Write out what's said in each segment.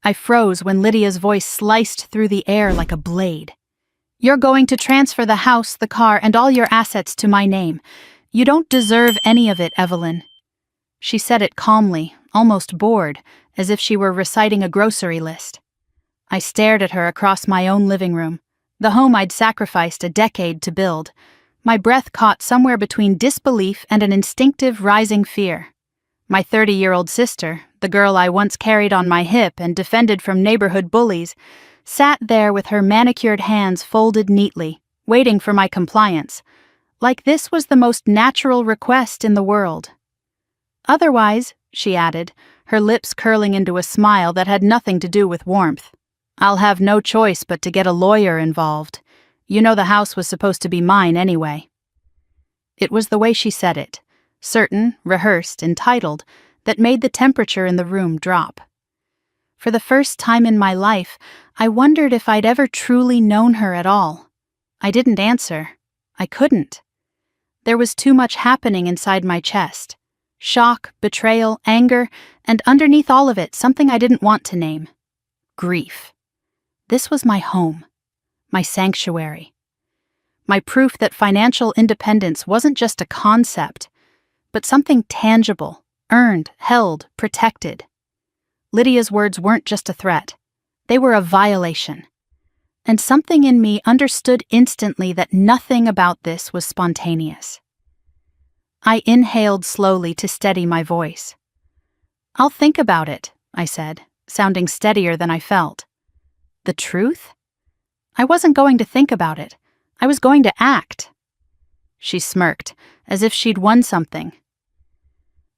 I froze when Lydia's voice sliced through the air like a blade. "You're going to transfer the house, the car, and all your assets to my name. You don't deserve any of it, Evelyn." She said it calmly, almost bored, as if she were reciting a grocery list. I stared at her across my own living room, the home I'd sacrificed a decade to build. My breath caught somewhere between disbelief and an instinctive rising fear. My 30-year-old sister, the girl I once carried on my hip and defended from neighborhood bullies, sat there with her manicured hands folded neatly, waiting for my compliance, like this was the most natural request in the world. "Otherwise," she added, her lips curling into a smile that had nothing to do with warmth, "I'll have no choice but to get a lawyer involved. You know the house was supposed to be mine anyway." It was the way she said it, certain, rehearsed, entitled, that made the temperature in the room drop. For the first time in my life, I wondered if I'd ever truly known her at all. I didn't answer. I couldn't. There was too much happening inside my chest. Shock, betrayal, anger, and underneath all of it, something I didn't want to name. Grief. This was my home. My sanctuary. My proof that financial independence wasn't just a concept, but something tangible, earned, held, protected. Lydia's words weren't just a threat. They were a violation. And something in me understood instantly that nothing about this was spontaneous. I inhaled slowly to steady my voice. "I'll think about it," I said, sounding steadier than I felt. The truth? I wasn't going to think about it. I was going to act. She smirked, as if she'd won something.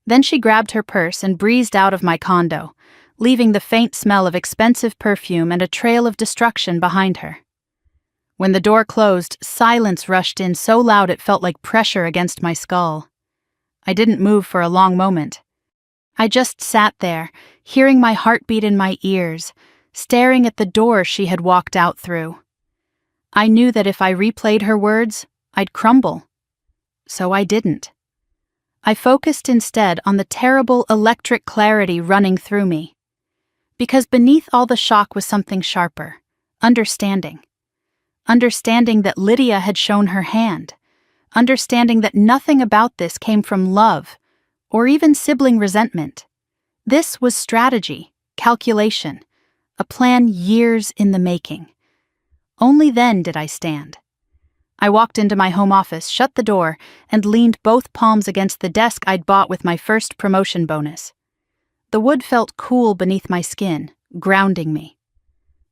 Then she grabbed her purse and breezed out of my condo, leaving the faint smell of expensive perfume and a trail of destruction behind her. When the door closed, silence rushed in so loud it felt like pressure against my skull. I didn't move for a long moment. I just sat there, hearing my heartbeat in my ears, staring at the door she had walked out through. I knew that if I replayed her words, I'd crumble. So I didn't. I focused instead on the terrible electric clarity running through me. Because beneath all the shock was something sharper, understanding. Understanding that Lydia had shown her hand. Understanding that nothing about this came from love, or even sibling resentment. This was strategy, calculation, a plan years in the making. Only then did I stand. I walked into my home office, shut the door, and leaned both palms against the desk I'd bought with my first promotion bonus. The wood felt cool beneath my skin, grounding me.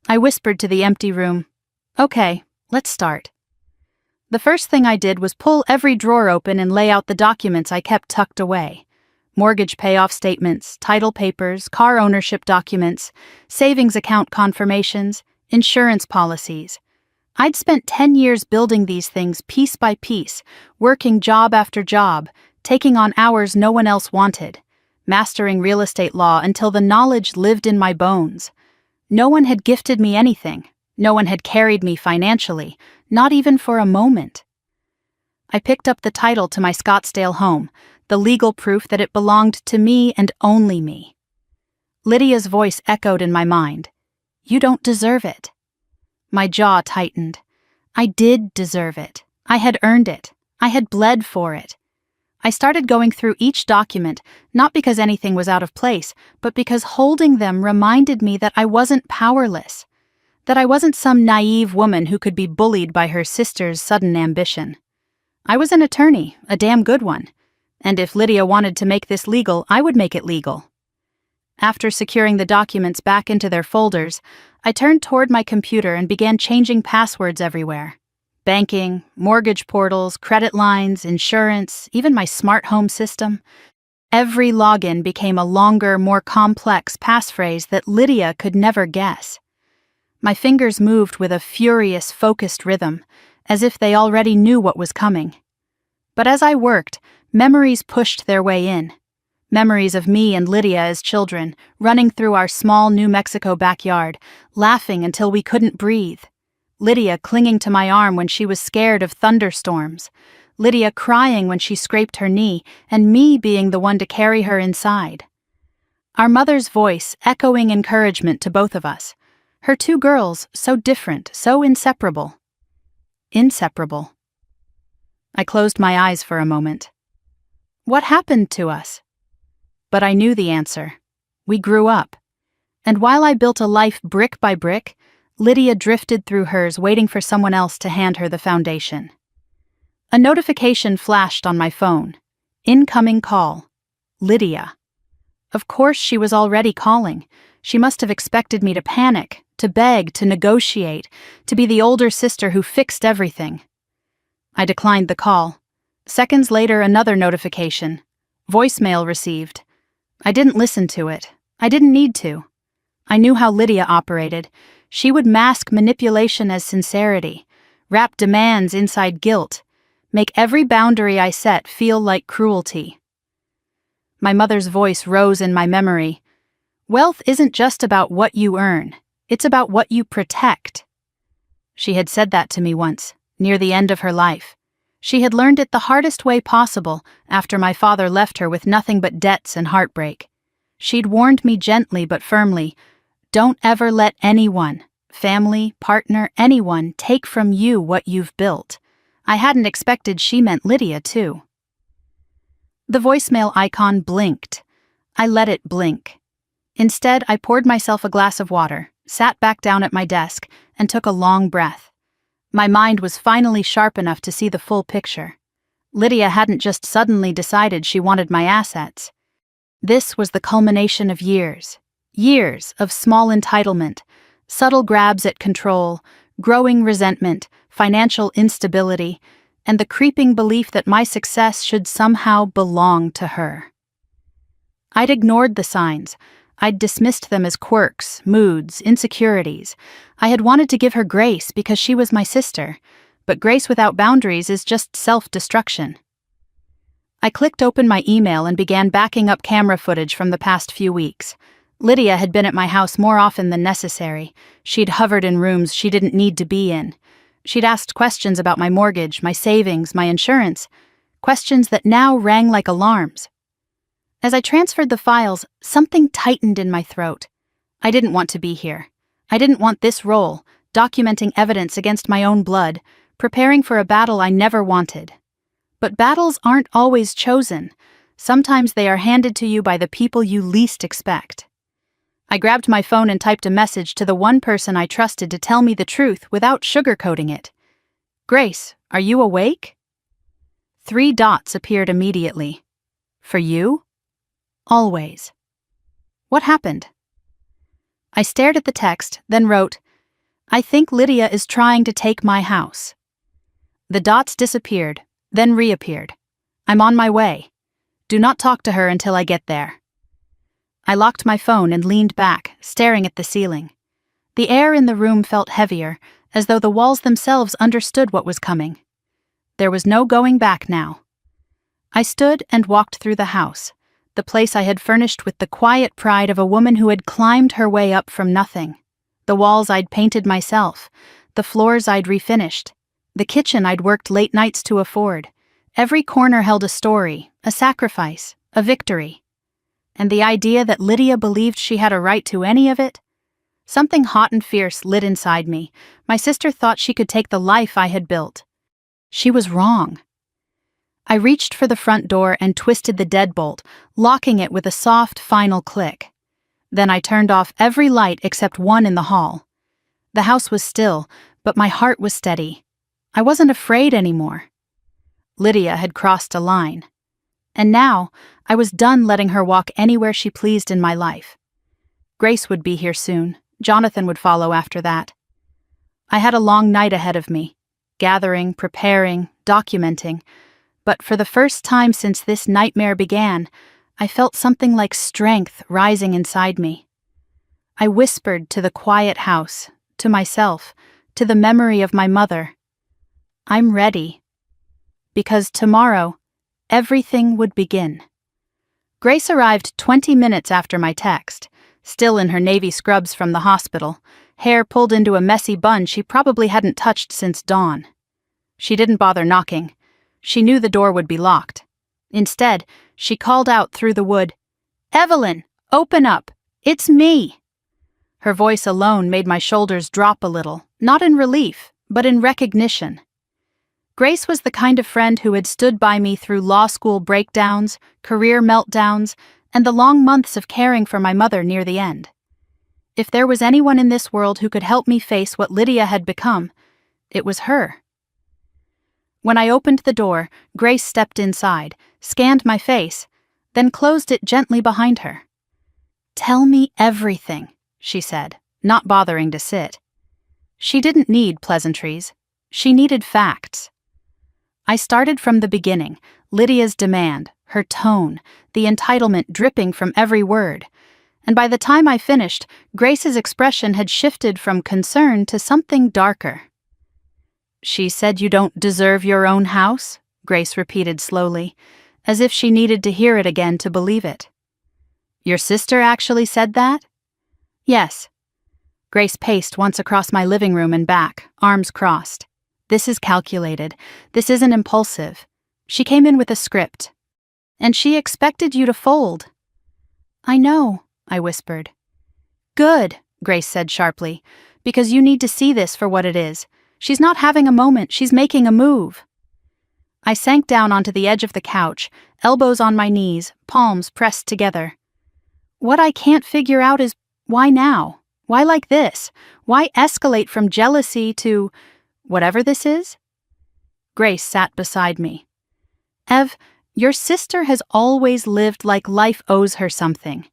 I whispered to the empty room, "Okay, let's start." The first thing I did was pull every drawer open and lay out the documents I kept tucked away. Mortgage payoff statements, title papers, car ownership documents, savings account confirmations, insurance policies. I'd spent 10 years building these things piece by piece, working job after job, taking on hours no one else wanted, mastering real estate law until the knowledge lived in my bones. No one had gifted me anything. No one had carried me financially, not even for a moment. I picked up the title to my Scottsdale home, the legal proof that it belonged to me and only me. Lydia's voice echoed in my mind. "You don't deserve it." My jaw tightened. I did deserve it. I had earned it. I had bled for it. I started going through each document, not because anything was out of place, but because holding them reminded me that I wasn't powerless, that I wasn't some naive woman who could be bullied by her sister's sudden ambition. I was an attorney, a damn good one, and if Lydia wanted to make this legal, I would make it legal. After securing the documents back into their folders, I turned toward my computer and began changing passwords everywhere. Banking, mortgage portals, credit lines, insurance, even my smart home system. Every login became a longer, more complex passphrase that Lydia could never guess. My fingers moved with a furious, focused rhythm, as if they already knew what was coming. But as I worked, memories pushed their way in. Memories of me and Lydia as children, running through our small New Mexico backyard, laughing until we couldn't breathe. Lydia clinging to my arm when she was scared of thunderstorms. Lydia crying when she scraped her knee, and me being the one to carry her inside. Our mother's voice echoing encouragement to both of us. Her two girls, so different, so inseparable. Inseparable. I closed my eyes for a moment. What happened to us? But I knew the answer. We grew up. And while I built a life brick by brick, Lydia drifted through hers, waiting for someone else to hand her the foundation. A notification flashed on my phone. Incoming call. Lydia. Of course she was already calling. She must have expected me to panic, to beg, to negotiate, to be the older sister who fixed everything. I declined the call. Seconds later, another notification. Voicemail received. I didn't listen to it. I didn't need to. I knew how Lydia operated. She would mask manipulation as sincerity, wrap demands inside guilt, make every boundary I set feel like cruelty. My mother's voice rose in my memory. Wealth isn't just about what you earn, it's about what you protect. She had said that to me once, near the end of her life. She had learned it the hardest way possible after my father left her with nothing but debts and heartbreak. She'd warned me gently but firmly, don't ever let anyone, family, partner, anyone, take from you what you've built. I hadn't expected she meant Lydia, too. The voicemail icon blinked. I let it blink. Instead, I poured myself a glass of water, sat back down at my desk, and took a long breath. My mind was finally sharp enough to see the full picture. Lydia hadn't just suddenly decided she wanted my assets. This was the culmination of years of small entitlement, subtle grabs at control, growing resentment, financial instability, and the creeping belief that my success should somehow belong to her. I'd ignored the signs. I'd dismissed them as quirks, moods, insecurities. I had wanted to give her grace because she was my sister, but grace without boundaries is just self-destruction. I clicked open my email and began backing up camera footage from the past few weeks. Lydia had been at my house more often than necessary. She'd hovered in rooms she didn't need to be in. She'd asked questions about my mortgage, my savings, my insurance, questions that now rang like alarms. As I transferred the files, something tightened in my throat. I didn't want to be here. I didn't want this role, documenting evidence against my own blood, preparing for a battle I never wanted. But battles aren't always chosen. Sometimes they are handed to you by the people you least expect. I grabbed my phone and typed a message to the one person I trusted to tell me the truth without sugarcoating it. Grace, are you awake? 3 dots appeared immediately. For you? Always. What happened? I stared at the text, then wrote, I think Lydia is trying to take my house. The dots disappeared, then reappeared. I'm on my way. Do not talk to her until I get there. I locked my phone and leaned back, staring at the ceiling. The air in the room felt heavier, as though the walls themselves understood what was coming. There was no going back now. I stood and walked through the house, the place I had furnished with the quiet pride of a woman who had climbed her way up from nothing. The walls I'd painted myself, the floors I'd refinished, the kitchen I'd worked late nights to afford. Every corner held a story, a sacrifice, a victory. And the idea that Lydia believed she had a right to any of it? Something hot and fierce lit inside me. My sister thought she could take the life I had built. She was wrong. I reached for the front door and twisted the deadbolt, locking it with a soft, final click. Then I turned off every light except one in the hall. The house was still, but my heart was steady. I wasn't afraid anymore. Lydia had crossed a line. And now, I was done letting her walk anywhere she pleased in my life. Grace would be here soon. Jonathan would follow after that. I had a long night ahead of me, gathering, preparing, documenting. But for the first time since this nightmare began, I felt something like strength rising inside me. I whispered to the quiet house, to myself, to the memory of my mother. I'm ready. Because tomorrow, everything would begin. Grace arrived 20 minutes after my text, still in her navy scrubs from the hospital, hair pulled into a messy bun she probably hadn't touched since dawn. She didn't bother knocking. She knew the door would be locked. Instead, she called out through the wood, "Evelyn, Open up. It's me. Her voice alone made my shoulders drop a little, not in relief, but in recognition. Grace was the kind of friend who had stood by me through law school breakdowns, career meltdowns, and the long months of caring for my mother near the end. If there was anyone in this world who could help me face what Lydia had become, it was her. When I opened the door, Grace stepped inside, scanned my face, then closed it gently behind her. "Tell me everything," she said, not bothering to sit. She didn't need pleasantries. She needed facts. I started from the beginning, Lydia's demand, her tone, the entitlement dripping from every word. And by the time I finished, Grace's expression had shifted from concern to something darker. "She said you don't deserve your own house?" Grace repeated slowly, as if she needed to hear it again to believe it. "Your sister actually said that?" "Yes." Grace paced once across my living room and back, arms crossed. "This is calculated. This isn't impulsive. She came in with a script. And she expected you to fold." "I know," I whispered. "Good," Grace said sharply, "because you need to see this for what it is. She's not having a moment, she's making a move." I sank down onto the edge of the couch, elbows on my knees, palms pressed together. "What I can't figure out is, why now? Why like this? Why escalate from jealousy to whatever this is?" Grace sat beside me. "Ev, your sister has always lived like life owes her something,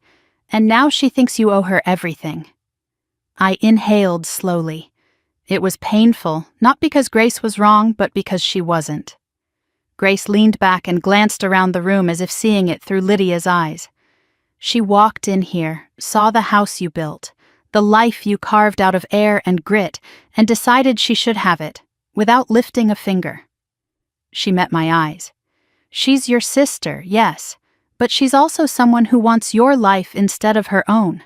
and now she thinks you owe her everything." I inhaled slowly. It was painful, not because Grace was wrong, but because she wasn't. Grace leaned back and glanced around the room as if seeing it through Lydia's eyes. "She walked in here, saw the house you built, the life you carved out of air and grit, and decided she should have it, without lifting a finger." She met my eyes. "She's your sister, yes, but she's also someone who wants your life instead of her own."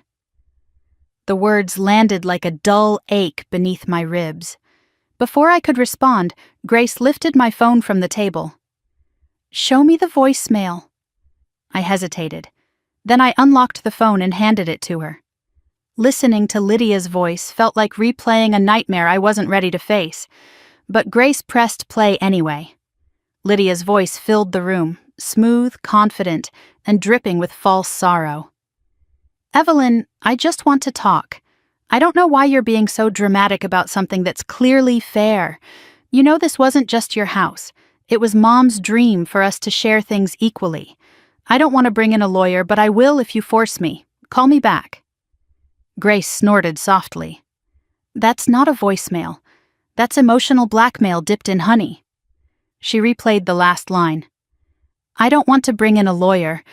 The words landed like a dull ache beneath my ribs. Before I could respond, Grace lifted my phone from the table. "Show me the voicemail." I hesitated. Then I unlocked the phone and handed it to her. Listening to Lydia's voice felt like replaying a nightmare I wasn't ready to face, but Grace pressed play anyway. Lydia's voice filled the room, smooth, confident, and dripping with false sorrow. "Evelyn, I just want to talk. I don't know why you're being so dramatic about something that's clearly fair. You know this wasn't just your house. It was Mom's dream for us to share things equally. I don't want to bring in a lawyer, but I will if you force me. Call me back." Grace snorted softly. "That's not a voicemail. That's emotional blackmail dipped in honey." She replayed the last line. "I don't want to bring in a lawyer,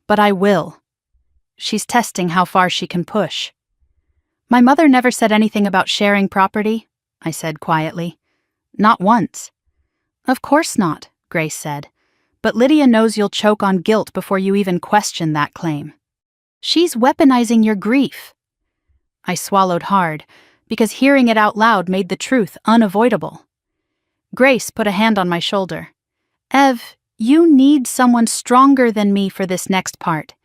but I will." She's testing how far she can push. "My mother never said anything about sharing property," I said quietly. "Not once." "Of course not," Grace said. "But Lydia knows you'll choke on guilt before you even question that claim. She's weaponizing your grief." I swallowed hard, because hearing it out loud made the truth unavoidable. Grace put a hand on my shoulder. "Ev, you need someone stronger than me for this next part.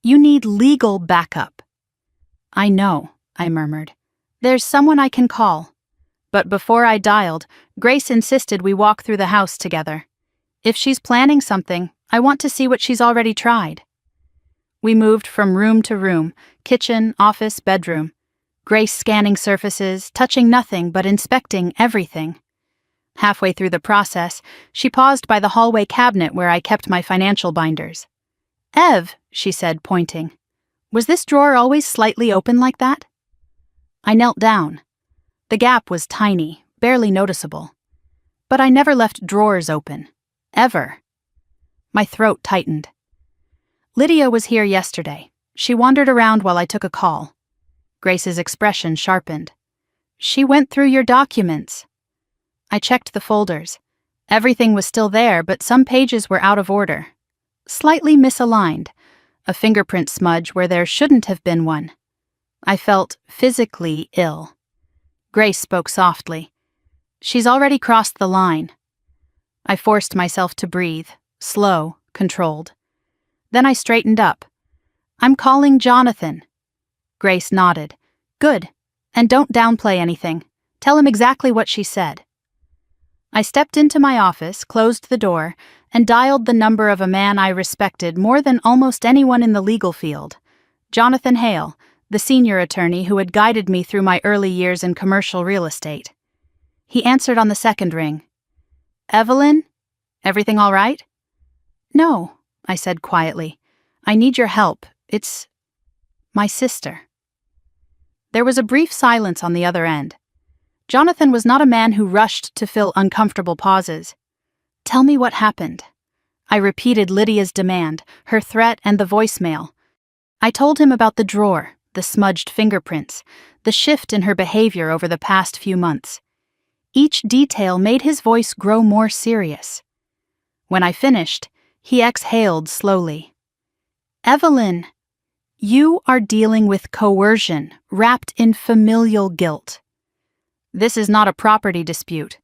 You need legal backup." "I know," I murmured. "There's someone I can call." But before I dialed, Grace insisted we walk through the house together. If she's planning something, I want to see what she's already tried. We moved from room to room, kitchen, office, bedroom. Grace scanning surfaces, touching nothing but inspecting everything. Halfway through the process, she paused by the hallway cabinet where I kept my financial binders. "Ev," she said, pointing. "Was this drawer always slightly open like that?" I knelt down. The gap was tiny, barely noticeable. But I never left drawers open. Ever. My throat tightened. "Lydia was here yesterday. She wandered around while I took a call." Grace's expression sharpened. "She went through your documents." I checked the folders. Everything was still there, but some pages were out of order. Slightly misaligned. A fingerprint smudge where there shouldn't have been one. I felt physically ill. Grace spoke softly. "She's already crossed the line." I forced myself to breathe, slow, controlled. Then I straightened up. I'm calling Jonathan. Grace nodded. Good. And don't downplay anything. Tell him exactly what she said. I stepped into my office, closed the door, and dialed the number of a man I respected more than almost anyone in the legal field. Jonathan Hale, the senior attorney who had guided me through my early years in commercial real estate. He answered on the second ring. Evelyn? Everything all right? No, I said quietly. I need your help. It's my sister. There was a brief silence on the other end. Jonathan was not a man who rushed to fill uncomfortable pauses. Tell me what happened. I repeated Lydia's demand, her threat, and the voicemail. I told him about the drawer, the smudged fingerprints, the shift in her behavior over the past few months. Each detail made his voice grow more serious. When I finished, he exhaled slowly. Evelyn, you are dealing with coercion wrapped in familial guilt. This is not a property dispute.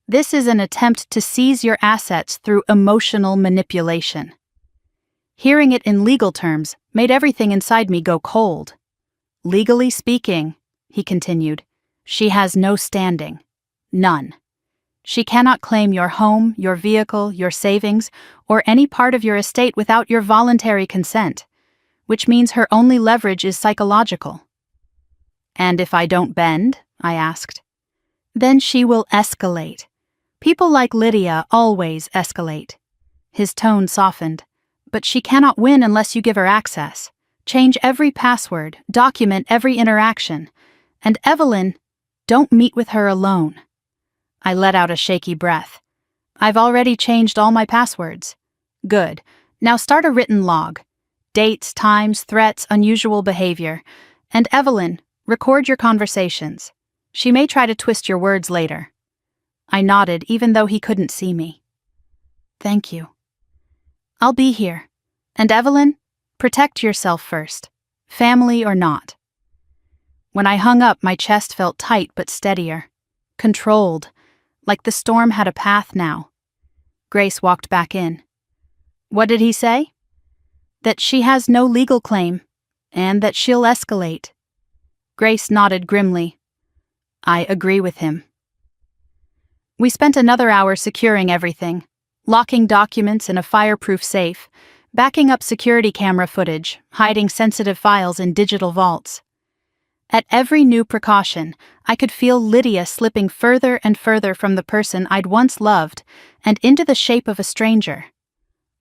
This is an attempt to seize your assets through emotional manipulation. Hearing it in legal terms made everything inside me go cold. Legally speaking, he continued, she has no standing. None. She cannot claim your home, your vehicle, your savings, or any part of your estate without your voluntary consent, which means her only leverage is psychological. And if I don't bend, I asked. Then she will escalate. People like Lydia always escalate. His tone softened. But she cannot win unless you give her access. Change every password, document every interaction. And Evelyn, don't meet with her alone. I let out a shaky breath. I've already changed all my passwords. Good. Now start a written log. Dates, times, threats, unusual behavior. And Evelyn, record your conversations. She may try to twist your words later. I nodded even though he couldn't see me. Thank you. I'll be here. And Evelyn, protect yourself first, family or not. When I hung up, my chest felt tight but steadier, controlled, like the storm had a path now. Grace walked back in. What did he say? That she has no legal claim, and that she'll escalate. Grace nodded grimly. I agree with him. We spent another hour securing everything, locking documents in a fireproof safe, backing up security camera footage, hiding sensitive files in digital vaults. At every new precaution, I could feel Lydia slipping further and further from the person I'd once loved and into the shape of a stranger.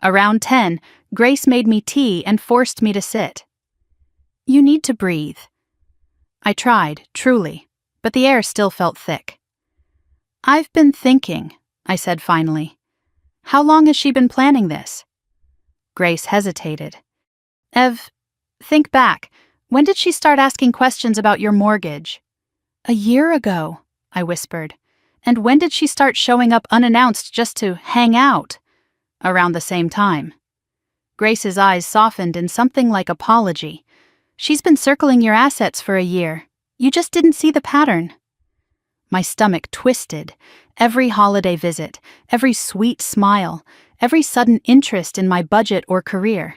Around 10, Grace made me tea and forced me to sit. You need to breathe. I tried, truly, but the air still felt thick. I've been thinking, I said finally. How long has she been planning this? Grace hesitated. Think back. When did she start asking questions about your mortgage? A year ago, I whispered. And when did she start showing up unannounced just to hang out? Around the same time. Grace's eyes softened in something like apology. She's been circling your assets for a year. You just didn't see the pattern. My stomach twisted. Every holiday visit, every sweet smile, every sudden interest in my budget or career.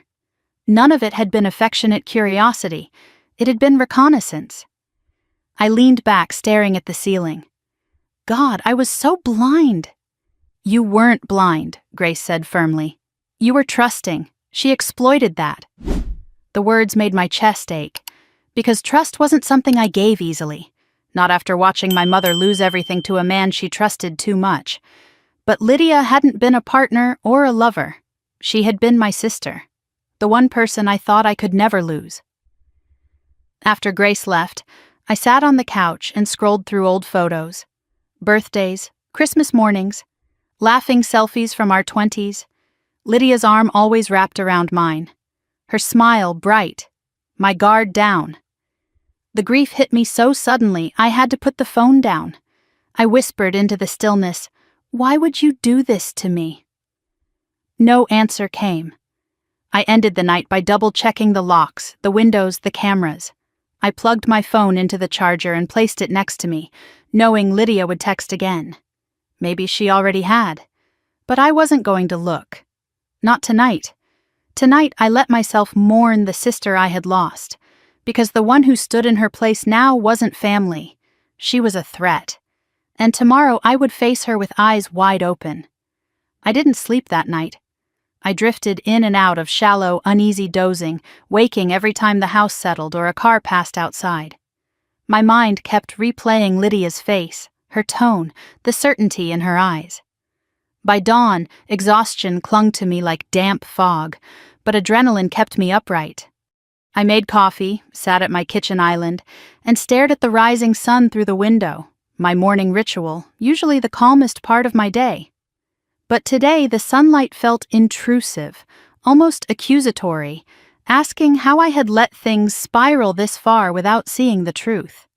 None of it had been affectionate curiosity. It had been reconnaissance. I leaned back, staring at the ceiling. God, I was so blind. You weren't blind, Grace said firmly. You were trusting. She exploited that. The words made my chest ache, because trust wasn't something I gave easily. Not after watching my mother lose everything to a man she trusted too much. But Lydia hadn't been a partner or a lover. She had been my sister, the one person I thought I could never lose. After Grace left, I sat on the couch and scrolled through old photos. Birthdays, Christmas mornings, laughing selfies from our 20s. Lydia's arm always wrapped around mine. Her smile bright, my guard down. The grief hit me so suddenly I had to put the phone down. I whispered into the stillness, "Why would you do this to me?" No answer came. I ended the night by double-checking the locks, the windows, the cameras. I plugged my phone into the charger and placed it next to me, knowing Lydia would text again. Maybe she already had. But I wasn't going to look. Not tonight. Tonight I let myself mourn the sister I had lost, because the one who stood in her place now wasn't family. She was a threat. And tomorrow I would face her with eyes wide open. I didn't sleep that night. I drifted in and out of shallow, uneasy dozing, waking every time the house settled or a car passed outside. My mind kept replaying Lydia's face, her tone, the certainty in her eyes. By dawn, exhaustion clung to me like damp fog, but adrenaline kept me upright. I made coffee, sat at my kitchen island, and stared at the rising sun through the window, my morning ritual, usually the calmest part of my day. But today the sunlight felt intrusive, almost accusatory, asking how I had let things spiral this far without seeing the truth.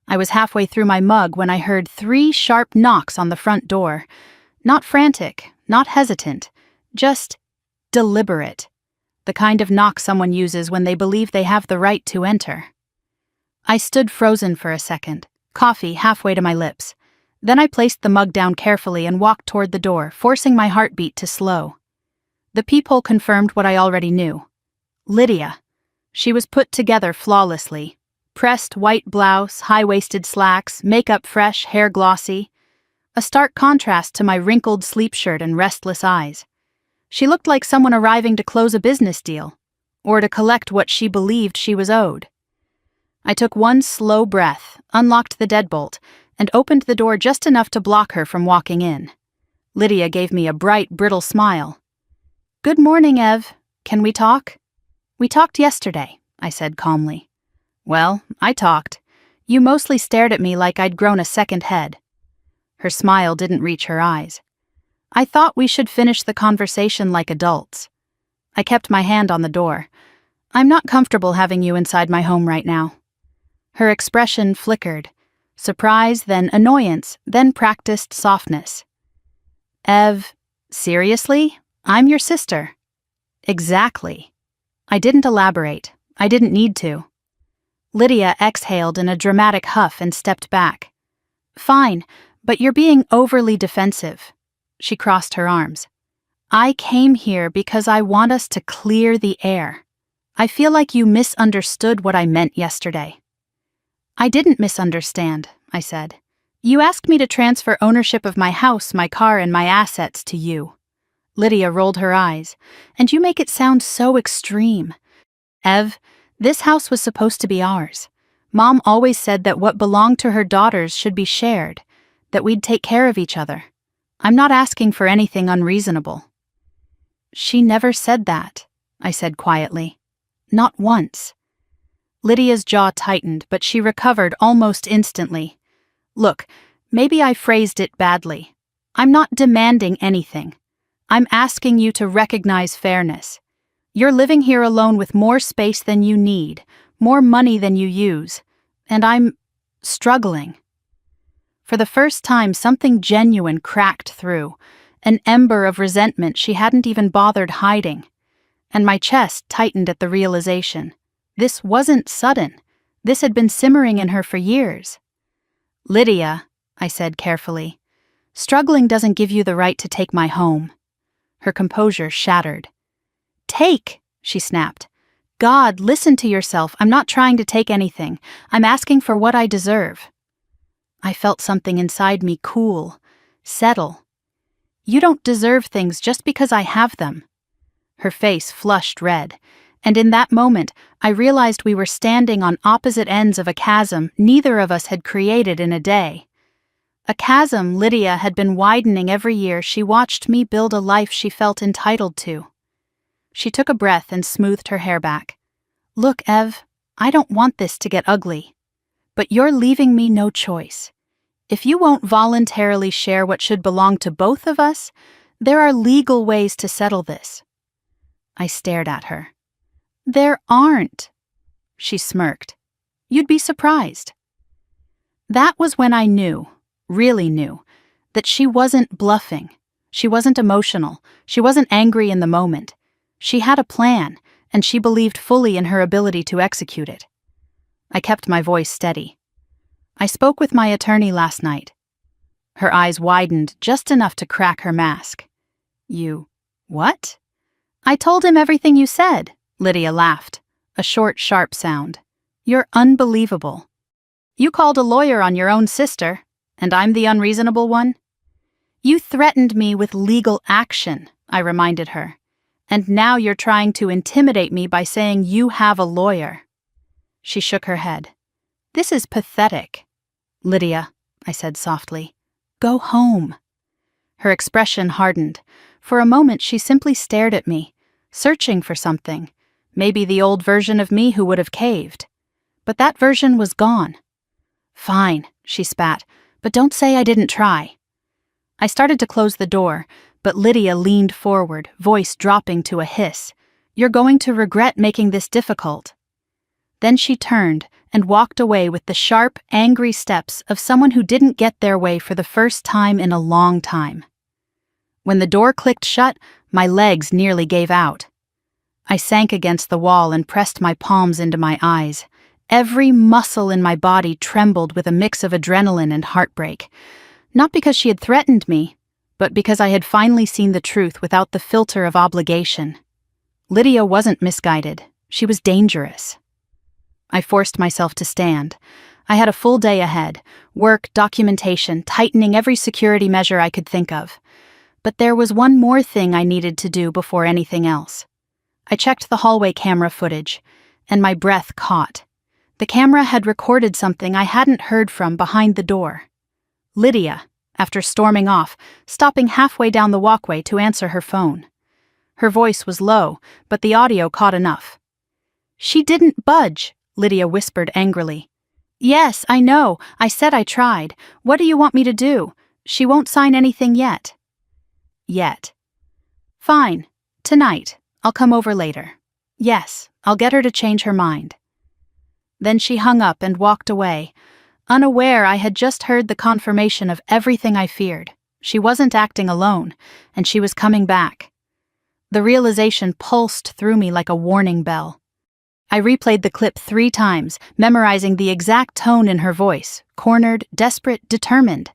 I was halfway through my mug when I heard 3 sharp knocks on the front door. Not frantic, not hesitant, just deliberate. The kind of knock someone uses when they believe they have the right to enter. I stood frozen for a second, coffee halfway to my lips. Then I placed the mug down carefully and walked toward the door, forcing my heartbeat to slow. The peephole confirmed what I already knew. Lydia. She was put together flawlessly. Pressed white blouse, high-waisted slacks, makeup fresh, hair glossy. A stark contrast to my wrinkled sleep shirt and restless eyes. She looked like someone arriving to close a business deal, or to collect what she believed she was owed. I took one slow breath, unlocked the deadbolt, and opened the door just enough to block her from walking in. Lydia gave me a bright, brittle smile. "Good morning, Ev. Can we talk?" "We talked yesterday," I said calmly. "Well, I talked. You mostly stared at me like I'd grown a second head." Her smile didn't reach her eyes. "I thought we should finish the conversation like adults." I kept my hand on the door. "I'm not comfortable having you inside my home right now." Her expression flickered. Surprise, then annoyance, then practiced softness. "Ev, seriously? I'm your sister." "Exactly." I didn't elaborate. I didn't need to. Lydia exhaled in a dramatic huff and stepped back. "Fine, but you're being overly defensive." She crossed her arms. "I came here because I want us to clear the air. I feel like you misunderstood what I meant yesterday." "I didn't misunderstand," I said. "You asked me to transfer ownership of my house, my car, and my assets to you." Lydia rolled her eyes. "And you make it sound so extreme. Ev, this house was supposed to be ours. Mom always said that what belonged to her daughters should be shared, that we'd take care of each other. I'm not asking for anything unreasonable." "She never said that," I said quietly. "Not once." Lydia's jaw tightened, but she recovered almost instantly. "Look, maybe I phrased it badly. I'm not demanding anything. I'm asking you to recognize fairness. You're living here alone with more space than you need, more money than you use, and I'm struggling." For the first time, something genuine cracked through, an ember of resentment she hadn't even bothered hiding, and my chest tightened at the realization. This wasn't sudden. This had been simmering in her for years. "Lydia," I said carefully, "struggling doesn't give you the right to take my home." Her composure shattered. "Take," she snapped. "God, listen to yourself. I'm not trying to take anything. I'm asking for what I deserve." I felt something inside me cool, settle. "You don't deserve things just because I have them." Her face flushed red, and in that moment, I realized we were standing on opposite ends of a chasm neither of us had created in a day. A chasm Lydia had been widening every year she watched me build a life she felt entitled to. She took a breath and smoothed her hair back. "Look, Ev, I don't want this to get ugly. But you're leaving me no choice. If you won't voluntarily share what should belong to both of us, there are legal ways to settle this." I stared at her. "There aren't." She smirked. "You'd be surprised." That was when I knew, really knew, that she wasn't bluffing. She wasn't emotional. She wasn't angry in the moment. She had a plan, and she believed fully in her ability to execute it. I kept my voice steady. "I spoke with my attorney last night." Her eyes widened just enough to crack her mask. "You... what?" I told him everything you said, Lydia laughed, a short, sharp sound. You're unbelievable. You called a lawyer on your own sister, and I'm the unreasonable one? You threatened me with legal action, I reminded her, and now you're trying to intimidate me by saying you have a lawyer. She shook her head. This is pathetic. Lydia, I said softly, go home. Her expression hardened. For a moment she simply stared at me, searching for something, maybe the old version of me who would have caved. But that version was gone. Fine, she spat, but don't say I didn't try. I started to close the door, but Lydia leaned forward, voice dropping to a hiss. You're going to regret making this difficult. Then she turned and walked away with the sharp, angry steps of someone who didn't get their way for the first time in a long time. When the door clicked shut, my legs nearly gave out. I sank against the wall and pressed my palms into my eyes. Every muscle in my body trembled with a mix of adrenaline and heartbreak. Not because she had threatened me, but because I had finally seen the truth without the filter of obligation. Lydia wasn't misguided. She was dangerous. I forced myself to stand. I had a full day ahead, work, documentation, tightening every security measure I could think of. But there was one more thing I needed to do before anything else. I checked the hallway camera footage, and my breath caught. The camera had recorded something I hadn't heard from behind the door. Lydia, after storming off, stopping halfway down the walkway to answer her phone. Her voice was low, but the audio caught enough. She didn't budge, Lydia whispered angrily. Yes, I know. I said I tried. What do you want me to do? She won't sign anything yet. Yet. Fine. Tonight. I'll come over later. Yes, I'll get her to change her mind. Then she hung up and walked away, unaware I had just heard the confirmation of everything I feared. She wasn't acting alone, and she was coming back. The realization pulsed through me like a warning bell. I replayed the clip 3 times, memorizing the exact tone in her voice, cornered, desperate, determined.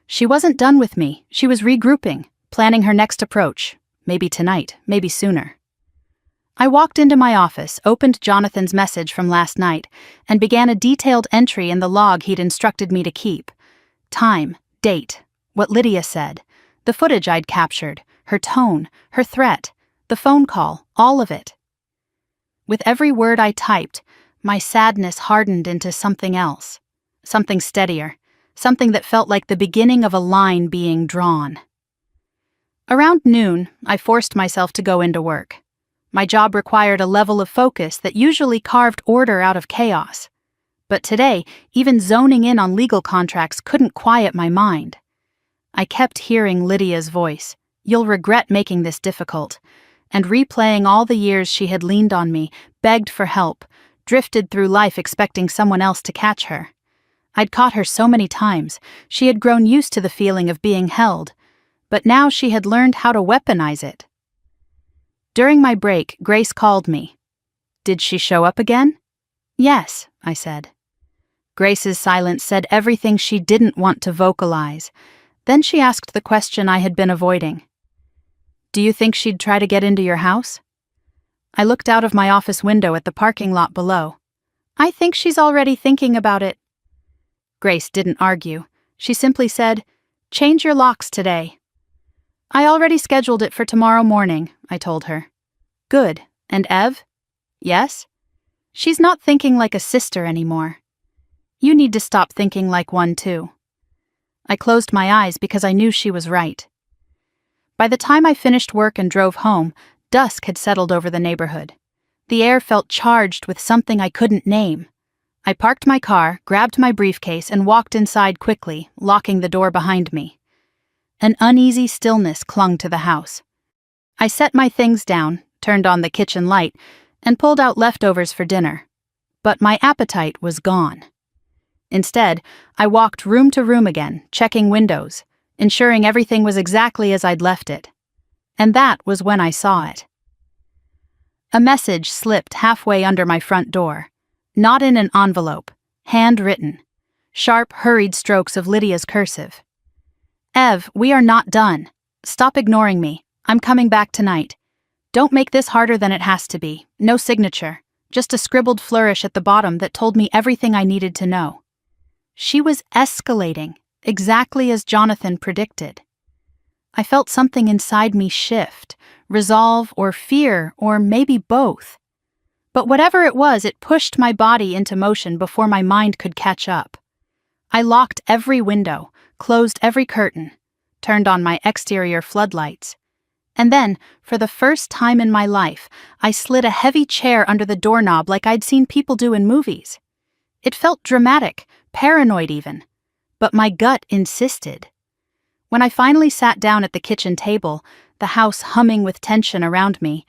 She wasn't done with me. She was regrouping, planning her next approach. Maybe tonight, maybe sooner. I walked into my office, opened Jonathan's message from last night, and began a detailed entry in the log he'd instructed me to keep. Time, date, what Lydia said, the footage I'd captured, her tone, her threat, the phone call, all of it. With every word I typed, my sadness hardened into something else, something steadier, something that felt like the beginning of a line being drawn. Around noon, I forced myself to go into work. My job required a level of focus that usually carved order out of chaos. But today, even zoning in on legal contracts couldn't quiet my mind. I kept hearing Lydia's voice, "You'll regret making this difficult," and replaying all the years she had leaned on me, begged for help, drifted through life expecting someone else to catch her. I'd caught her so many times, she had grown used to the feeling of being held, but now she had learned how to weaponize it. During my break, Grace called me. Did she show up again? Yes, I said. Grace's silence said everything she didn't want to vocalize. Then she asked the question I had been avoiding. Do you think she'd try to get into your house? I looked out of my office window at the parking lot below. I think she's already thinking about it. Grace didn't argue. She simply said, "Change your locks today." I already scheduled it for tomorrow morning, I told her. Good. And Ev? Yes? She's not thinking like a sister anymore. You need to stop thinking like one too. I closed my eyes because I knew she was right. By the time I finished work and drove home, dusk had settled over the neighborhood. The air felt charged with something I couldn't name. I parked my car, grabbed my briefcase, and walked inside quickly, locking the door behind me. An uneasy stillness clung to the house. I set my things down, turned on the kitchen light, and pulled out leftovers for dinner. But my appetite was gone. Instead, I walked room to room again, checking windows, ensuring everything was exactly as I'd left it. And that was when I saw it. A message slipped halfway under my front door, not in an envelope, handwritten, sharp, hurried strokes of Lydia's cursive. Ev, we are not done. Stop ignoring me. I'm coming back tonight. Don't make this harder than it has to be. No signature. Just a scribbled flourish at the bottom that told me everything I needed to know. She was escalating, exactly as Jonathan predicted. I felt something inside me shift, resolve or fear, or maybe both. But whatever it was, it pushed my body into motion before my mind could catch up. I locked every window, closed every curtain, turned on my exterior floodlights. And then, for the first time in my life, I slid a heavy chair under the doorknob like I'd seen people do in movies. It felt dramatic, paranoid even, but my gut insisted. When I finally sat down at the kitchen table, the house humming with tension around me,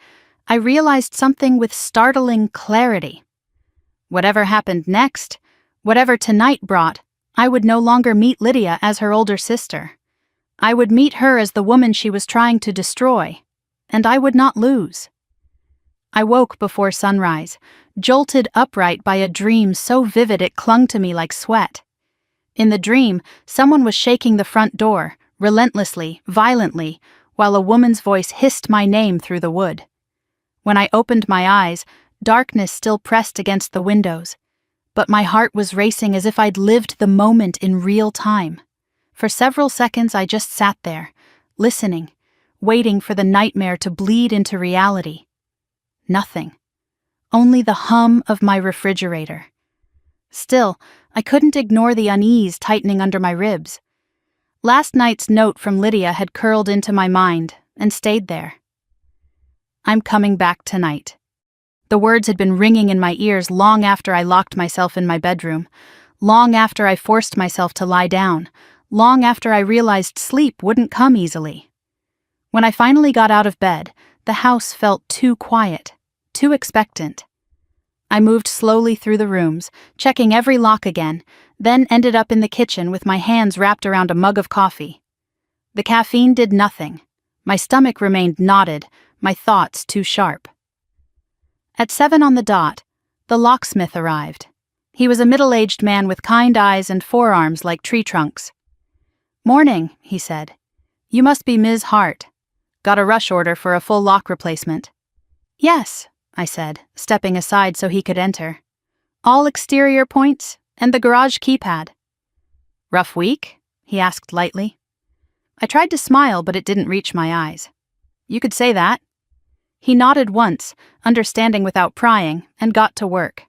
I realized something with startling clarity. Whatever happened next, whatever tonight brought, I would no longer meet Lydia as her older sister. I would meet her as the woman she was trying to destroy, and I would not lose. I woke before sunrise, jolted upright by a dream so vivid it clung to me like sweat. In the dream, someone was shaking the front door, relentlessly, violently, while a woman's voice hissed my name through the wood. When I opened my eyes, darkness still pressed against the windows, but my heart was racing as if I'd lived the moment in real time. For several seconds I just sat there, listening, waiting for the nightmare to bleed into reality. Nothing. Only the hum of my refrigerator. Still, I couldn't ignore the unease tightening under my ribs. Last night's note from Lydia had curled into my mind and stayed there. I'm coming back tonight. The words had been ringing in my ears long after I locked myself in my bedroom, long after I forced myself to lie down, long after I realized sleep wouldn't come easily. When I finally got out of bed, the house felt too quiet, too expectant. I moved slowly through the rooms, checking every lock again, then ended up in the kitchen with my hands wrapped around a mug of coffee. The caffeine did nothing. My stomach remained knotted, my thoughts too sharp. At 7 on the dot, the locksmith arrived. He was a middle-aged man with kind eyes and forearms like tree trunks. "Morning," he said. "You must be Ms. Hart. Got a rush order for a full lock replacement." "Yes," I said, stepping aside so he could enter. "All exterior points, and the garage keypad." "Rough week?" he asked lightly. I tried to smile, but it didn't reach my eyes. "You could say that." He nodded once, understanding without prying, and got to work.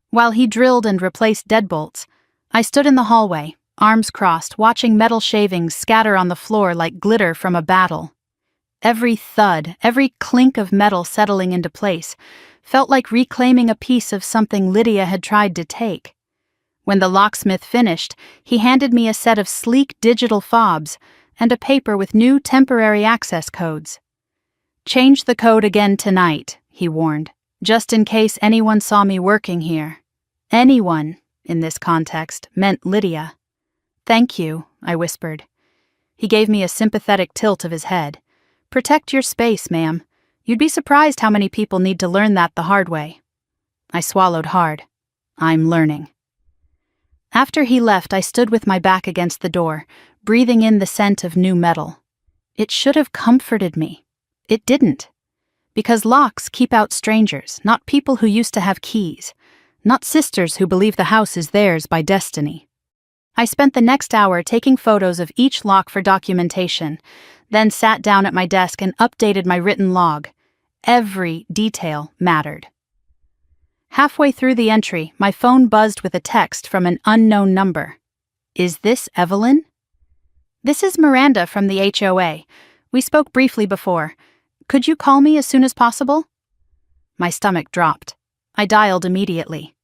While he drilled and replaced deadbolts, I stood in the hallway, arms crossed, watching metal shavings scatter on the floor like glitter from a battle. Every thud, every clink of metal settling into place, felt like reclaiming a piece of something Lydia had tried to take. When the locksmith finished, he handed me a set of sleek digital fobs and a paper with new temporary access codes. "Change the code again tonight," he warned, "just in case anyone saw me working here." Anyone, in this context, meant Lydia. "Thank you," I whispered. He gave me a sympathetic tilt of his head. "Protect your space, ma'am. You'd be surprised how many people need to learn that the hard way." I swallowed hard. I'm learning. After he left, I stood with my back against the door, breathing in the scent of new metal. It should have comforted me. It didn't. Because locks keep out strangers, not people who used to have keys, not sisters who believe the house is theirs by destiny. I spent the next hour taking photos of each lock for documentation, then sat down at my desk and updated my written log. Every detail mattered. Halfway through the entry, my phone buzzed with a text from an unknown number. "Is this Evelyn?" "This is Miranda from the HOA. We spoke briefly before. Could you call me as soon as possible?" My stomach dropped. I dialed immediately.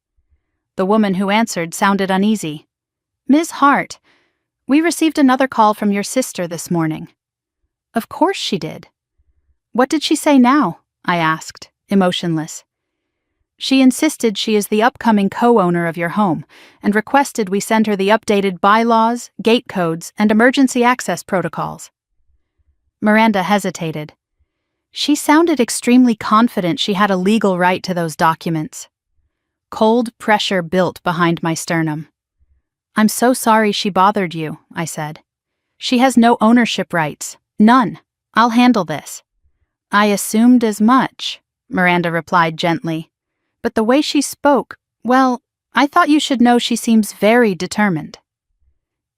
The woman who answered sounded uneasy. "Ms. Hart, we received another call from your sister this morning." Of course she did. "What did she say now?" I asked, emotionless. "She insisted she is the upcoming co-owner of your home and requested we send her the updated bylaws, gate codes, and emergency access protocols." Miranda hesitated. She sounded extremely confident she had a legal right to those documents. Cold pressure built behind my sternum. "I'm so sorry she bothered you," I said. "She has no ownership rights. None. I'll handle this." I assumed as much, Miranda replied gently. But the way she spoke, well, I thought you should know she seems very determined.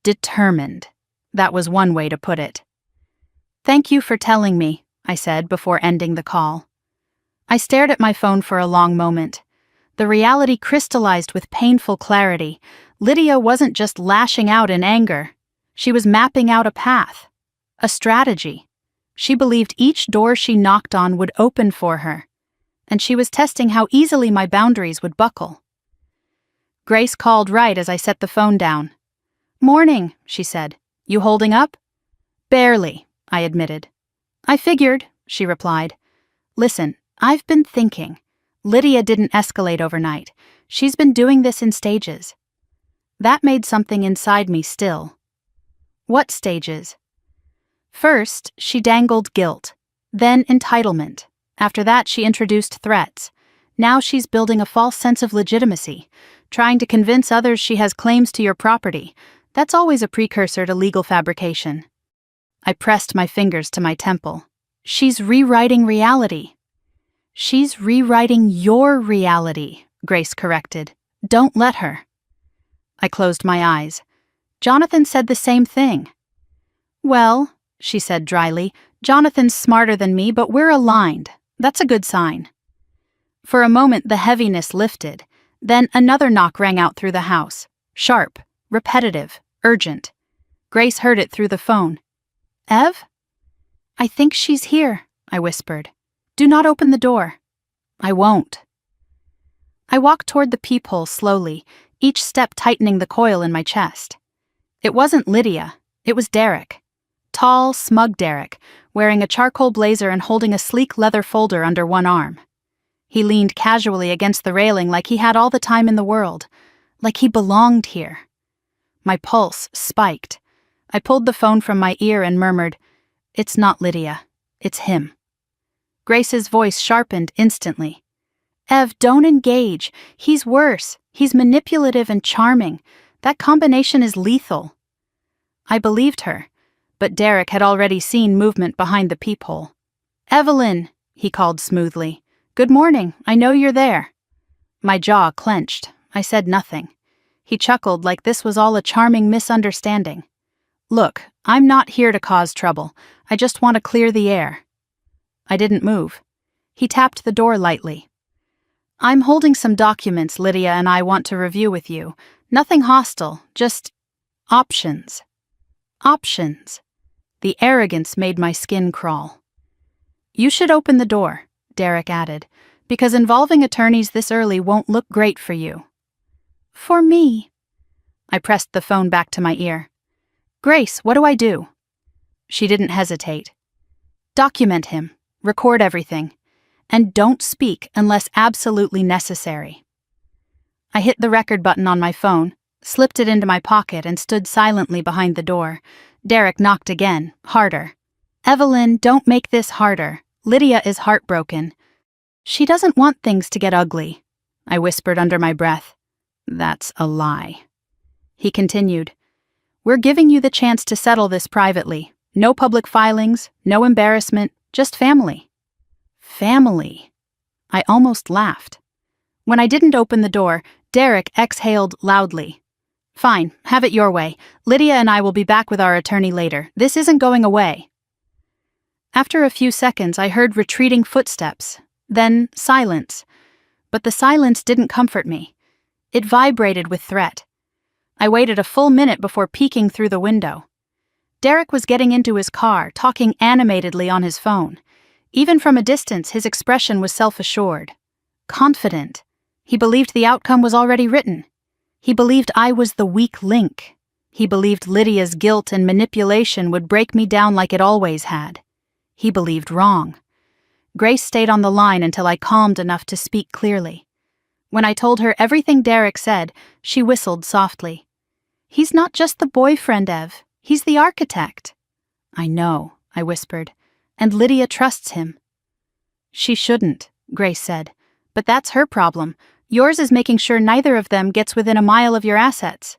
Determined. That was one way to put it. Thank you for telling me, I said before ending the call. I stared at my phone for a long moment. The reality crystallized with painful clarity. Lydia wasn't just lashing out in anger. She was mapping out a path, a strategy. She believed each door she knocked on would open for her, and she was testing how easily my boundaries would buckle. Grace called right as I set the phone down. Morning, she said. You holding up? Barely, I admitted. I figured, she replied. Listen, I've been thinking. Lydia didn't escalate overnight. She's been doing this in stages. That made something inside me still. What stages? First, she dangled guilt, then entitlement. After that, she introduced threats. Now she's building a false sense of legitimacy, trying to convince others she has claims to your property. That's always a precursor to legal fabrication. I pressed my fingers to my temple. She's rewriting reality. She's rewriting your reality, Grace corrected. Don't let her. I closed my eyes. Jonathan said the same thing. Well, she said dryly, Jonathan's smarter than me, but we're aligned. That's a good sign. For a moment, the heaviness lifted. Then another knock rang out through the house. Sharp, repetitive, urgent. Grace heard it through the phone. Ev? I think she's here, I whispered. Do not open the door. I won't. I walked toward the peephole slowly, each step tightening the coil in my chest. It wasn't Lydia. It was Derek. Tall, smug Derek, wearing a charcoal blazer and holding a sleek leather folder under one arm. He leaned casually against the railing like he had all the time in the world, like he belonged here. My pulse spiked. I pulled the phone from my ear and murmured, It's not Lydia. It's him. Grace's voice sharpened instantly. Ev, don't engage. He's worse. He's manipulative and charming. That combination is lethal. I believed her, but Derek had already seen movement behind the peephole. Evelyn, he called smoothly. Good morning. I know you're there. My jaw clenched. I said nothing. He chuckled like this was all a charming misunderstanding. Look, I'm not here to cause trouble. I just want to clear the air. I didn't move. He tapped the door lightly. I'm holding some documents Lydia and I want to review with you. Nothing hostile, just options. Options. The arrogance made my skin crawl. You should open the door, Derek added, because involving attorneys this early won't look great for you. For me. I pressed the phone back to my ear. Grace, what do I do? She didn't hesitate. Document him. Record everything. And don't speak unless absolutely necessary. I hit the record button on my phone, slipped it into my pocket, and stood silently behind the door. Derek knocked again, harder. Evelyn, don't make this harder. Lydia is heartbroken. She doesn't want things to get ugly, I whispered under my breath. That's a lie. He continued. We're giving you the chance to settle this privately. No public filings, no embarrassment, just family. Family. I almost laughed. When I didn't open the door, Derek exhaled loudly. Fine, have it your way. Lydia and I will be back with our attorney later. This isn't going away. After a few seconds, I heard retreating footsteps, then silence. But the silence didn't comfort me. It vibrated with threat. I waited a full minute before peeking through the window. Derek was getting into his car, talking animatedly on his phone. Even from a distance, his expression was self-assured, confident. He believed the outcome was already written. He believed I was the weak link. He believed Lydia's guilt and manipulation would break me down like it always had. He believed wrong. Grace stayed on the line until I calmed enough to speak clearly. When I told her everything Derek said, she whistled softly. He's not just the boyfriend, Ev. He's the architect. I know, I whispered, and Lydia trusts him. She shouldn't, Grace said, but that's her problem. Yours is making sure neither of them gets within a mile of your assets.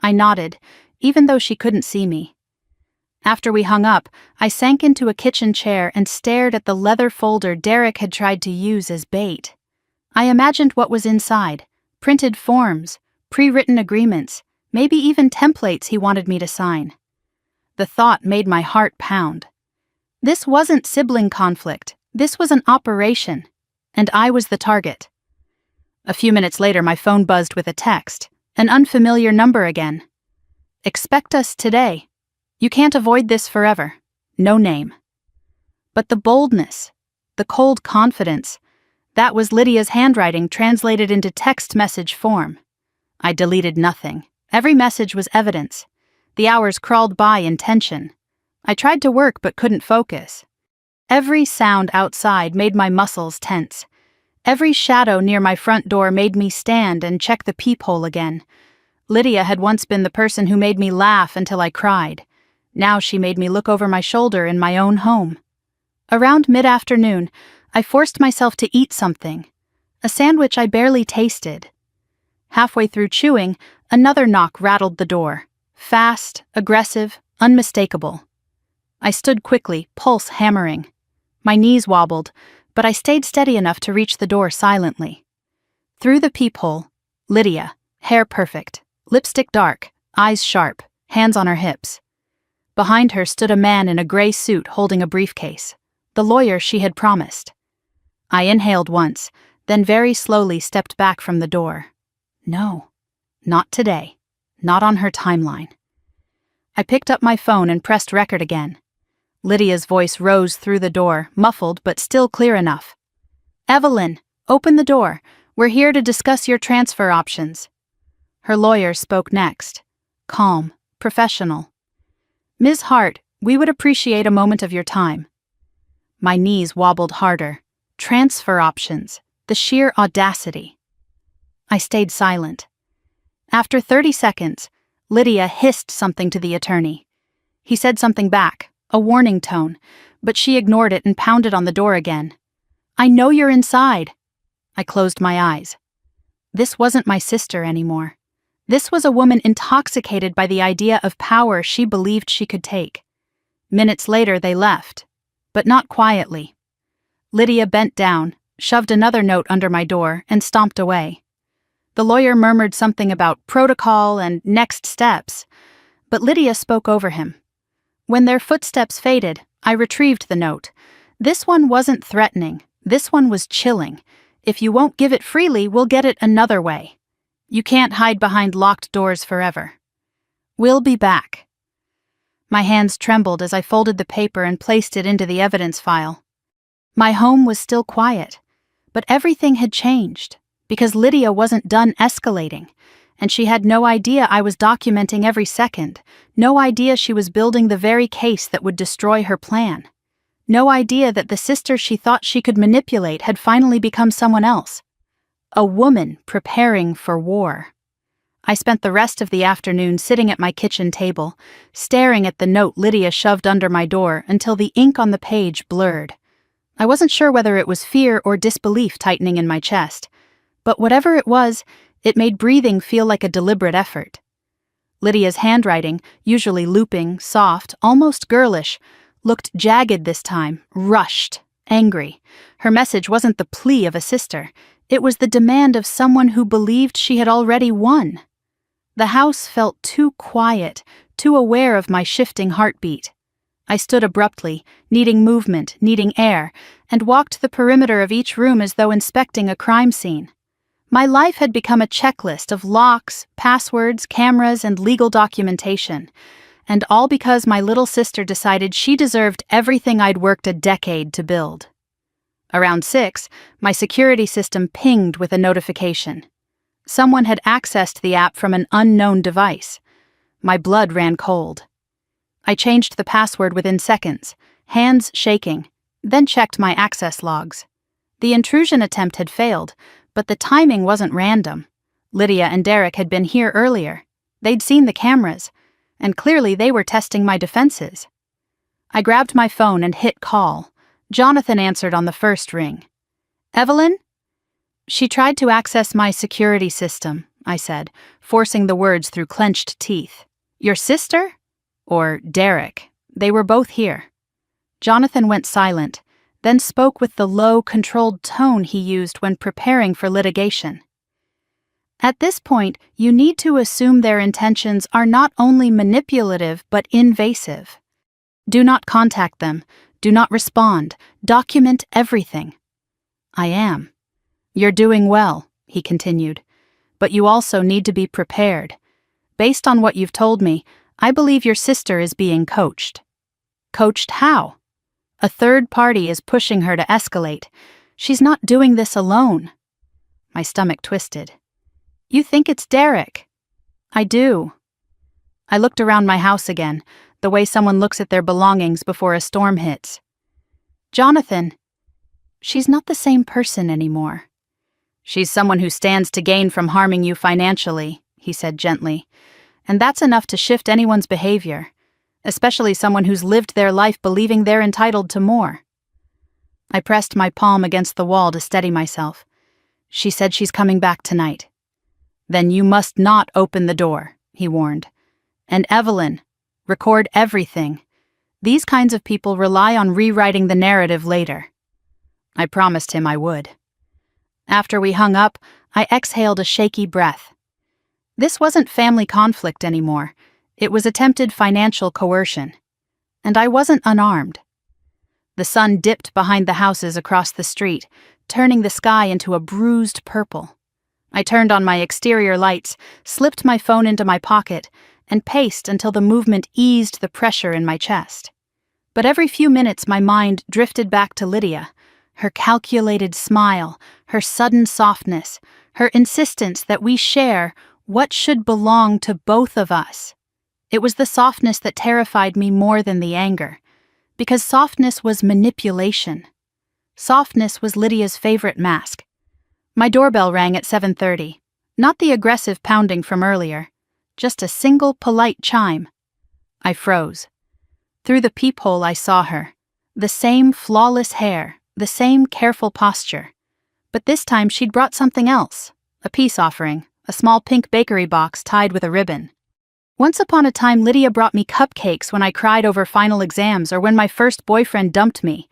I nodded, even though she couldn't see me. After we hung up, I sank into a kitchen chair and stared at the leather folder Derek had tried to use as bait. I imagined what was inside: printed forms, pre-written agreements, maybe even templates he wanted me to sign. The thought made my heart pound. This wasn't sibling conflict, this was an operation, and I was the target. A few minutes later, my phone buzzed with a text, an unfamiliar number again. "Expect us today. You can't avoid this forever. No name." But the boldness, the cold confidence, that was Lydia's handwriting translated into text message form. I deleted nothing. Every message was evidence. The hours crawled by in tension. I tried to work but couldn't focus. Every sound outside made my muscles tense. Every shadow near my front door made me stand and check the peephole again. Lydia had once been the person who made me laugh until I cried. Now she made me look over my shoulder in my own home. Around mid-afternoon, I forced myself to eat something, a sandwich I barely tasted. Halfway through chewing, another knock rattled the door. Fast, aggressive, unmistakable. I stood quickly, pulse hammering. My knees wobbled, but I stayed steady enough to reach the door silently. Through the peephole, Lydia, hair perfect, lipstick dark, eyes sharp, hands on her hips. Behind her stood a man in a gray suit holding a briefcase, the lawyer she had promised. I inhaled once, then very slowly stepped back from the door. No, not today, not on her timeline. I picked up my phone and pressed record again. Lydia's voice rose through the door, muffled but still clear enough. "Evelyn, open the door. We're here to discuss your transfer options." Her lawyer spoke next. Calm, professional. "Ms. Hart, we would appreciate a moment of your time." My knees wobbled harder. Transfer options. The sheer audacity. I stayed silent. After 30 seconds, Lydia hissed something to the attorney. He said something back, a warning tone, but she ignored it and pounded on the door again. "I know you're inside." I closed my eyes. This wasn't my sister anymore. This was a woman intoxicated by the idea of power she believed she could take. Minutes later, they left, but not quietly. Lydia bent down, shoved another note under my door, and stomped away. The lawyer murmured something about protocol and next steps, but Lydia spoke over him. When their footsteps faded, I retrieved the note. This one wasn't threatening. This one was chilling. "If you won't give it freely, we'll get it another way. You can't hide behind locked doors forever. We'll be back." My hands trembled as I folded the paper and placed it into the evidence file. My home was still quiet, but everything had changed, because Lydia wasn't done escalating, and she had no idea I was documenting every second, no idea she was building the very case that would destroy her plan, no idea that the sister she thought she could manipulate had finally become someone else. A woman preparing for war. I spent the rest of the afternoon sitting at my kitchen table, staring at the note Lydia shoved under my door until the ink on the page blurred. I wasn't sure whether it was fear or disbelief tightening in my chest, but whatever it was, it made breathing feel like a deliberate effort. Lydia's handwriting, usually looping, soft, almost girlish, looked jagged this time, rushed, angry. Her message wasn't the plea of a sister. It was the demand of someone who believed she had already won. The house felt too quiet, too aware of my shifting heartbeat. I stood abruptly, needing movement, needing air, and walked the perimeter of each room as though inspecting a crime scene. My life had become a checklist of locks, passwords, cameras, and legal documentation, and all because my little sister decided she deserved everything I'd worked a decade to build. Around 6, my security system pinged with a notification. Someone had accessed the app from an unknown device. My blood ran cold. I changed the password within seconds, hands shaking, then checked my access logs. The intrusion attempt had failed, but the timing wasn't random. Lydia and Derek had been here earlier. They'd seen the cameras, and clearly they were testing my defenses. I grabbed my phone and hit call. Jonathan answered on the first ring. "Evelyn?" "She tried to access my security system," I said, forcing the words through clenched teeth. "Your sister? Or Derek? They were both here. Jonathan went silent, then spoke with the low, controlled tone he used when preparing for litigation. At this point, you need to assume their intentions are not only manipulative but invasive. Do not contact them. Do not respond. Document everything. I am. You're doing well, he continued. But you also need to be prepared. Based on what you've told me, I believe your sister is being coached. Coached how? A third party is pushing her to escalate. She's not doing this alone. My stomach twisted. You think it's Derek? I do. I looked around my house again, the way someone looks at their belongings before a storm hits. Jonathan, she's not the same person anymore. She's someone who stands to gain from harming you financially, he said gently, and that's enough to shift anyone's behavior, especially someone who's lived their life believing they're entitled to more. I pressed my palm against the wall to steady myself. She said she's coming back tonight. Then you must not open the door, he warned. And Evelyn, record everything. These kinds of people rely on rewriting the narrative later. I promised him I would. After we hung up, I exhaled a shaky breath. This wasn't family conflict anymore. It was attempted financial coercion. And I wasn't unarmed. The sun dipped behind the houses across the street, turning the sky into a bruised purple. I turned on my exterior lights, slipped my phone into my pocket, and paced until the movement eased the pressure in my chest. But every few minutes my mind drifted back to Lydia, her calculated smile, her sudden softness, her insistence that we share what should belong to both of us. It was the softness that terrified me more than the anger, because softness was manipulation. Softness was Lydia's favorite mask. My doorbell rang at 7:30, not the aggressive pounding from earlier, just a single polite chime. I froze. Through the peephole I saw her, the same flawless hair, the same careful posture. But this time she'd brought something else, a peace offering, a small pink bakery box tied with a ribbon. Once upon a time Lydia brought me cupcakes when I cried over final exams or when my first boyfriend dumped me.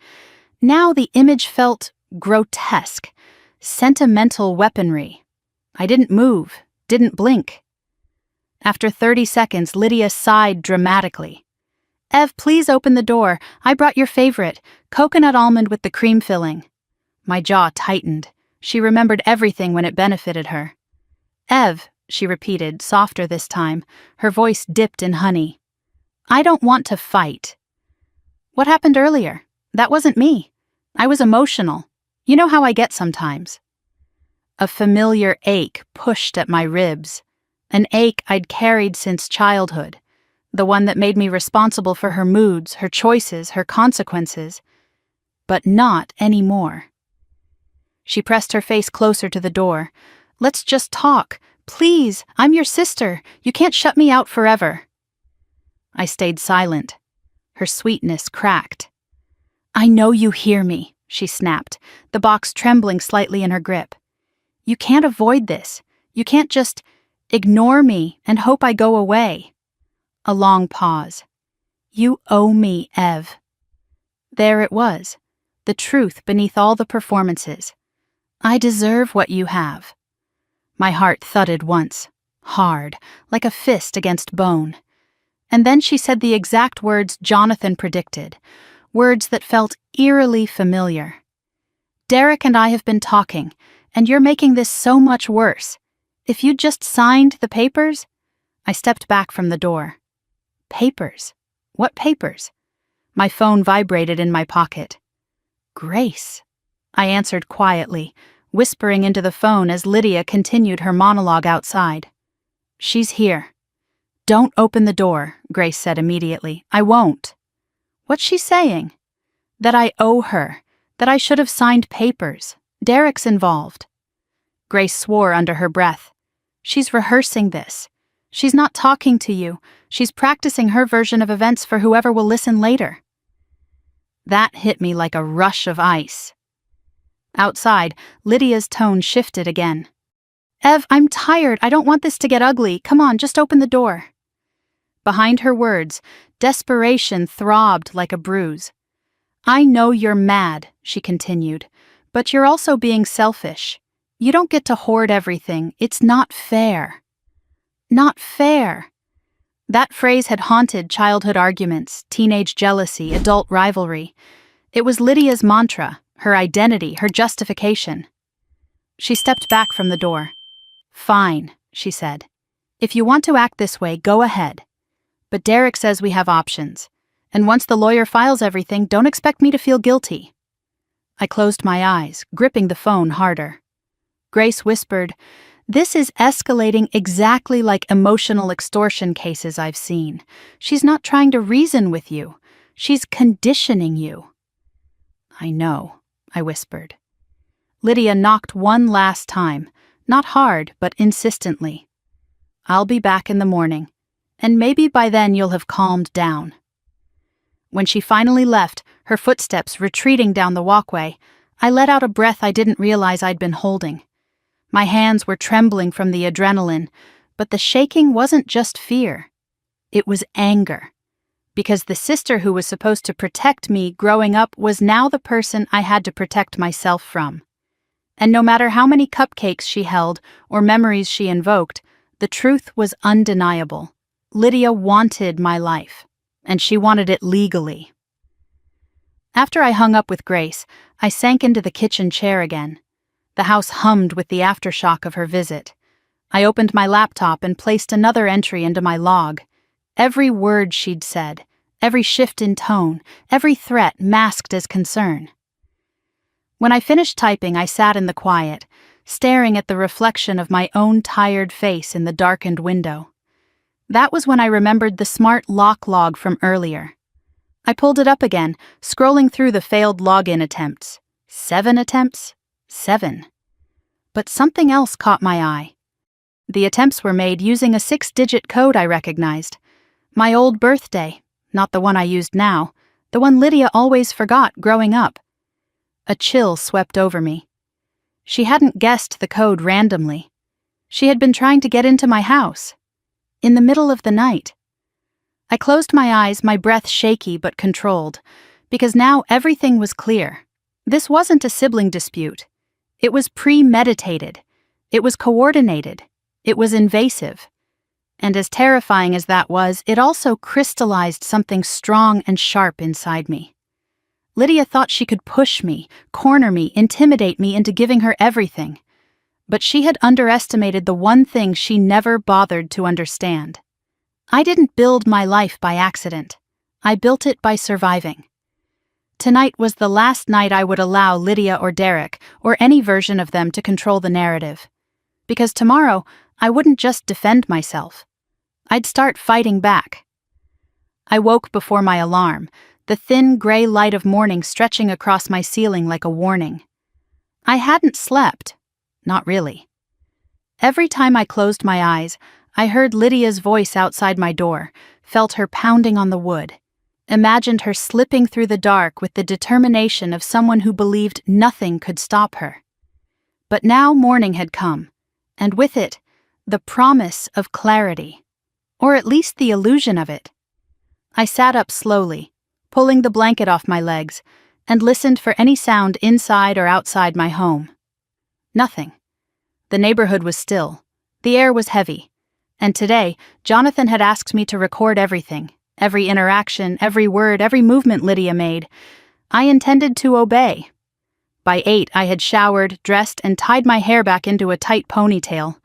Now the image felt grotesque, sentimental weaponry. I didn't move, didn't blink. After 30 seconds, Lydia sighed dramatically. Ev, please open the door. I brought your favorite, coconut almond with the cream filling. My jaw tightened. She remembered everything when it benefited her. Ev, she repeated, softer this time, her voice dipped in honey. I don't want to fight. What happened earlier? That wasn't me. I was emotional. You know how I get sometimes. A familiar ache pushed at my ribs, an ache I'd carried since childhood, the one that made me responsible for her moods, her choices, her consequences. But not anymore. She pressed her face closer to the door. Let's just talk. Please, I'm your sister. You can't shut me out forever. I stayed silent. Her sweetness cracked. I know you hear me, she snapped, the box trembling slightly in her grip. You can't avoid this. You can't just ignore me and hope I go away. A long pause. You owe me, Ev. There it was, the truth beneath all the performances. I deserve what you have. My heart thudded once, hard, like a fist against bone. And then she said the exact words Jonathan predicted, words that felt eerily familiar. Derek and I have been talking, and you're making this so much worse. If you'd just signed the papers? I stepped back from the door. Papers? What papers? My phone vibrated in my pocket. Grace, I answered quietly, whispering into the phone as Lydia continued her monologue outside. She's here. Don't open the door, Grace said immediately. I won't. What's she saying? That I owe her, that I should have signed papers. Derek's involved. Grace swore under her breath. She's rehearsing this. She's not talking to you. She's practicing her version of events for whoever will listen later. That hit me like a rush of ice. Outside, Lydia's tone shifted again. Ev, I'm tired. I don't want this to get ugly. Come on, just open the door. Behind her words, desperation throbbed like a bruise. "I know you're mad," she continued, "but you're also being selfish. You don't get to hoard everything. It's not fair." Not fair. That phrase had haunted childhood arguments, teenage jealousy, adult rivalry. It was Lydia's mantra, her identity, her justification. She stepped back from the door. "Fine," she said. "If you want to act this way, go ahead. But Derek says we have options. And once the lawyer files everything, don't expect me to feel guilty." I closed my eyes, gripping the phone harder. Grace whispered, "This is escalating exactly like emotional extortion cases I've seen. She's not trying to reason with you. She's conditioning you." "I know," I whispered. Lydia knocked one last time, not hard, but insistently. "I'll be back in the morning, and maybe by then you'll have calmed down." When she finally left, her footsteps retreating down the walkway, I let out a breath I didn't realize I'd been holding. My hands were trembling from the adrenaline, but the shaking wasn't just fear. It was anger. Because the sister who was supposed to protect me growing up was now the person I had to protect myself from. And no matter how many cupcakes she held or memories she invoked, the truth was undeniable. Lydia wanted my life, and she wanted it legally. After I hung up with Grace, I sank into the kitchen chair again. The house hummed with the aftershock of her visit. I opened my laptop and placed another entry into my log. Every word she'd said, every shift in tone, every threat masked as concern. When I finished typing, I sat in the quiet, staring at the reflection of my own tired face in the darkened window. That was when I remembered the smart lock log from earlier. I pulled it up again, scrolling through the failed login attempts. 7 attempts? 7. But something else caught my eye. The attempts were made using a 6-digit code I recognized. My old birthday, not the one I used now, the one Lydia always forgot growing up. A chill swept over me. She hadn't guessed the code randomly. She had been trying to get into my house. In the middle of the night. I closed my eyes, my breath shaky but controlled, because now everything was clear. This wasn't a sibling dispute. It was premeditated. It was coordinated. It was invasive. And as terrifying as that was, it also crystallized something strong and sharp inside me. Lydia thought she could push me, corner me, intimidate me into giving her everything. But she had underestimated the one thing she never bothered to understand. I didn't build my life by accident. I built it by surviving. Tonight was the last night I would allow Lydia or Derek, or any version of them, to control the narrative. Because tomorrow, I wouldn't just defend myself. I'd start fighting back. I woke before my alarm, the thin gray light of morning stretching across my ceiling like a warning. I hadn't slept. Not really. Every time I closed my eyes, I heard Lydia's voice outside my door, felt her pounding on the wood, imagined her slipping through the dark with the determination of someone who believed nothing could stop her. But now morning had come, and with it, the promise of clarity, or at least the illusion of it. I sat up slowly, pulling the blanket off my legs, and listened for any sound inside or outside my home. Nothing. The neighborhood was still. The air was heavy. And today, Jonathan had asked me to record everything, every interaction, every word, every movement Lydia made. I intended to obey. By 8, I had showered, dressed, and tied my hair back into a tight ponytail.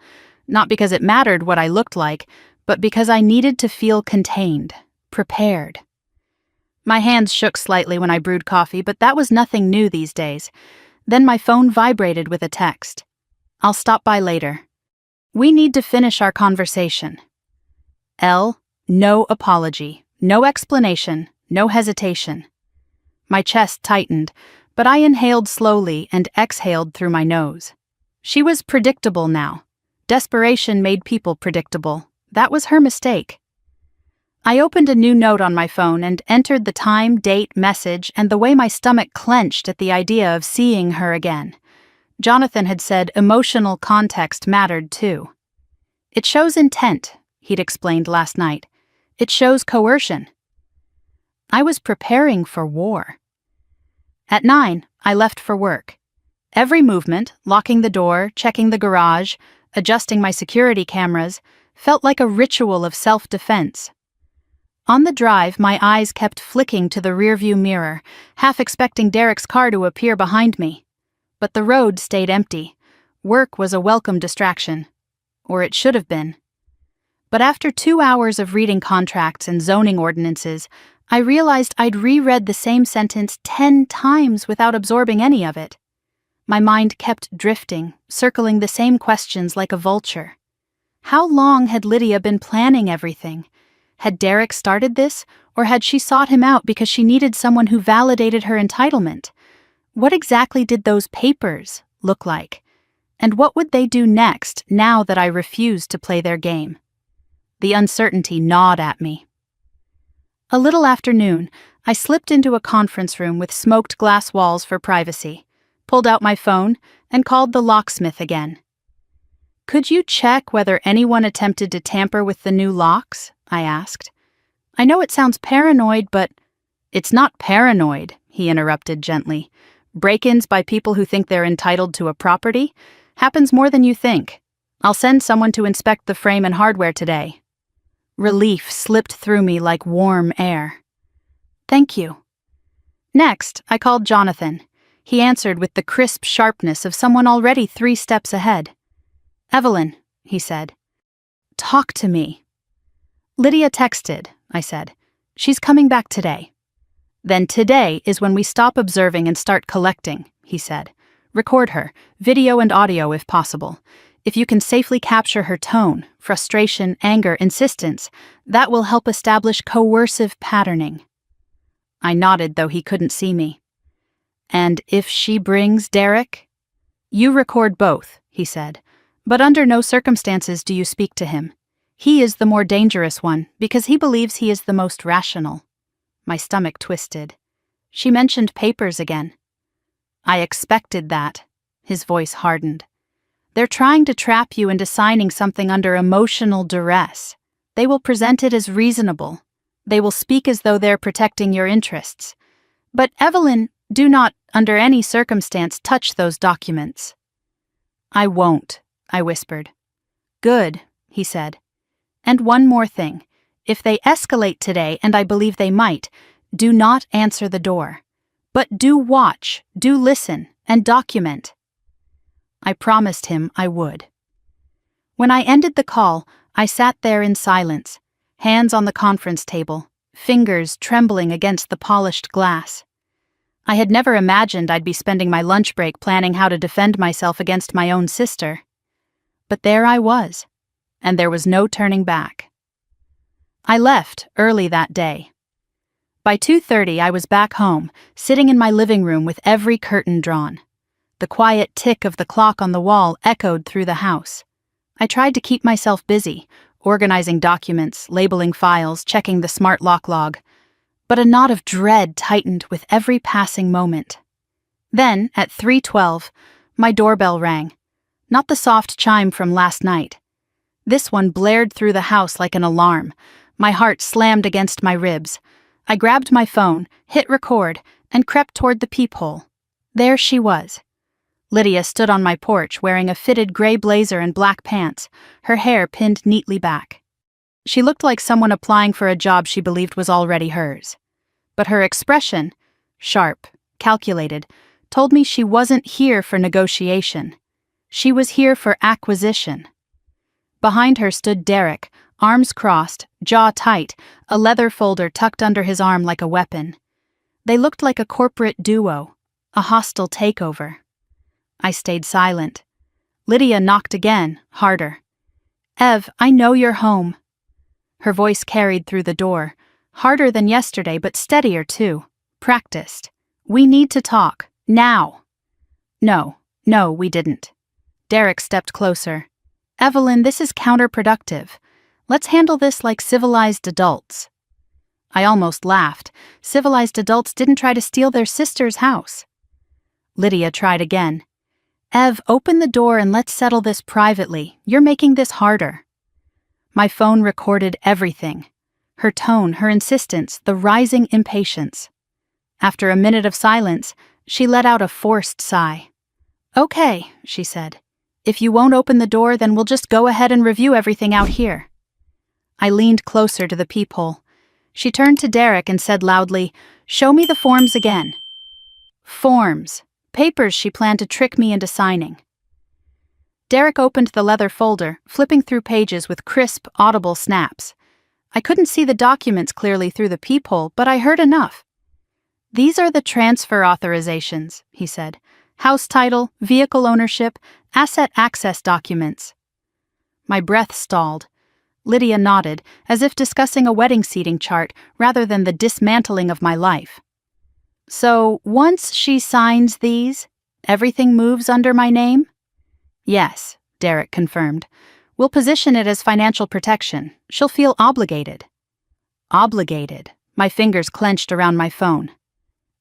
Not because it mattered what I looked like, but because I needed to feel contained, prepared. My hands shook slightly when I brewed coffee, but that was nothing new these days. Then my phone vibrated with a text. "I'll stop by later. We need to finish our conversation." L, no apology, no explanation, no hesitation. My chest tightened, but I inhaled slowly and exhaled through my nose. She was predictable now. Desperation made people predictable. That was her mistake. I opened a new note on my phone and entered the time, date, message, and the way my stomach clenched at the idea of seeing her again. Jonathan had said emotional context mattered too. "It shows intent," he'd explained last night. It shows coercion. I was preparing for war. At 9, I left for work. Every movement, locking the door, checking the garage, adjusting my security cameras, felt like a ritual of self-defense. On the drive, my eyes kept flicking to the rearview mirror, half expecting Derek's car to appear behind me. But the road stayed empty. Work was a welcome distraction. Or it should have been. But after 2 hours of reading contracts and zoning ordinances, I realized I'd reread the same sentence 10 times without absorbing any of it. My mind kept drifting, circling the same questions like a vulture. How long had Lydia been planning everything? Had Derek started this, or had she sought him out because she needed someone who validated her entitlement? What exactly did those papers look like? And what would they do next now that I refused to play their game? The uncertainty gnawed at me. A little after noon, I slipped into a conference room with smoked glass walls for privacy, pulled out my phone, and called the locksmith again. "Could you check whether anyone attempted to tamper with the new locks?" I asked. "I know it sounds paranoid, but—" "It's not paranoid," he interrupted gently. "Break-ins by people who think they're entitled to a property happens more than you think. I'll send someone to inspect the frame and hardware today." Relief slipped through me like warm air. "Thank you." Next, I called Jonathan. He answered with the crisp sharpness of someone already 3 steps ahead. "Evelyn," he said. "Talk to me." "Lydia texted," I said. "She's coming back today." "Then today is when we stop observing and start collecting," he said. "Record her, video and audio if possible. If you can safely capture her tone, frustration, anger, insistence, that will help establish coercive patterning." I nodded, though he couldn't see me. "And if she brings Derek?" "You record both," he said. "But under no circumstances do you speak to him. He is the more dangerous one because he believes he is the most rational." My stomach twisted. She mentioned papers again. "I expected that." His voice hardened. "They're trying to trap you into signing something under emotional duress. They will present it as reasonable. They will speak as though they're protecting your interests. But Evelyn, do not, under any circumstance, touch those documents." "I won't," I whispered. "Good," he said. "And one more thing. If they escalate today, and I believe they might, do not answer the door. But do watch, do listen, and document." I promised him I would. When I ended the call, I sat there in silence, hands on the conference table, fingers trembling against the polished glass. I had never imagined I'd be spending my lunch break planning how to defend myself against my own sister. But there I was, and there was no turning back. I left early that day. By 2:30, I was back home, sitting in my living room with every curtain drawn. The quiet tick of the clock on the wall echoed through the house. I tried to keep myself busy, organizing documents, labeling files, checking the smart lock log. But a knot of dread tightened with every passing moment. Then, at 3:12, my doorbell rang. Not the soft chime from last night. This one blared through the house like an alarm. My heart slammed against my ribs. I grabbed my phone, hit record, and crept toward the peephole. There she was. Lydia stood on my porch wearing a fitted gray blazer and black pants, her hair pinned neatly back. She looked like someone applying for a job she believed was already hers. But her expression, sharp, calculated, told me she wasn't here for negotiation. She was here for acquisition. Behind her stood Derek, arms crossed, jaw tight, a leather folder tucked under his arm like a weapon. They looked like a corporate duo, a hostile takeover. I stayed silent. Lydia knocked again, harder. "Ev, I know you're home." Her voice carried through the door, harder than yesterday but steadier too, practiced. "We need to talk, now." No, we didn't. Derek stepped closer. "Evelyn, this is counterproductive. Let's handle this like civilized adults." I almost laughed. Civilized adults didn't try to steal their sister's house. Lydia tried again. "Ev, open the door and let's settle this privately. You're making this harder." My phone recorded everything. Her tone, her insistence, the rising impatience. After a minute of silence, she let out a forced sigh. "Okay," she said. "If you won't open the door, then we'll just go ahead and review everything out here." I leaned closer to the peephole. She turned to Derek and said loudly, "Show me the forms again." Forms. Papers she planned to trick me into signing. Derek opened the leather folder, flipping through pages with crisp, audible snaps. I couldn't see the documents clearly through the peephole, but I heard enough. "These are the transfer authorizations," he said. "House title, vehicle ownership, asset access documents." My breath stalled. Lydia nodded, as if discussing a wedding seating chart rather than the dismantling of my life. "So, once she signs these, everything moves under my name?" "Yes," Derek confirmed. "We'll position it as financial protection. She'll feel obligated." Obligated. My fingers clenched around my phone.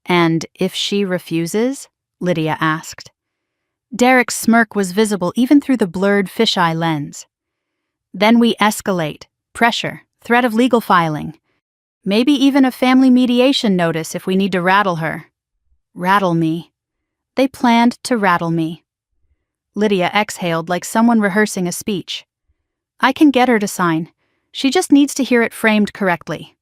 "And if she refuses?" Lydia asked. Derek's smirk was visible even through the blurred fisheye lens. "Then we escalate. Pressure. Threat of legal filing. Maybe even a family mediation notice if we need to rattle her." Rattle me. They planned to rattle me. Lydia exhaled like someone rehearsing a speech. "I can get her to sign. She just needs to hear it framed correctly."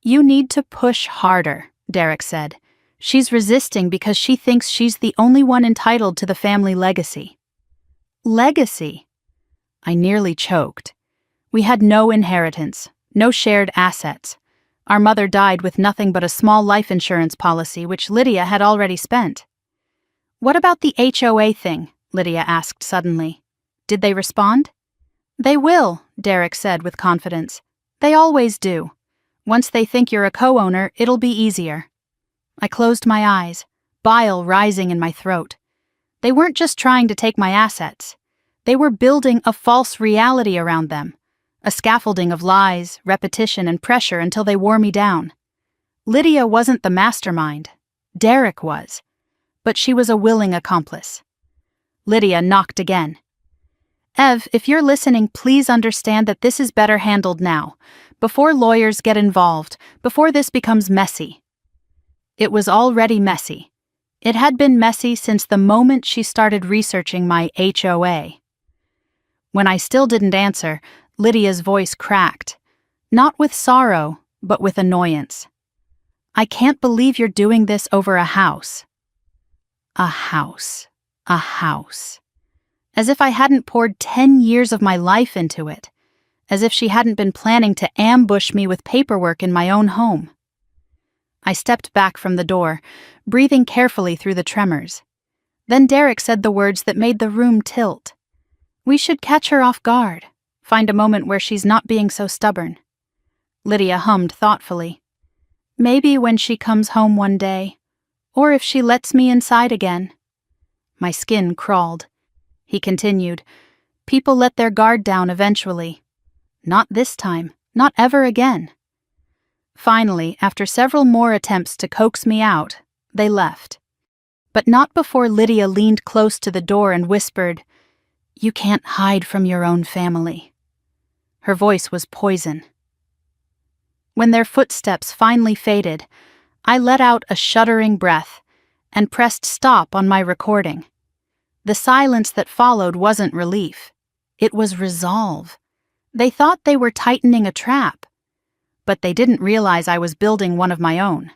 "You need to push harder," Derek said. "She's resisting because she thinks she's the only one entitled to the family legacy." Legacy? I nearly choked. We had no inheritance, no shared assets. Our mother died with nothing but a small life insurance policy which Lydia had already spent. "What about the HOA thing?" Lydia asked suddenly. "Did they respond?" "They will," Derek said with confidence. "They always do. Once they think you're a co-owner, it'll be easier." I closed my eyes, bile rising in my throat. They weren't just trying to take my assets. They were building a false reality around them, a scaffolding of lies, repetition, and pressure until they wore me down. Lydia wasn't the mastermind. Derek was. But she was a willing accomplice. Lydia knocked again. "Ev, if you're listening, please understand that this is better handled now, before lawyers get involved, before this becomes messy." It was already messy. It had been messy since the moment she started researching my HOA. When I still didn't answer, Lydia's voice cracked. Not with sorrow, but with annoyance. "I can't believe you're doing this over a house." A house. A house. As if I hadn't poured 10 years of my life into it. As if she hadn't been planning to ambush me with paperwork in my own home. I stepped back from the door, breathing carefully through the tremors. Then Derek said the words that made the room tilt. "We should catch her off guard. Find a moment where she's not being so stubborn." Lydia hummed thoughtfully. "Maybe when she comes home one day. Or if she lets me inside again." My skin crawled. He continued, "People let their guard down eventually. Not this time. Not ever again." Finally, after several more attempts to coax me out, they left. But not before Lydia leaned close to the door and whispered, "You can't hide from your own family." Her voice was poison. When their footsteps finally faded, I let out a shuddering breath and pressed stop on my recording. The silence that followed wasn't relief. It was resolve. They thought they were tightening a trap. But they didn't realize I was building one of my own.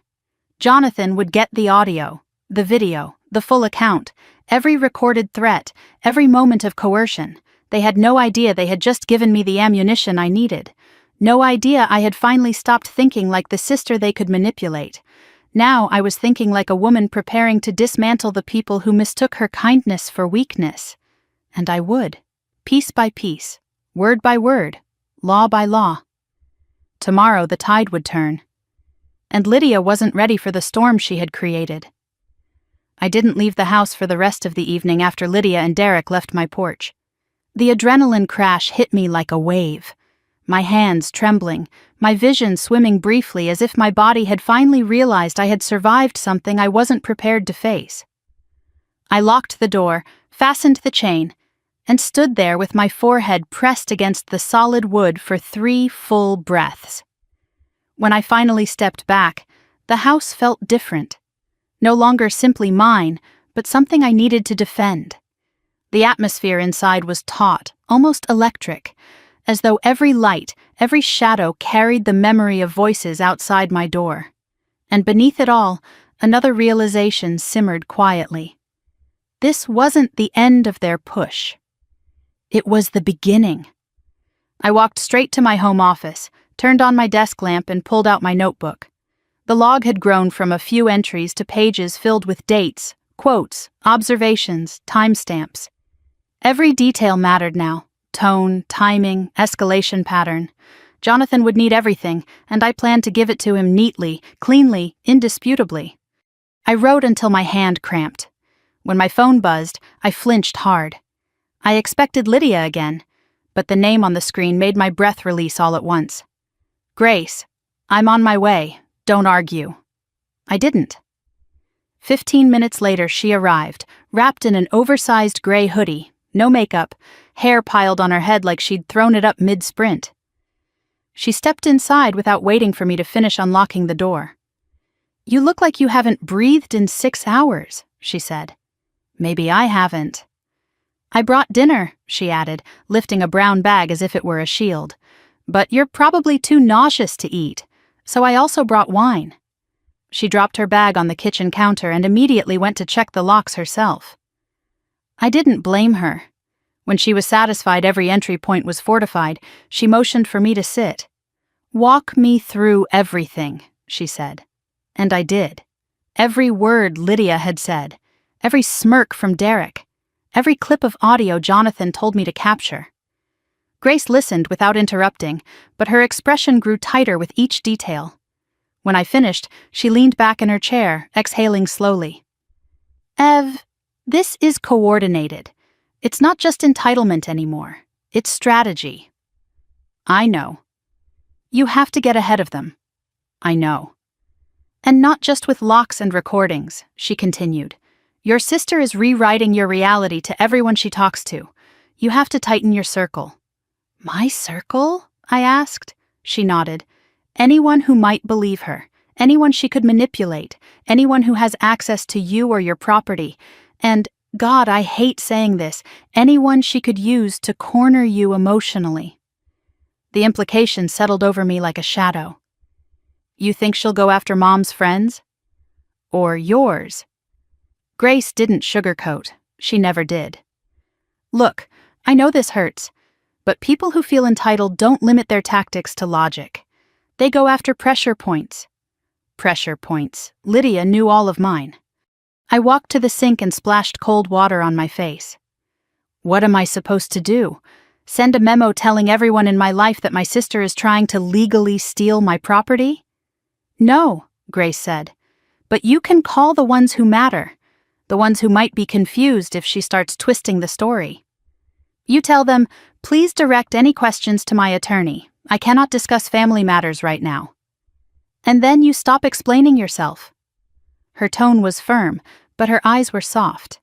Jonathan would get the audio, the video, the full account, every recorded threat, every moment of coercion. They had no idea they had just given me the ammunition I needed. No idea I had finally stopped thinking like the sister they could manipulate. Now I was thinking like a woman preparing to dismantle the people who mistook her kindness for weakness. And I would, piece by piece, word by word, law by law. Tomorrow the tide would turn. And Lydia wasn't ready for the storm she had created. I didn't leave the house for the rest of the evening after Lydia and Derek left my porch. The adrenaline crash hit me like a wave. My hands trembling, my vision swimming briefly as if my body had finally realized I had survived something I wasn't prepared to face. I locked the door, fastened the chain, and stood there with my forehead pressed against the solid wood for 3 full breaths. When I finally stepped back, the house felt different. No longer simply mine, but something I needed to defend. The atmosphere inside was taut, almost electric, as though every light, every shadow carried the memory of voices outside my door. And beneath it all, another realization simmered quietly. This wasn't the end of their push. It was the beginning. I walked straight to my home office, turned on my desk lamp and pulled out my notebook. The log had grown from a few entries to pages filled with dates, quotes, observations, timestamps. Every detail mattered now. Tone, timing, escalation pattern. Jonathan would need everything, and I planned to give it to him neatly, cleanly, indisputably. I wrote until my hand cramped. When my phone buzzed, I flinched hard. I expected Lydia again, but the name on the screen made my breath release all at once. Grace, I'm on my way. Don't argue. I didn't. 15 minutes later, she arrived, wrapped in an oversized gray hoodie, no makeup, hair piled on her head like she'd thrown it up mid-sprint. She stepped inside without waiting for me to finish unlocking the door. You look like you haven't breathed in 6 hours, she said. Maybe I haven't. I brought dinner, she added, lifting a brown bag as if it were a shield. But you're probably too nauseous to eat, so I also brought wine. She dropped her bag on the kitchen counter and immediately went to check the locks herself. I didn't blame her. When she was satisfied every entry point was fortified, she motioned for me to sit. Walk me through everything, she said. And I did. Every word Lydia had said, every smirk from Derek, every clip of audio Jonathan told me to capture. Grace listened without interrupting, but her expression grew tighter with each detail. When I finished, she leaned back in her chair, exhaling slowly. Ev, this is coordinated. It's not just entitlement anymore. It's strategy. I know. You have to get ahead of them. I know. And not just with locks and recordings, she continued. Your sister is rewriting your reality to everyone she talks to. You have to tighten your circle. My circle? I asked. She nodded. Anyone who might believe her. Anyone she could manipulate. Anyone who has access to you or your property. And, God, I hate saying this, anyone she could use to corner you emotionally. The implication settled over me like a shadow. You think she'll go after Mom's friends? Or yours? Grace didn't sugarcoat. She never did. Look, I know this hurts, but people who feel entitled don't limit their tactics to logic. They go after pressure points. Pressure points. Lydia knew all of mine. I walked to the sink and splashed cold water on my face. What am I supposed to do? Send a memo telling everyone in my life that my sister is trying to legally steal my property? No, Grace said. But you can call the ones who matter, the ones who might be confused if she starts twisting the story. You tell them, please direct any questions to my attorney. I cannot discuss family matters right now. And then you stop explaining yourself. Her tone was firm, but her eyes were soft.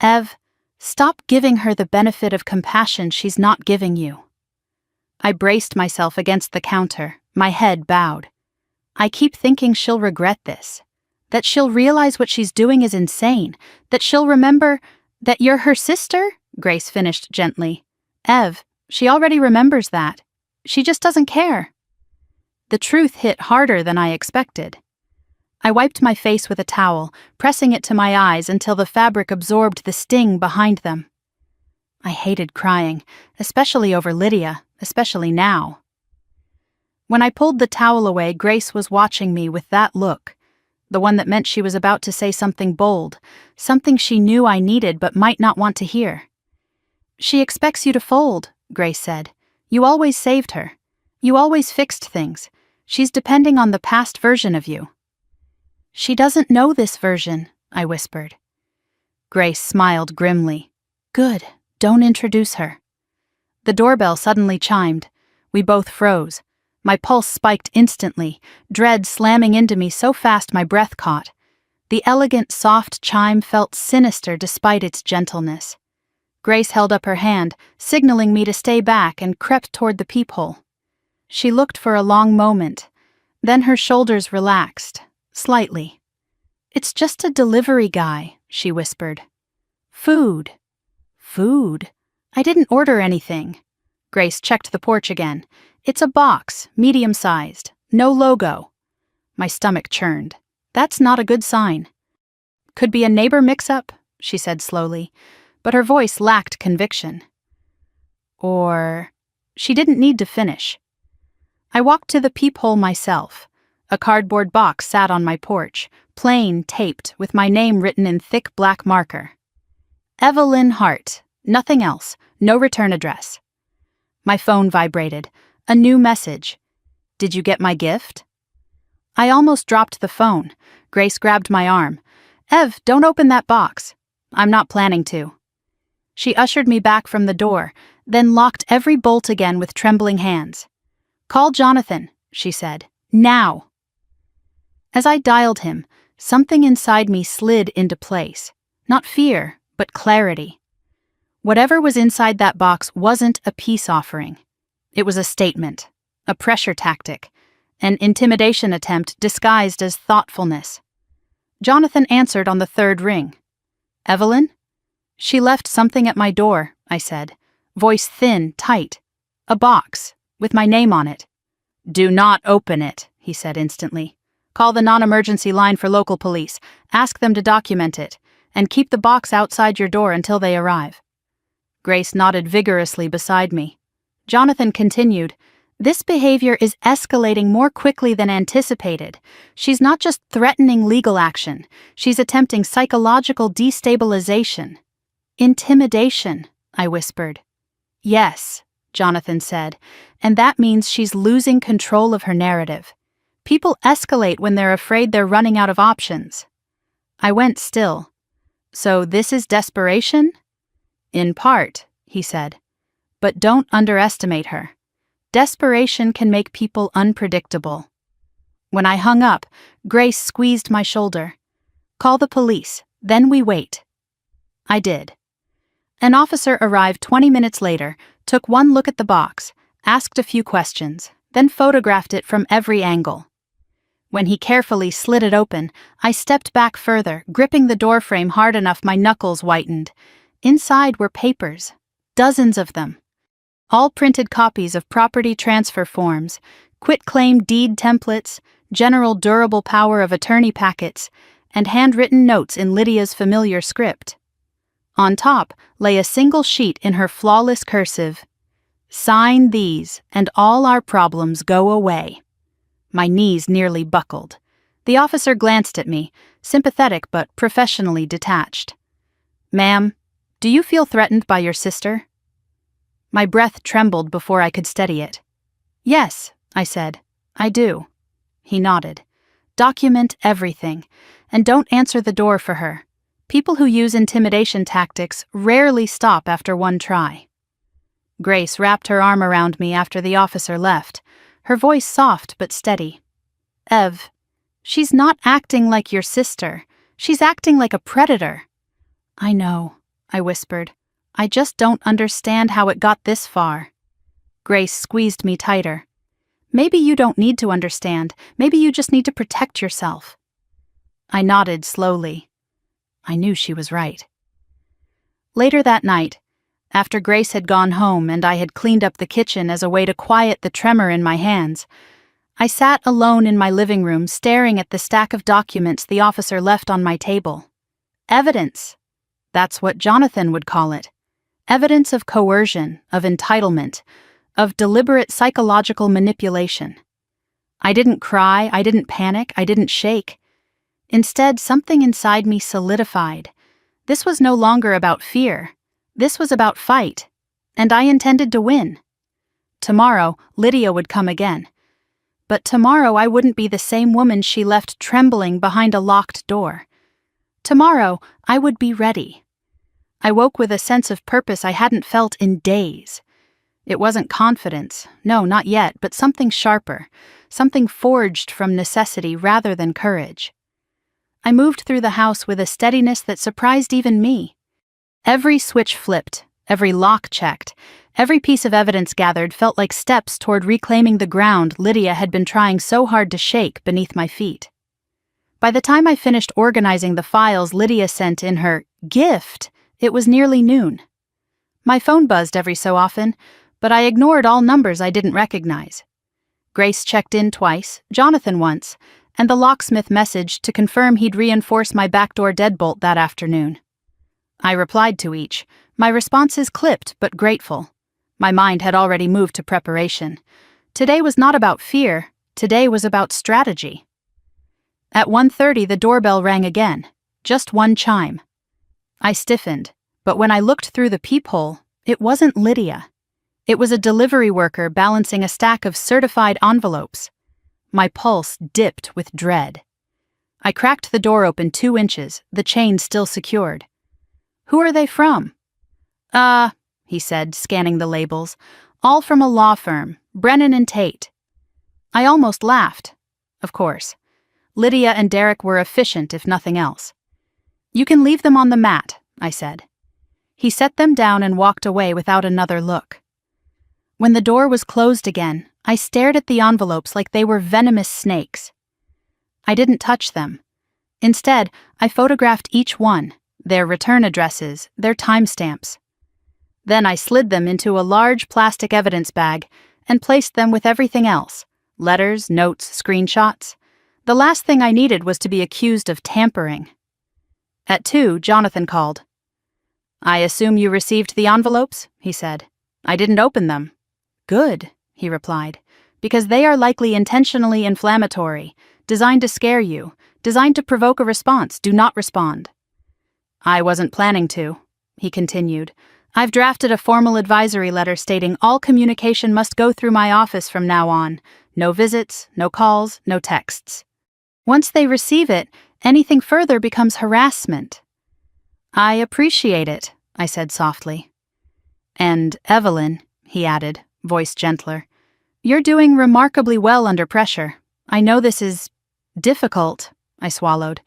Ev, stop giving her the benefit of compassion she's not giving you. I braced myself against the counter, my head bowed. I keep thinking she'll regret this, that she'll realize what she's doing is insane, that she'll remember that you're her sister, Grace finished gently. Ev, she already remembers that. She just doesn't care. The truth hit harder than I expected. I wiped my face with a towel, pressing it to my eyes until the fabric absorbed the sting behind them. I hated crying, especially over Lydia, especially now. When I pulled the towel away, Grace was watching me with that look, the one that meant she was about to say something bold, something she knew I needed but might not want to hear. She expects you to fold, Grace said. You always saved her. You always fixed things. She's depending on the past version of you. She doesn't know this version, I whispered. Grace smiled grimly. Good, don't introduce her. The doorbell suddenly chimed. We both froze. My pulse spiked instantly, dread slamming into me so fast my breath caught. The elegant, soft chime felt sinister despite its gentleness. Grace held up her hand, signaling me to stay back, and crept toward the peephole. She looked for a long moment. Then her shoulders relaxed, slightly. "It's just a delivery guy," she whispered. "Food." "Food? I didn't order anything." Grace checked the porch again. "It's a box, medium-sized, no logo." My stomach churned. That's not a good sign. "Could be a neighbor mix-up," she said slowly, but her voice lacked conviction. Or... She didn't need to finish. I walked to the peephole myself. A cardboard box sat on my porch, plain, taped, with my name written in thick black marker. Evelyn Hart. Nothing else. No return address. My phone vibrated. A new message. "Did you get my gift?" I almost dropped the phone. Grace grabbed my arm. "Ev, don't open that box." "I'm not planning to." She ushered me back from the door, then locked every bolt again with trembling hands. "Call Jonathan," she said. "Now." As I dialed him, something inside me slid into place. Not fear, but clarity. Whatever was inside that box wasn't a peace offering. It was a statement, a pressure tactic, an intimidation attempt disguised as thoughtfulness. Jonathan answered on the third ring. "Evelyn?" "She left something at my door," I said, voice thin, tight. "A box, with my name on it." "Do not open it," he said instantly. "Call the non-emergency line for local police, ask them to document it, and keep the box outside your door until they arrive." Grace nodded vigorously beside me. Jonathan continued, "This behavior is escalating more quickly than anticipated. She's not just threatening legal action, she's attempting psychological destabilization." "Intimidation," I whispered. "Yes," Jonathan said, "and that means she's losing control of her narrative. People escalate when they're afraid they're running out of options." I went still. "So this is desperation?" "In part," he said. "But don't underestimate her. Desperation can make people unpredictable." When I hung up, Grace squeezed my shoulder. "Call the police, then we wait." I did. An officer arrived 20 minutes later, took one look at the box, asked a few questions, then photographed it from every angle. When he carefully slid it open, I stepped back further, gripping the doorframe hard enough my knuckles whitened. Inside were papers, dozens of them. All printed copies of property transfer forms, quitclaim deed templates, general durable power of attorney packets, and handwritten notes in Lydia's familiar script. On top lay a single sheet in her flawless cursive. "Sign these, and all our problems go away." My knees nearly buckled. The officer glanced at me, sympathetic but professionally detached. "Ma'am, do you feel threatened by your sister?" My breath trembled before I could steady it. "Yes," I said, "I do." He nodded. "Document everything, and don't answer the door for her. People who use intimidation tactics rarely stop after one try." Grace wrapped her arm around me after the officer left, her voice soft but steady. "Ev, she's not acting like your sister. She's acting like a predator." "I know," I whispered. "I just don't understand how it got this far." Grace squeezed me tighter. "Maybe you don't need to understand. Maybe you just need to protect yourself." I nodded slowly. I knew she was right. Later that night, after Grace had gone home and I had cleaned up the kitchen as a way to quiet the tremor in my hands, I sat alone in my living room staring at the stack of documents the officer left on my table. Evidence. That's what Jonathan would call it. Evidence of coercion, of entitlement, of deliberate psychological manipulation. I didn't cry, I didn't panic, I didn't shake. Instead, something inside me solidified. This was no longer about fear. This was about fight, and I intended to win. Tomorrow, Lydia would come again. But tomorrow I wouldn't be the same woman she left trembling behind a locked door. Tomorrow, I would be ready. I woke with a sense of purpose I hadn't felt in days. It wasn't confidence, no, not yet, but something sharper, something forged from necessity rather than courage. I moved through the house with a steadiness that surprised even me. Every switch flipped, every lock checked, Every piece of evidence gathered felt like steps toward reclaiming the ground Lydia had been trying so hard to shake beneath my feet. By the time I finished organizing the files Lydia sent in her gift, it was nearly noon. My phone buzzed every so often, but I ignored all numbers I didn't recognize. Grace checked in twice, Jonathan once, and the locksmith messaged to confirm he'd reinforce my backdoor deadbolt that afternoon. I replied to each, my responses clipped but grateful. My mind had already moved to preparation. Today was not about fear, today was about strategy. At 1:30 the doorbell rang again, just one chime. I stiffened, but when I looked through the peephole, it wasn't Lydia. It was a delivery worker balancing a stack of certified envelopes. My pulse dipped with dread. I cracked the door open 2 inches, the chain still secured. "Who are they from?" He said, scanning the labels. "All from a law firm, Brennan and Tate." I almost laughed. Of course. Lydia and Derek were efficient, if nothing else. "You can leave them on the mat," I said. He set them down and walked away without another look. When the door was closed again, I stared at the envelopes like they were venomous snakes. I didn't touch them. Instead, I photographed each one, their return addresses, their timestamps. Then I slid them into a large plastic evidence bag and placed them with everything else: letters, notes, screenshots. The last thing I needed was to be accused of tampering. At 2, Jonathan called. "I assume you received the envelopes?" he said. "I didn't open them." "Good," he replied, "because they are likely intentionally inflammatory, designed to scare you, designed to provoke a response. Do not respond." "I wasn't planning to," he continued. "I've drafted a formal advisory letter stating all communication must go through my office from now on. No visits, no calls, no texts. Once they receive it, anything further becomes harassment." "I appreciate it," I said softly. "And Evelyn," he added, voice gentler, "you're doing remarkably well under pressure. I know this is difficult," I swallowed.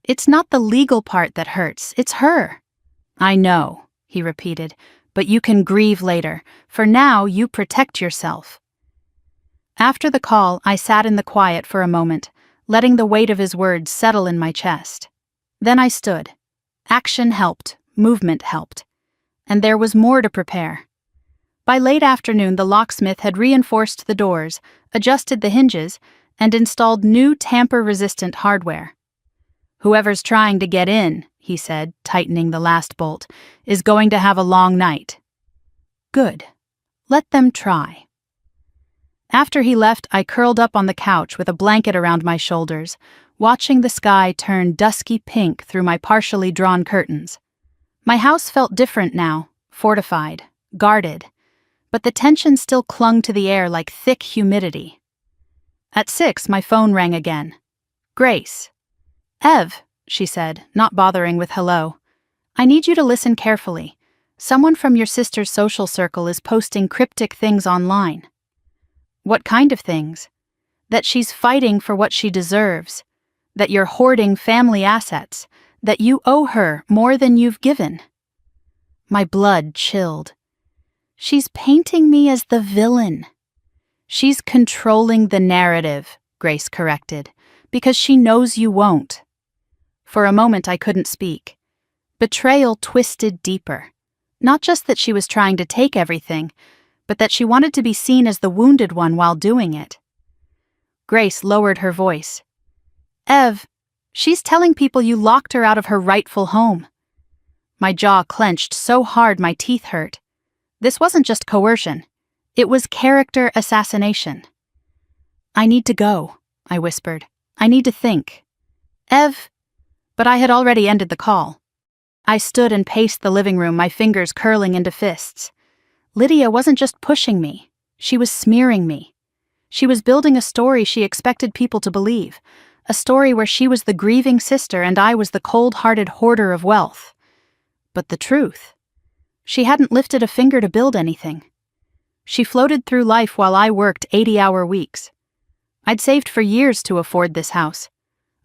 "It's not the legal part that hurts, it's her." "I know," he repeated, "but you can grieve later. For now, you protect yourself." After the call, I sat in the quiet for a moment, letting the weight of his words settle in my chest. Then I stood. Action helped, movement helped. And there was more to prepare. By late afternoon, the locksmith had reinforced the doors, adjusted the hinges, and installed new tamper-resistant hardware. "Whoever's trying to get in," he said, tightening the last bolt, "is going to have a long night." Good. Let them try. After he left, I curled up on the couch with a blanket around my shoulders, watching the sky turn dusky pink through my partially drawn curtains. My house felt different now, fortified, guarded, but the tension still clung to the air like thick humidity. At 6, my phone rang again. "Grace." "Ev," she said, not bothering with hello. "I need you to listen carefully. Someone from your sister's social circle is posting cryptic things online." "What kind of things?" "That she's fighting for what she deserves. That you're hoarding family assets. That you owe her more than you've given." My blood chilled. "She's painting me as the villain." "She's controlling the narrative," Grace corrected, "because she knows you won't." For a moment I couldn't speak. Betrayal twisted deeper. Not just that she was trying to take everything, but that she wanted to be seen as the wounded one while doing it. Grace lowered her voice. "Ev, she's telling people you locked her out of her rightful home." My jaw clenched so hard my teeth hurt. This wasn't just coercion. It was character assassination. "I need to go," I whispered. "I need to think." "Ev..." But I had already ended the call. I stood and paced the living room, my fingers curling into fists. Lydia wasn't just pushing me. She was smearing me. She was building a story she expected people to believe, a story where she was the grieving sister and I was the cold-hearted hoarder of wealth. But the truth? She hadn't lifted a finger to build anything. She floated through life while I worked 80-hour weeks. I'd saved for years to afford this house.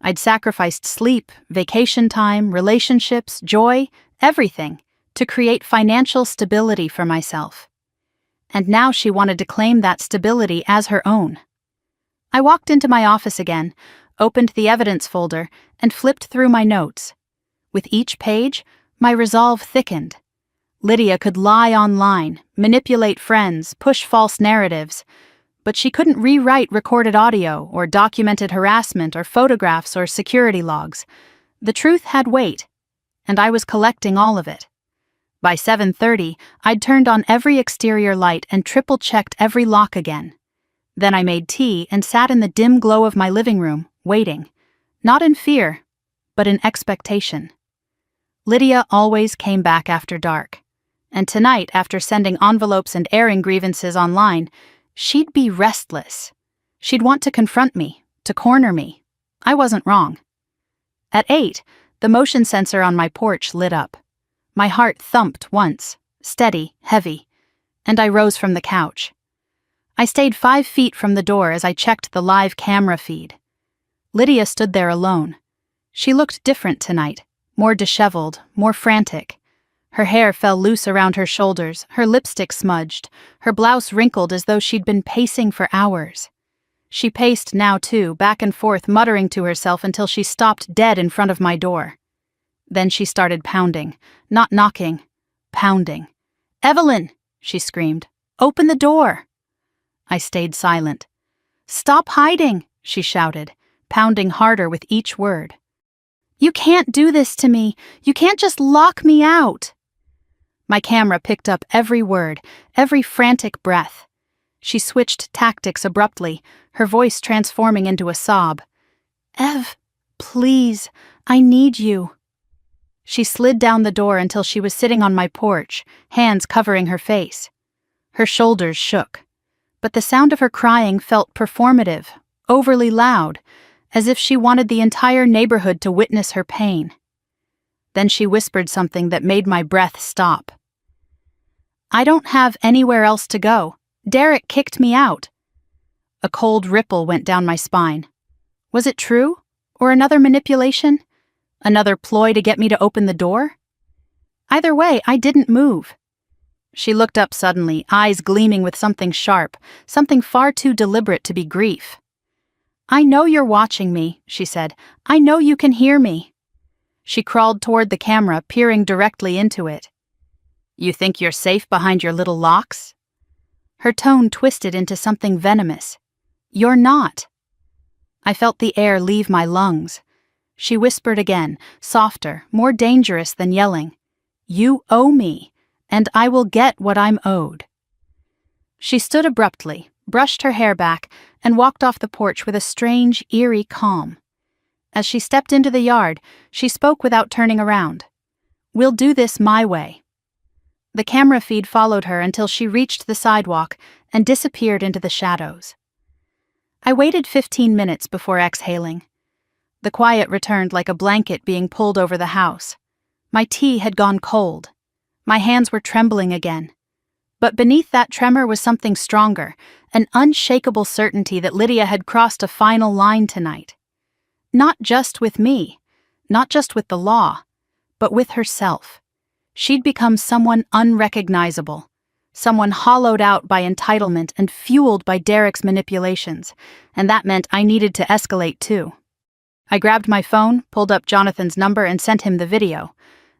I'd sacrificed sleep, vacation time, relationships, joy, everything, to create financial stability for myself. and now she wanted to claim that stability as her own. I walked into my office again, opened the evidence folder, and flipped through my notes. With each page, my resolve thickened. Lydia could lie online, manipulate friends, push false narratives, but she couldn't rewrite recorded audio or documented harassment or photographs or security logs. The truth had weight, and I was collecting all of it. By 7:30, I'd turned on every exterior light and triple-checked every lock again. Then I made tea and sat in the dim glow of my living room, waiting. Not in fear, but in expectation. Lydia always came back after dark. And tonight, after sending envelopes and airing grievances online, she'd be restless. She'd want to confront me, to corner me. I wasn't wrong. At 8, the motion sensor on my porch lit up. My heart thumped once, steady, heavy, and I rose from the couch. I stayed 5 feet from the door as I checked the live camera feed. Lydia stood there alone. She looked different tonight, more disheveled, more frantic. Her hair fell loose around her shoulders, her lipstick smudged, her blouse wrinkled as though she'd been pacing for hours. She paced now too, back and forth, muttering to herself until she stopped dead in front of my door. Then she started pounding, not knocking, pounding. "Evelyn!" she screamed. "Open the door!" I stayed silent. "Stop hiding!" she shouted, pounding harder with each word. "You can't do this to me! You can't just lock me out!" My camera picked up every word, every frantic breath. She switched tactics abruptly, her voice transforming into a sob. "Ev, please, I need you." She slid down the door until she was sitting on my porch, hands covering her face. Her shoulders shook, but the sound of her crying felt performative, overly loud, as if she wanted the entire neighborhood to witness her pain. Then she whispered something that made my breath stop. "I don't have anywhere else to go. Derek kicked me out." A cold ripple went down my spine. Was it true? Or another manipulation? Another ploy to get me to open the door? Either way, I didn't move. She looked up suddenly, eyes gleaming with something sharp, something far too deliberate to be grief. "I know you're watching me," she said. "I know you can hear me." She crawled toward the camera, peering directly into it. "You think you're safe behind your little locks?" Her tone twisted into something venomous. "You're not." I felt the air leave my lungs. She whispered again, softer, more dangerous than yelling. "You owe me, and I will get what I'm owed." She stood abruptly, brushed her hair back, and walked off the porch with a strange, eerie calm. As she stepped into the yard, she spoke without turning around. "We'll do this my way." The camera feed followed her until she reached the sidewalk and disappeared into the shadows. I waited 15 minutes before exhaling. The quiet returned like a blanket being pulled over the house. My tea had gone cold. My hands were trembling again. But beneath that tremor was something stronger, an unshakable certainty that Lydia had crossed a final line tonight. Not just with me, not just with the law, but with herself. She'd become someone unrecognizable, someone hollowed out by entitlement and fueled by Derek's manipulations, and that meant I needed to escalate too. I grabbed my phone, pulled up Jonathan's number, and sent him the video.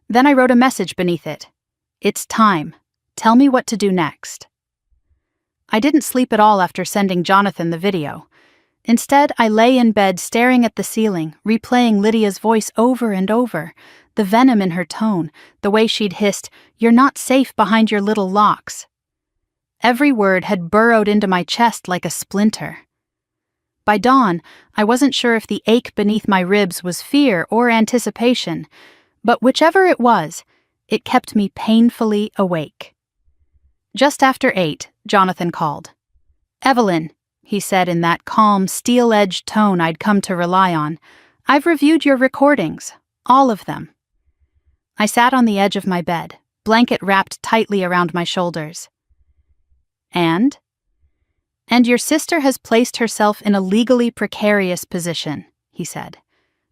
Then I wrote a message beneath it. "It's time. Tell me what to do next." I didn't sleep at all after sending Jonathan the video. Instead, I lay in bed staring at the ceiling, replaying Lydia's voice over and over, the venom in her tone, the way she'd hissed, "You're not safe behind your little locks." Every word had burrowed into my chest like a splinter. By dawn, I wasn't sure if the ache beneath my ribs was fear or anticipation, but whichever it was, it kept me painfully awake. Just after 8, Jonathan called. "Evelyn," he said in that calm, steel-edged tone I'd come to rely on, "I've reviewed your recordings, all of them." I sat on the edge of my bed, blanket wrapped tightly around my shoulders. "And your sister has placed herself in a legally precarious position," he said.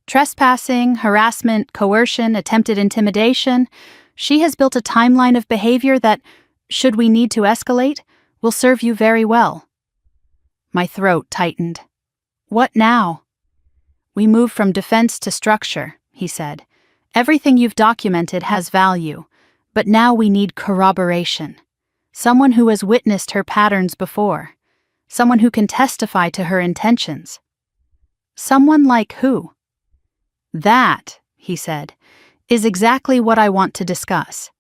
"Trespassing, harassment, coercion, attempted intimidation. She has built a timeline of behavior that, should we need to escalate, will serve you very well." My throat tightened. "What now?" "We move from defense to structure," he said. "Everything you've documented has value, but now we need corroboration. Someone who has witnessed her patterns before. Someone who can testify to her intentions." "Someone like who?" "That," he said, "is exactly what I want to discuss.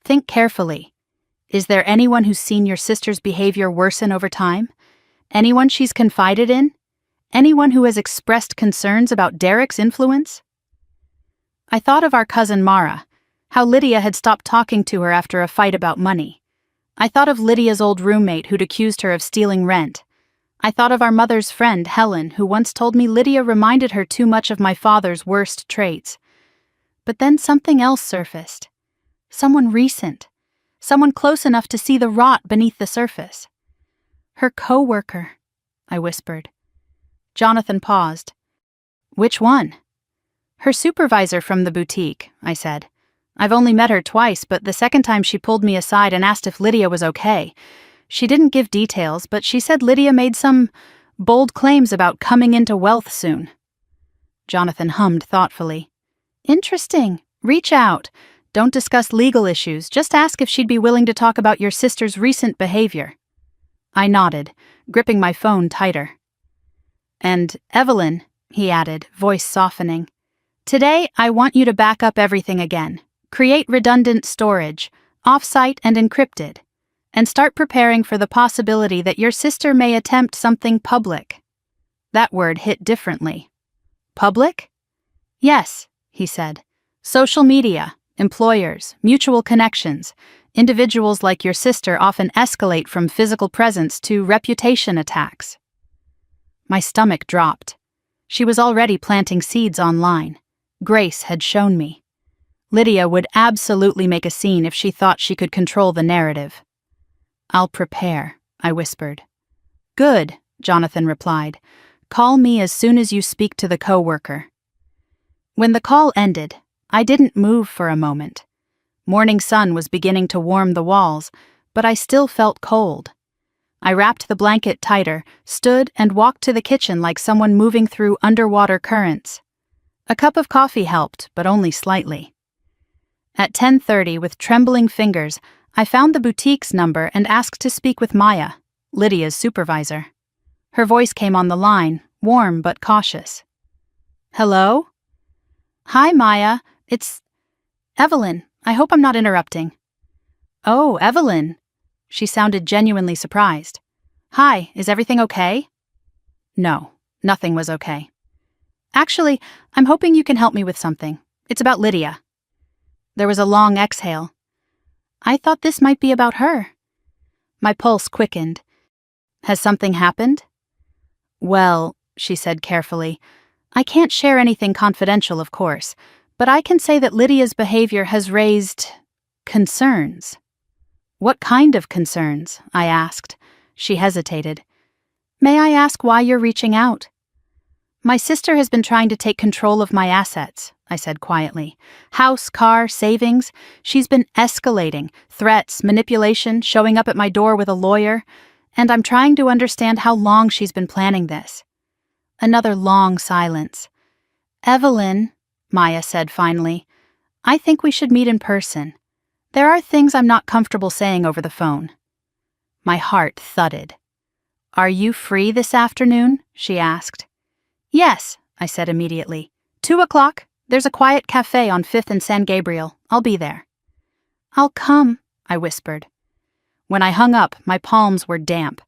Think carefully. Is there anyone who's seen your sister's behavior worsen over time? Anyone she's confided in? Anyone who has expressed concerns about Derek's influence?" I thought of our cousin Mara, how Lydia had stopped talking to her after a fight about money. I thought of Lydia's old roommate who'd accused her of stealing rent. I thought of our mother's friend, Helen, who once told me Lydia reminded her too much of my father's worst traits. But then something else surfaced. Someone recent. Someone close enough to see the rot beneath the surface. "Her co-worker," I whispered. Jonathan paused. "Which one?" "Her supervisor from the boutique," I said. "I've only met her twice, but the second time she pulled me aside and asked if Lydia was okay. She didn't give details, but she said Lydia made some bold claims about coming into wealth soon." Jonathan hummed thoughtfully. "Interesting. Reach out. Don't discuss legal issues, just ask if she'd be willing to talk about your sister's recent behavior." I nodded, gripping my phone tighter. "And Evelyn," he added, voice softening, "today I want you to back up everything again. Create redundant storage, off-site and encrypted, and start preparing for the possibility that your sister may attempt something public." That word hit differently. "Public?" "Yes," he said. "Social media, employers, mutual connections. Individuals like your sister often escalate from physical presence to reputation attacks." My stomach dropped. She was already planting seeds online. Grace had shown me. Lydia would absolutely make a scene if she thought she could control the narrative. "I'll prepare," I whispered. "Good," Jonathan replied. "Call me as soon as you speak to the co-worker." When the call ended, I didn't move for a moment. Morning sun was beginning to warm the walls, but I still felt cold. I wrapped the blanket tighter, stood and walked to the kitchen like someone moving through underwater currents. A cup of coffee helped, but only slightly. At 10:30, with trembling fingers, I found the boutique's number and asked to speak with Maya, Lydia's supervisor. Her voice came on the line, warm but cautious. "Hello?" "Hi, Maya. It's Evelyn. I hope I'm not interrupting." "Oh, Evelyn." She sounded genuinely surprised. "Hi, is everything okay?" No, nothing was okay. "Actually, I'm hoping you can help me with something. It's about Lydia." There was a long exhale. I thought this might be about her. My pulse quickened. "Has something happened?" "Well," she said carefully, "I can't share anything confidential, of course, but I can say that Lydia's behavior has raised concerns." "What kind of concerns?" I asked. She hesitated. "May I ask why you're reaching out?" "My sister has been trying to take control of my assets," I said quietly. "House, car, savings. She's been escalating. Threats, manipulation, showing up at my door with a lawyer. And I'm trying to understand how long she's been planning this." Another long silence. "Evelyn," Maya said finally, "I think we should meet in person. There are things I'm not comfortable saying over the phone." My heart thudded. "Are you free this afternoon?" she asked. "Yes," I said immediately. 2:00. There's a quiet cafe on 5th and San Gabriel. I'll be there." "I'll come," I whispered. When I hung up, my palms were damp.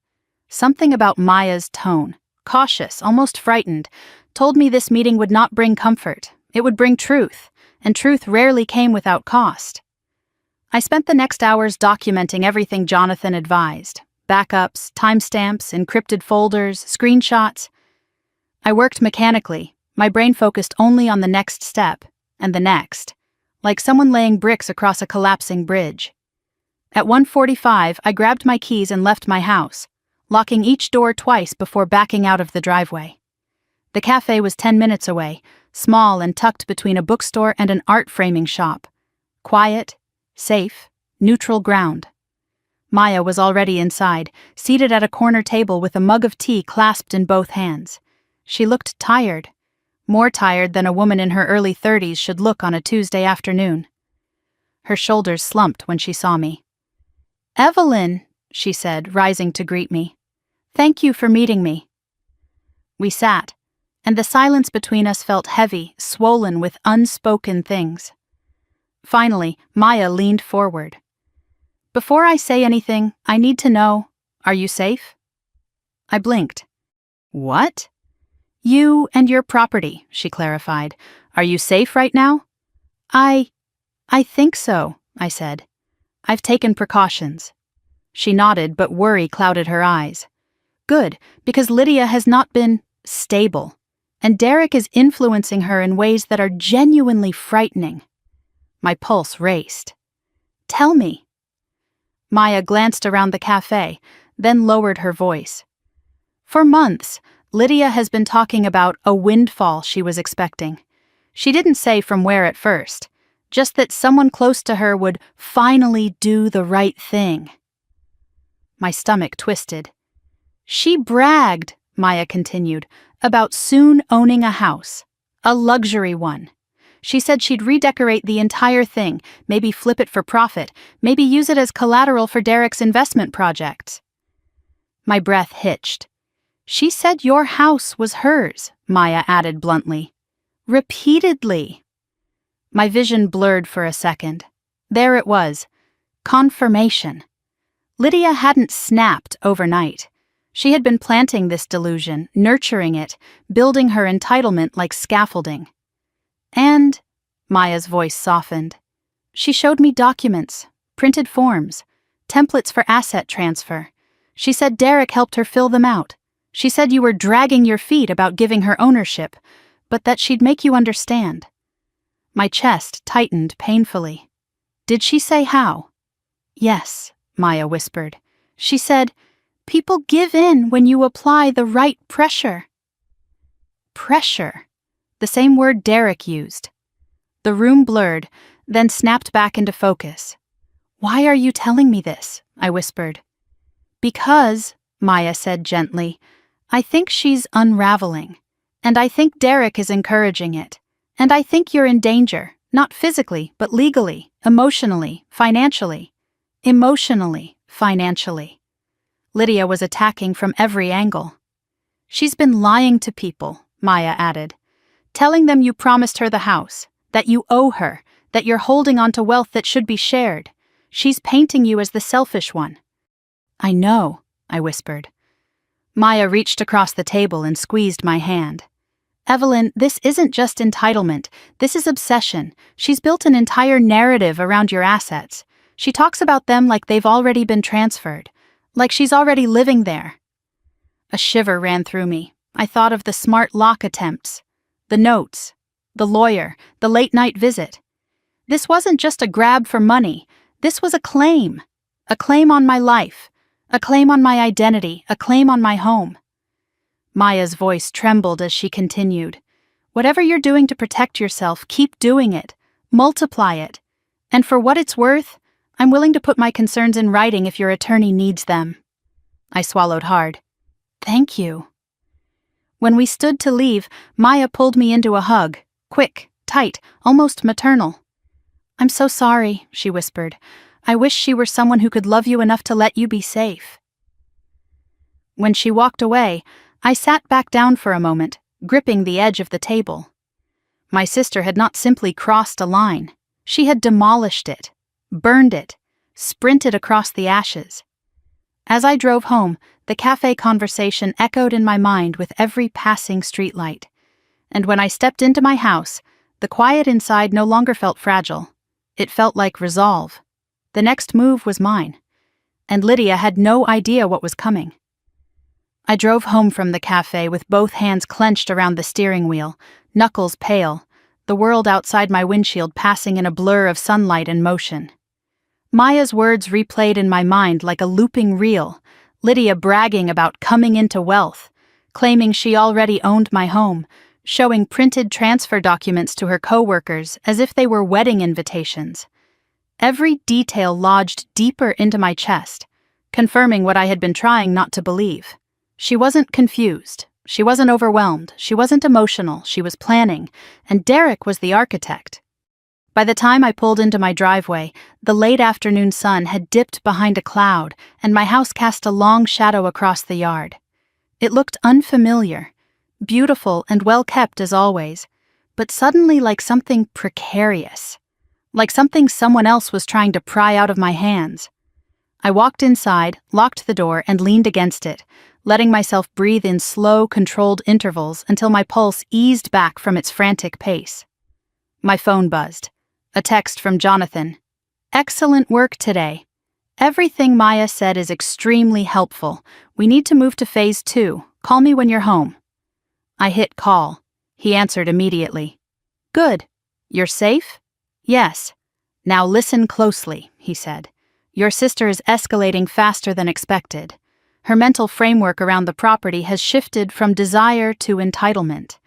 Something about Maya's tone, cautious, almost frightened, told me this meeting would not bring comfort. It would bring truth, and truth rarely came without cost. I spent the next hours documenting everything Jonathan advised. Backups, timestamps, encrypted folders, screenshots. I worked mechanically, my brain focused only on the next step, and the next, like someone laying bricks across a collapsing bridge. At 1:45, I grabbed my keys and left my house, locking each door twice before backing out of the driveway. The cafe was 10 minutes away, small and tucked between a bookstore and an art framing shop. Quiet, safe, neutral ground. Maya was already inside, seated at a corner table with a mug of tea clasped in both hands. She looked tired, more tired than a woman in her early 30s should look on a Tuesday afternoon. Her shoulders slumped when she saw me. "Evelyn," she said, rising to greet me. "Thank you for meeting me." We sat, and the silence between us felt heavy, swollen with unspoken things. Finally, Maya leaned forward. "Before I say anything, I need to know, are you safe?" I blinked. "What?" "You and your property," she clarified. "Are you safe right now?" I think so," I said. "I've taken precautions." She nodded, but worry clouded her eyes. "Good, because Lydia has not been stable, and Derek is influencing her in ways that are genuinely frightening." My pulse raced. "Tell me." Maya glanced around the cafe, then lowered her voice. "For months, Lydia has been talking about a windfall she was expecting. She didn't say from where at first, just that someone close to her would finally do the right thing." My stomach twisted. "She bragged," Maya continued, "about soon owning a house, a luxury one. She said she'd redecorate the entire thing, maybe flip it for profit, maybe use it as collateral for Derek's investment projects." My breath hitched. "She said your house was hers," Maya added bluntly. "Repeatedly." My vision blurred for a second. There it was. Confirmation. Lydia hadn't snapped overnight. She had been planting this delusion, nurturing it, building her entitlement like scaffolding. "And," Maya's voice softened, "she showed me documents, printed forms, templates for asset transfer. She said Derek helped her fill them out. She said you were dragging your feet about giving her ownership, but that she'd make you understand." My chest tightened painfully. "Did she say how?" "Yes," Maya whispered. "She said, people give in when you apply the right pressure." Pressure. The same word Derek used. The room blurred, then snapped back into focus. "Why are you telling me this?" I whispered. "Because," Maya said gently, "I think she's unraveling. And I think Derek is encouraging it. And I think you're in danger, not physically, but legally, emotionally, financially. Emotionally, financially." Lydia was attacking from every angle. "She's been lying to people," Maya added. "Telling them you promised her the house, that you owe her, that you're holding on to wealth that should be shared. She's painting you as the selfish one." "I know," I whispered. Maya reached across the table and squeezed my hand. "Evelyn, this isn't just entitlement. This is obsession. She's built an entire narrative around your assets. She talks about them like they've already been transferred, like she's already living there." A shiver ran through me. I thought of the smart lock attempts, the notes, the lawyer, the late-night visit. This wasn't just a grab for money. This was a claim on my life, a claim on my identity, a claim on my home. Maya's voice trembled as she continued. "Whatever you're doing to protect yourself, keep doing it. Multiply it. And for what it's worth, I'm willing to put my concerns in writing if your attorney needs them." I swallowed hard. "Thank you." When we stood to leave, Maya pulled me into a hug, quick, tight, almost maternal. "I'm so sorry," she whispered. "I wish she were someone who could love you enough to let you be safe." When she walked away, I sat back down for a moment, gripping the edge of the table. My sister had not simply crossed a line. She had demolished it, burned it, sprinted across the ashes. As I drove home, the cafe conversation echoed in my mind with every passing streetlight. And when I stepped into my house, the quiet inside no longer felt fragile. It felt like resolve. The next move was mine. And Lydia had no idea what was coming. I drove home from the cafe with both hands clenched around the steering wheel, knuckles pale, the world outside my windshield passing in a blur of sunlight and motion. Maya's words replayed in my mind like a looping reel, Lydia bragging about coming into wealth, claiming she already owned my home, showing printed transfer documents to her coworkers as if they were wedding invitations. Every detail lodged deeper into my chest, confirming what I had been trying not to believe. She wasn't confused. She wasn't overwhelmed. She wasn't emotional. She was planning, and Derek was the architect. By the time I pulled into my driveway, the late afternoon sun had dipped behind a cloud, and my house cast a long shadow across the yard. It looked unfamiliar, beautiful and well kept as always, but suddenly like something precarious, like something someone else was trying to pry out of my hands. I walked inside, locked the door, and leaned against it, letting myself breathe in slow, controlled intervals until my pulse eased back from its frantic pace. My phone buzzed. A text from Jonathan. "Excellent work today. Everything Maya said is extremely helpful. We need to move to phase 2. Call me when you're home." I hit call. He answered immediately. "Good. You're safe?" "Yes." "Now listen closely," he said. "Your sister is escalating faster than expected. Her mental framework around the property has shifted from desire to entitlement.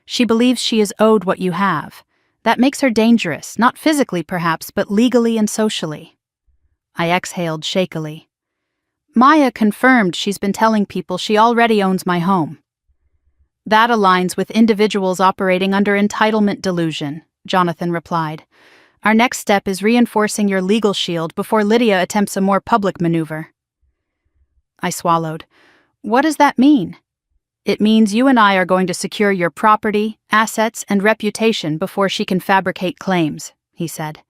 She believes she is owed what you have. That makes her dangerous, not physically perhaps, but legally and socially." I exhaled shakily. "Maya confirmed she's been telling people she already owns my home." "That aligns with individuals operating under entitlement delusion," Jonathan replied. "Our next step is reinforcing your legal shield before Lydia attempts a more public maneuver." I swallowed. "What does that mean?" "It means you and I are going to secure your property, assets, and reputation before she can fabricate claims," he said.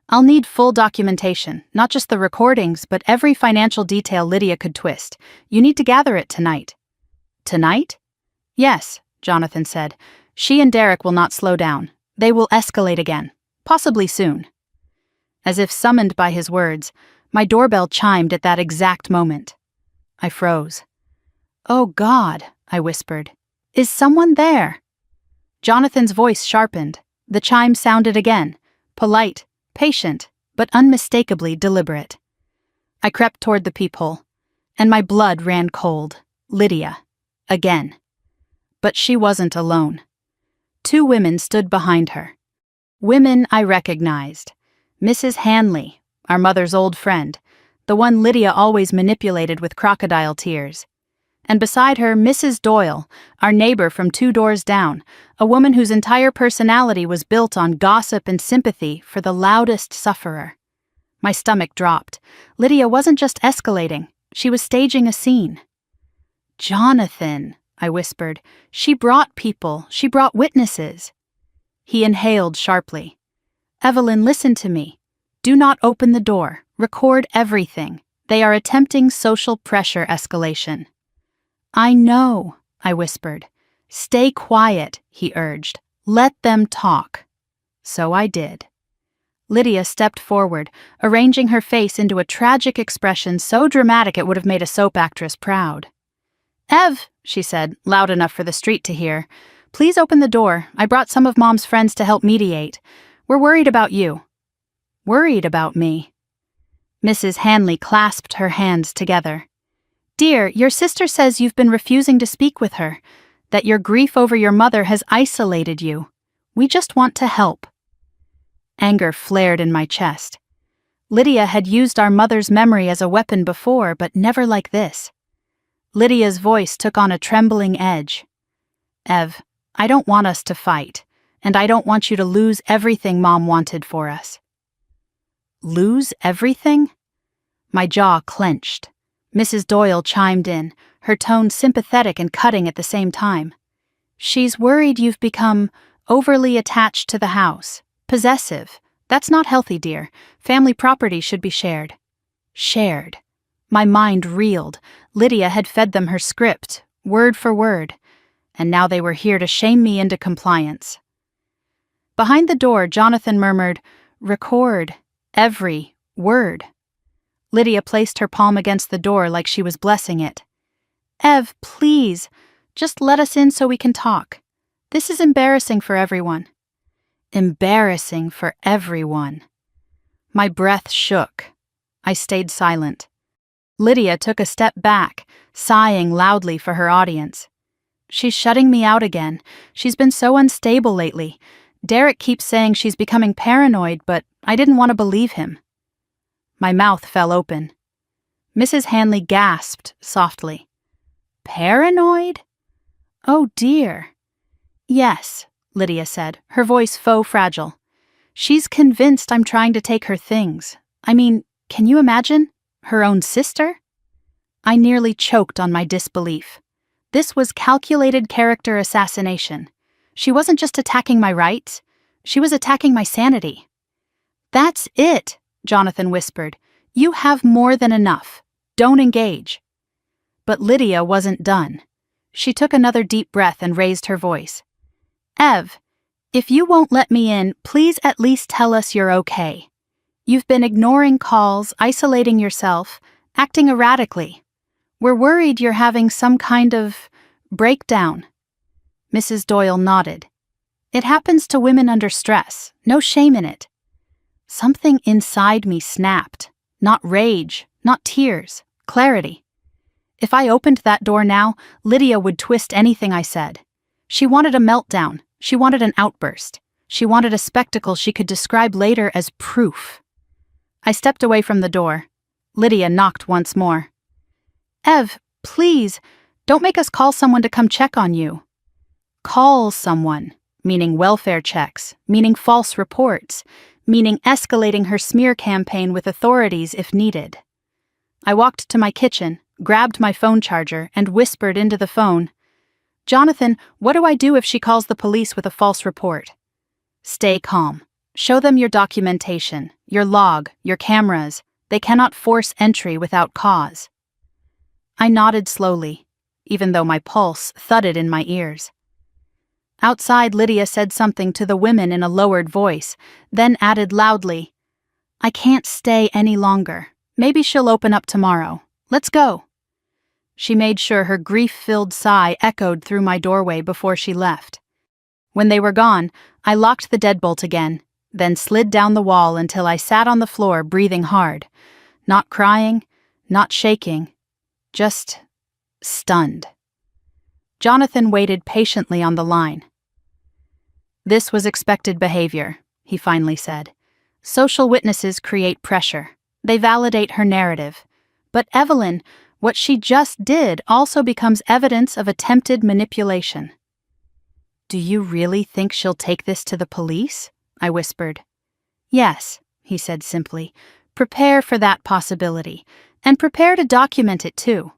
"I'll need full documentation, not just the recordings, but every financial detail Lydia could twist. You need to gather it tonight." "Tonight?" "Yes," Jonathan said. "She and Derek will not slow down. They will escalate again, possibly soon." As if summoned by his words, my doorbell chimed at that exact moment. I froze. "Oh God," I whispered. "Is someone there?" Jonathan's voice sharpened. The chime sounded again, polite, patient, but unmistakably deliberate. I crept toward the peephole, and my blood ran cold. Lydia. Again. But she wasn't alone. 2 women stood behind her. Women I recognized. Mrs. Hanley, our mother's old friend, the one Lydia always manipulated with crocodile tears. And beside her, Mrs. Doyle, our neighbor from 2 doors down, a woman whose entire personality was built on gossip and sympathy for the loudest sufferer. My stomach dropped. Lydia wasn't just escalating, she was staging a scene. "Jonathan," I whispered. "She brought people, she brought witnesses." He inhaled sharply. "Evelyn, listen to me. Do not open the door. Record everything. They are attempting social pressure escalation." "I know," I whispered. "Stay quiet," he urged. "Let them talk." So I did. Lydia stepped forward, arranging her face into a tragic expression so dramatic it would have made a soap actress proud. "Ev," she said, loud enough for the street to hear, "please open the door. I brought some of Mom's friends to help mediate. We're worried about you." Worried about me? Mrs. Hanley clasped her hands together. "Dear, your sister says you've been refusing to speak with her, that your grief over your mother has isolated you. We just want to help." Anger flared in my chest. Lydia had used our mother's memory as a weapon before, but never like this. Lydia's voice took on a trembling edge. "Ev, I don't want us to fight, and I don't want you to lose everything Mom wanted for us." Lose everything? My jaw clenched. Mrs. Doyle chimed in, her tone sympathetic and cutting at the same time. "She's worried you've become overly attached to the house, possessive. That's not healthy, dear. Family property should be shared." Shared. My mind reeled. Lydia had fed them her script, word for word, and now they were here to shame me into compliance. Behind the door, Jonathan murmured, "Record every word." Lydia placed her palm against the door like she was blessing it. "Ev, please, just let us in so we can talk. This is embarrassing for everyone." Embarrassing for everyone. My breath shook. I stayed silent. Lydia took a step back, sighing loudly for her audience. "She's shutting me out again. She's been so unstable lately. Derek keeps saying she's becoming paranoid, but I didn't want to believe him." My mouth fell open. Mrs. Hanley gasped softly. Paranoid? Oh dear. Yes, Lydia said, her voice faux fragile. She's convinced I'm trying to take her things. I mean, can you imagine? Her own sister? I nearly choked on my disbelief. This was calculated character assassination. She wasn't just attacking my rights, she was attacking my sanity. That's it, Jonathan whispered. You have more than enough. Don't engage. But Lydia wasn't done. She took another deep breath and raised her voice. Ev, if you won't let me in, please at least tell us you're okay. You've been ignoring calls, isolating yourself, acting erratically. We're worried you're having some kind of breakdown. Mrs. Doyle nodded. It happens to women under stress. No shame in it. Something inside me snapped. Not rage, not tears, clarity. If I opened that door now, Lydia would twist anything I said. She wanted a meltdown. She wanted an outburst. She wanted a spectacle she could describe later as proof. I stepped away from the door. Lydia knocked once more. Ev, please, don't make us call someone to come check on you. Call someone, meaning welfare checks, meaning false reports, meaning escalating her smear campaign with authorities if needed. I walked to my kitchen, grabbed my phone charger, and whispered into the phone, Jonathan, what do I do if she calls the police with a false report? Stay calm. Show them your documentation, your log, your cameras. They cannot force entry without cause. I nodded slowly, even though my pulse thudded in my ears. Outside, Lydia said something to the women in a lowered voice, then added loudly, I can't stay any longer. Maybe she'll open up tomorrow. Let's go. She made sure her grief-filled sigh echoed through my doorway before she left. When they were gone, I locked the deadbolt again, then slid down the wall until I sat on the floor breathing hard, not crying, not shaking, just stunned. Jonathan waited patiently on the line. This was expected behavior, he finally said. Social witnesses create pressure. They validate her narrative. But Evelyn, what she just did also becomes evidence of attempted manipulation. Do you really think she'll take this to the police? I whispered. Yes, he said simply. Prepare for that possibility, and prepare to document it too.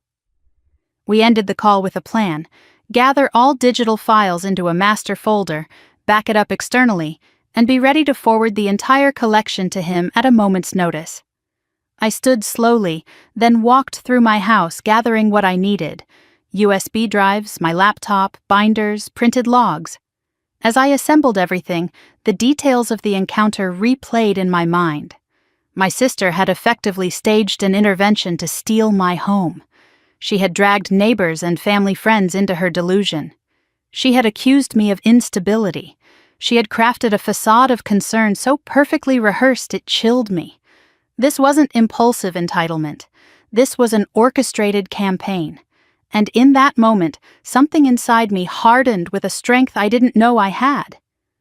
We ended the call with a plan. Gather all digital files into a master folder, back it up externally, and be ready to forward the entire collection to him at a moment's notice. I stood slowly, then walked through my house gathering what I needed: USB drives, my laptop, binders, printed logs. As I assembled everything, the details of the encounter replayed in my mind. My sister had effectively staged an intervention to steal my home. She had dragged neighbors and family friends into her delusion. She had accused me of instability. She had crafted a facade of concern so perfectly rehearsed it chilled me. This wasn't impulsive entitlement. This was an orchestrated campaign. And in that moment, something inside me hardened with a strength I didn't know I had.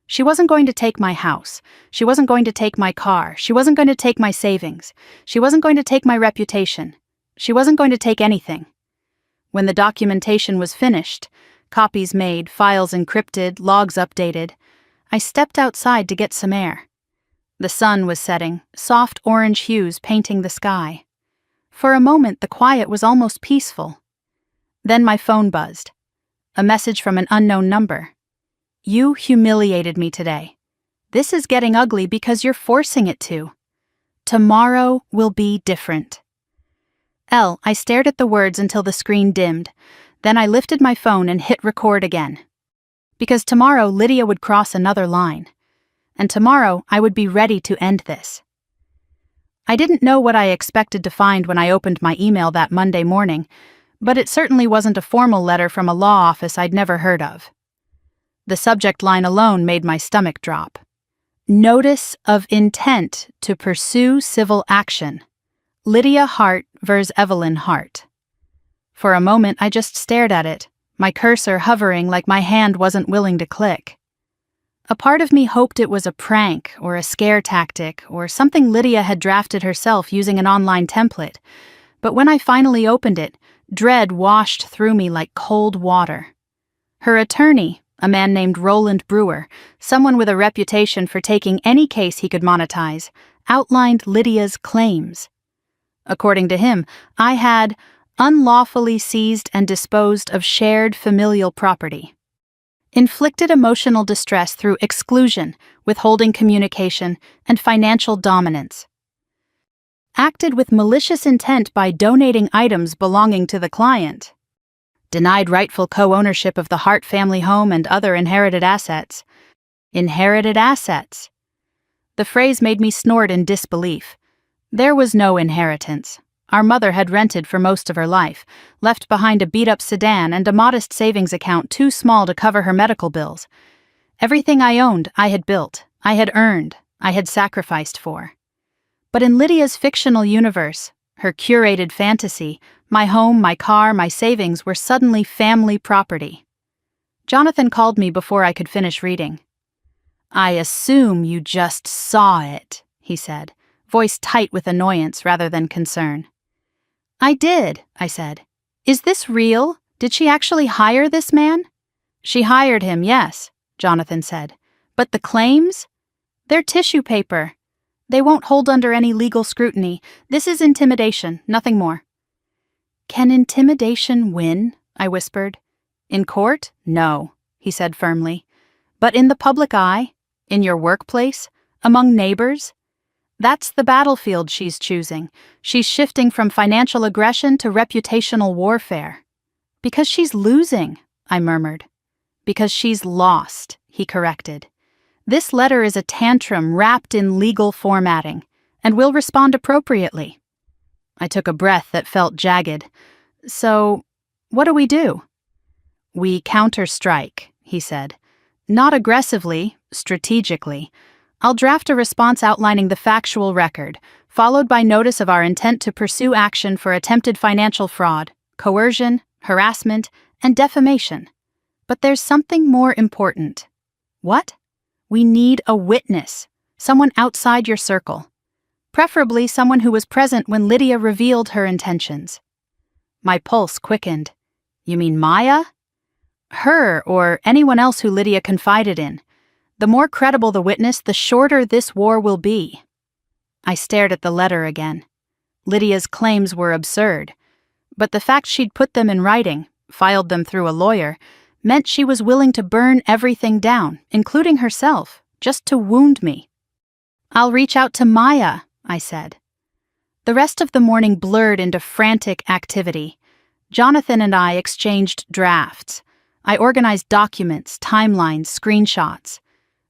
She wasn't going to take my house. She wasn't going to take my car. She wasn't going to take my savings. She wasn't going to take my reputation. She wasn't going to take anything. When the documentation was finished, copies made, files encrypted, logs updated, I stepped outside to get some air. The sun was setting, soft orange hues painting the sky. For a moment, the quiet was almost peaceful. Then my phone buzzed. A message from an unknown number. You humiliated me today. This is getting ugly because you're forcing it to. Tomorrow will be different. I stared at the words until the screen dimmed. Then I lifted my phone and hit record again. Because tomorrow Lydia would cross another line. And tomorrow I would be ready to end this. I didn't know what I expected to find when I opened my email that Monday morning, but it certainly wasn't a formal letter from a law office I'd never heard of. The subject line alone made my stomach drop. Notice of intent to pursue civil action. Lydia Hart vs. Evelyn Hart. For a moment I just stared at it, my cursor hovering like my hand wasn't willing to click. A part of me hoped it was a prank or a scare tactic or something Lydia had drafted herself using an online template, But when I finally opened it, dread washed through me like cold water. Her attorney, a man named Roland Brewer, someone with a reputation for taking any case he could monetize, outlined Lydia's claims. According to him, I had unlawfully seized and disposed of shared familial property, inflicted emotional distress through exclusion, withholding communication, and financial dominance, acted with malicious intent by donating items belonging to the client, denied rightful co-ownership of the Hart family home and other inherited assets. Inherited assets. The phrase made me snort in disbelief. There was no inheritance. Our mother had rented for most of her life, left behind a beat-up sedan and a modest savings account too small to cover her medical bills. Everything I owned, I had built, I had earned, I had sacrificed for. But in Lydia's fictional universe, her curated fantasy, my home, my car, my savings were suddenly family property. Jonathan called me before I could finish reading. "I assume you just saw it," he said, voice tight with annoyance rather than concern. "I did," I said. "Is this real? Did she actually hire this man?" "She hired him, yes," Jonathan said. "But the claims? They're tissue paper. They won't hold under any legal scrutiny. This is intimidation, nothing more." "Can intimidation win?" I whispered. "In court? No," he said firmly. "But in the public eye? In your workplace? Among neighbors? That's the battlefield she's choosing. She's shifting from financial aggression to reputational warfare." "Because she's losing," I murmured. "Because she's lost," he corrected. "This letter is a tantrum wrapped in legal formatting, and we'll respond appropriately." I took a breath that felt jagged. "So, what do we do?" "We counter-strike," he said. "Not aggressively, strategically. I'll draft a response outlining the factual record, followed by notice of our intent to pursue action for attempted financial fraud, coercion, harassment, and defamation. But there's something more important." "What?" "We need a witness, someone outside your circle. Preferably someone who was present when Lydia revealed her intentions." My pulse quickened. "You mean Maya?" "Her, or anyone else who Lydia confided in. The more credible the witness, the shorter this war will be." I stared at the letter again. Lydia's claims were absurd, but the fact she'd put them in writing, filed them through a lawyer, meant she was willing to burn everything down, including herself, just to wound me. "I'll reach out to Maya," I said. The rest of the morning blurred into frantic activity. Jonathan and I exchanged drafts. I organized documents, timelines, screenshots.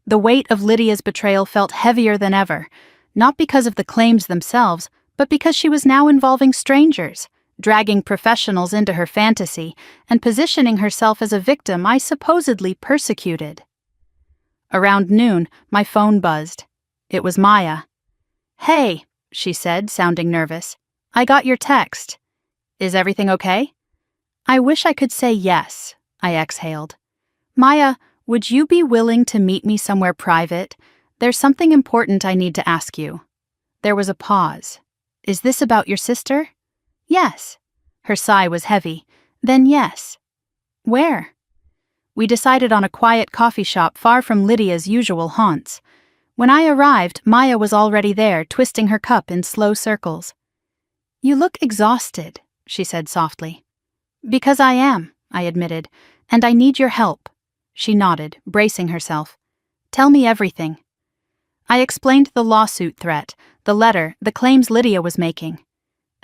The weight of Lydia's betrayal felt heavier than ever, not because of the claims themselves, but because she was now involving strangers, dragging professionals into her fantasy, and positioning herself as a victim I supposedly persecuted. Around noon, my phone buzzed. It was Maya. "Hey," she said, sounding nervous. "I got your text. Is everything okay?" "I wish I could say yes," I exhaled. "Maya, would you be willing to meet me somewhere private? There's something important I need to ask you." There was a pause. "Is this about your sister?" "Yes." Her sigh was heavy. "Then yes." "Where?" We decided on a quiet coffee shop far from Lydia's usual haunts. When I arrived, Maya was already there, twisting her cup in slow circles. "You look exhausted," she said softly. "Because I am," I admitted, "and I need your help." She nodded, bracing herself. "Tell me everything." I explained the lawsuit threat, the letter, the claims Lydia was making.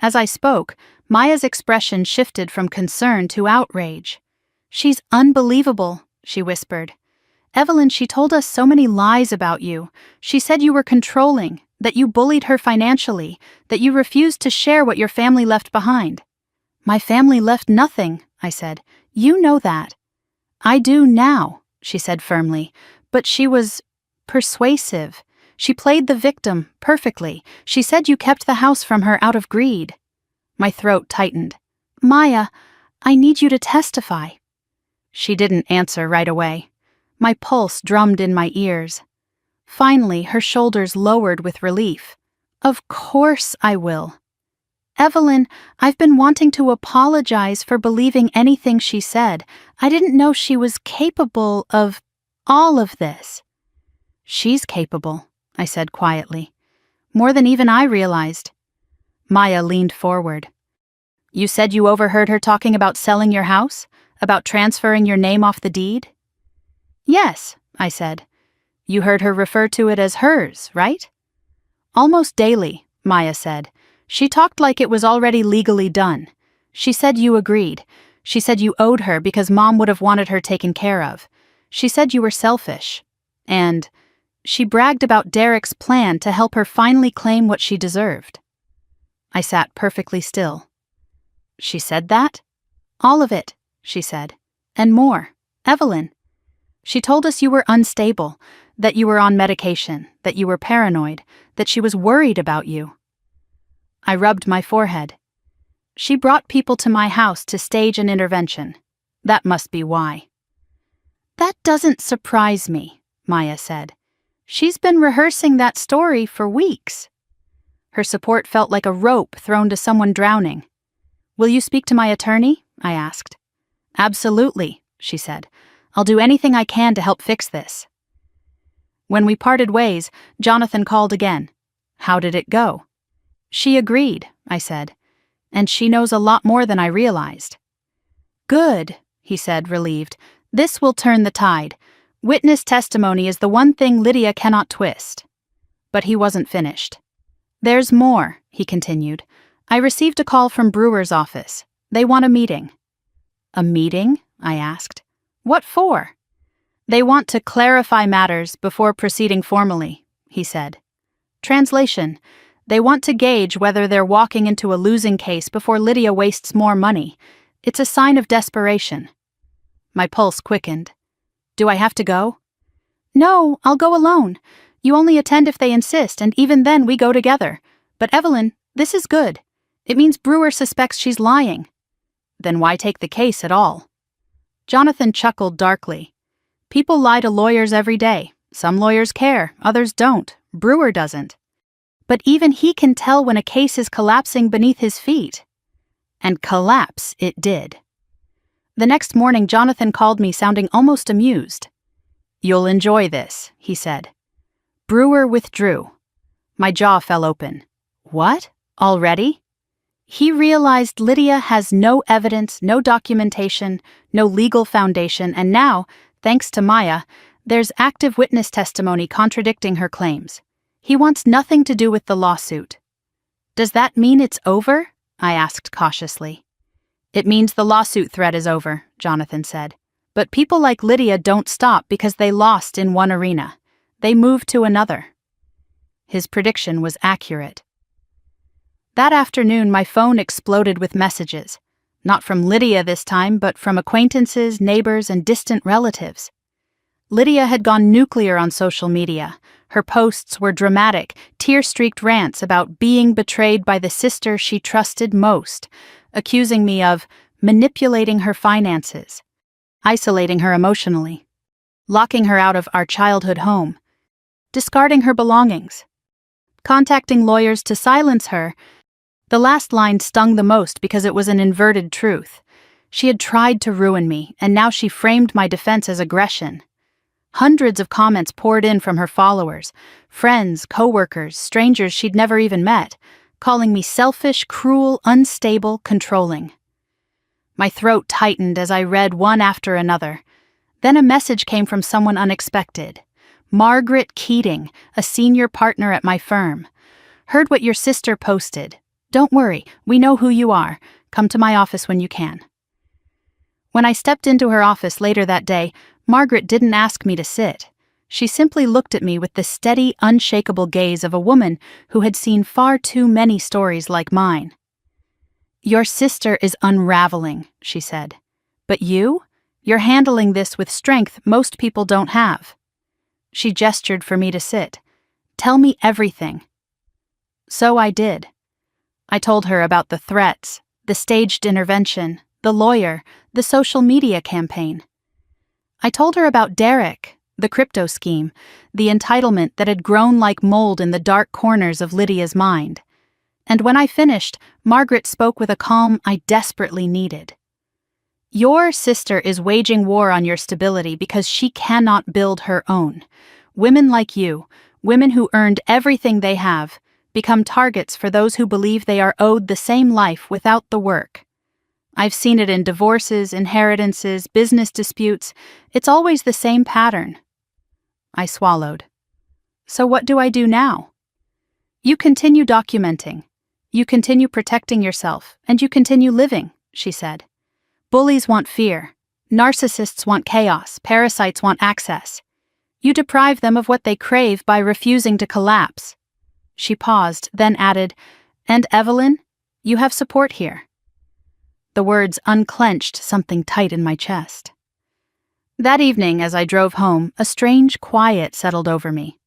As I spoke, Maya's expression shifted from concern to outrage. "She's unbelievable," she whispered. "Evelyn, she told us so many lies about you. She said you were controlling, that you bullied her financially, that you refused to share what your family left behind." "My family left nothing," I said. "You know that." "I do now," she said firmly, "but she was persuasive. She played the victim perfectly. She said you kept the house from her out of greed." My throat tightened. "Maya, I need you to testify." She didn't answer right away. My pulse drummed in my ears. Finally, her shoulders lowered with relief. "Of course I will." Evelyn, I've been wanting to apologize for believing anything she said. I didn't know she was capable of all of this. She's capable, I said quietly. More than even I realized. Maya leaned forward. You said you overheard her talking about selling your house? About transferring your name off the deed? Yes, I said. You heard her refer to it as hers, right? Almost daily, Maya said. She talked like it was already legally done. She said you agreed. She said you owed her because Mom would have wanted her taken care of. She said you were selfish. And she bragged about Derek's plan to help her finally claim what she deserved. I sat perfectly still. She said that? All of it, she said. And more. Evelyn. She told us you were unstable, that you were on medication, that you were paranoid, that she was worried about you. I rubbed my forehead. She brought people to my house to stage an intervention. That must be why. That doesn't surprise me, Maya said. She's been rehearsing that story for weeks. Her support felt like a rope thrown to someone drowning. Will you speak to my attorney? I asked. Absolutely, she said. I'll do anything I can to help fix this. When we parted ways, Jonathan called again. How did it go? She agreed, I said. And she knows a lot more than I realized. Good, he said, relieved. This will turn the tide. Witness testimony is the one thing Lydia cannot twist. But he wasn't finished. There's more, he continued. I received a call from Brewer's office. They want a meeting. A meeting? I asked. What for? They want to clarify matters before proceeding formally, he said. Translation. They want to gauge whether they're walking into a losing case before Lydia wastes more money. It's a sign of desperation. My pulse quickened. Do I have to go? No, I'll go alone. You only attend if they insist, and even then we go together. But Evelyn, this is good. It means Brewer suspects she's lying. Then why take the case at all? Jonathan chuckled darkly. People lie to lawyers every day. Some lawyers care, others don't. Brewer doesn't. But even he can tell when a case is collapsing beneath his feet. And collapse it did. The next morning, Jonathan called me sounding almost amused. You'll enjoy this, he said. Brewer withdrew. My jaw fell open. What? Already? He realized Lydia has no evidence, no documentation, no legal foundation, and now, thanks to Maya, there's active witness testimony contradicting her claims. He wants nothing to do with the lawsuit. Does that mean it's over? I asked cautiously. It means the lawsuit threat is over, Jonathan said. But people like Lydia don't stop because they lost in one arena. They move to another. His prediction was accurate. That afternoon, my phone exploded with messages. Not from Lydia this time, but from acquaintances, neighbors, and distant relatives. Lydia had gone nuclear on social media. Her posts were dramatic, tear-streaked rants about being betrayed by the sister she trusted most, accusing me of manipulating her finances, isolating her emotionally, locking her out of our childhood home, discarding her belongings, contacting lawyers to silence her. The last line stung the most because it was an inverted truth. She had tried to ruin me, and now she framed my defense as aggression. Hundreds of comments poured in from her followers, friends, co-workers, strangers she'd never even met, calling me selfish, cruel, unstable, controlling. My throat tightened as I read one after another. Then a message came from someone unexpected. Margaret Keating, a senior partner at my firm. Heard what your sister posted. Don't worry, we know who you are. Come to my office when you can. When I stepped into her office later that day, Margaret didn't ask me to sit. She simply looked at me with the steady, unshakable gaze of a woman who had seen far too many stories like mine. Your sister is unraveling, she said. But you? You're handling this with strength most people don't have. She gestured for me to sit. Tell me everything. So I did. I told her about the threats, the staged intervention, the lawyer, the social media campaign. I told her about Derek, the crypto scheme, the entitlement that had grown like mold in the dark corners of Lydia's mind. And when I finished, Margaret spoke with a calm I desperately needed. Your sister is waging war on your stability because she cannot build her own. Women like you, women who earned everything they have, become targets for those who believe they are owed the same life without the work. I've seen it in divorces, inheritances, business disputes. It's always the same pattern. I swallowed. So what do I do now? You continue documenting. You continue protecting yourself, and you continue living, she said. Bullies want fear. Narcissists want chaos. Parasites want access. You deprive them of what they crave by refusing to collapse. She paused, then added, And Evelyn, you have support here. The words unclenched something tight in my chest. That evening, as I drove home, a strange quiet settled over me.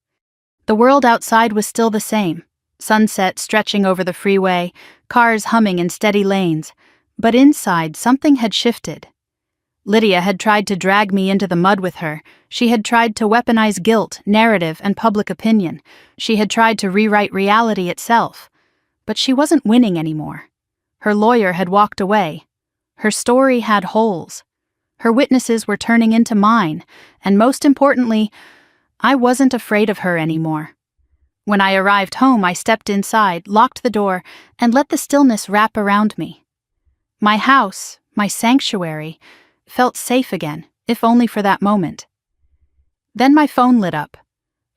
The world outside was still the same. Sunset stretching over the freeway, cars humming in steady lanes. But inside, something had shifted. Lydia had tried to drag me into the mud with her. She had tried to weaponize guilt, narrative, and public opinion. She had tried to rewrite reality itself. But she wasn't winning anymore. Her lawyer had walked away. Her story had holes. Her witnesses were turning into mine, and most importantly, I wasn't afraid of her anymore. When I arrived home, I stepped inside, locked the door, and let the stillness wrap around me. My house, my sanctuary, felt safe again, if only for that moment. Then my phone lit up.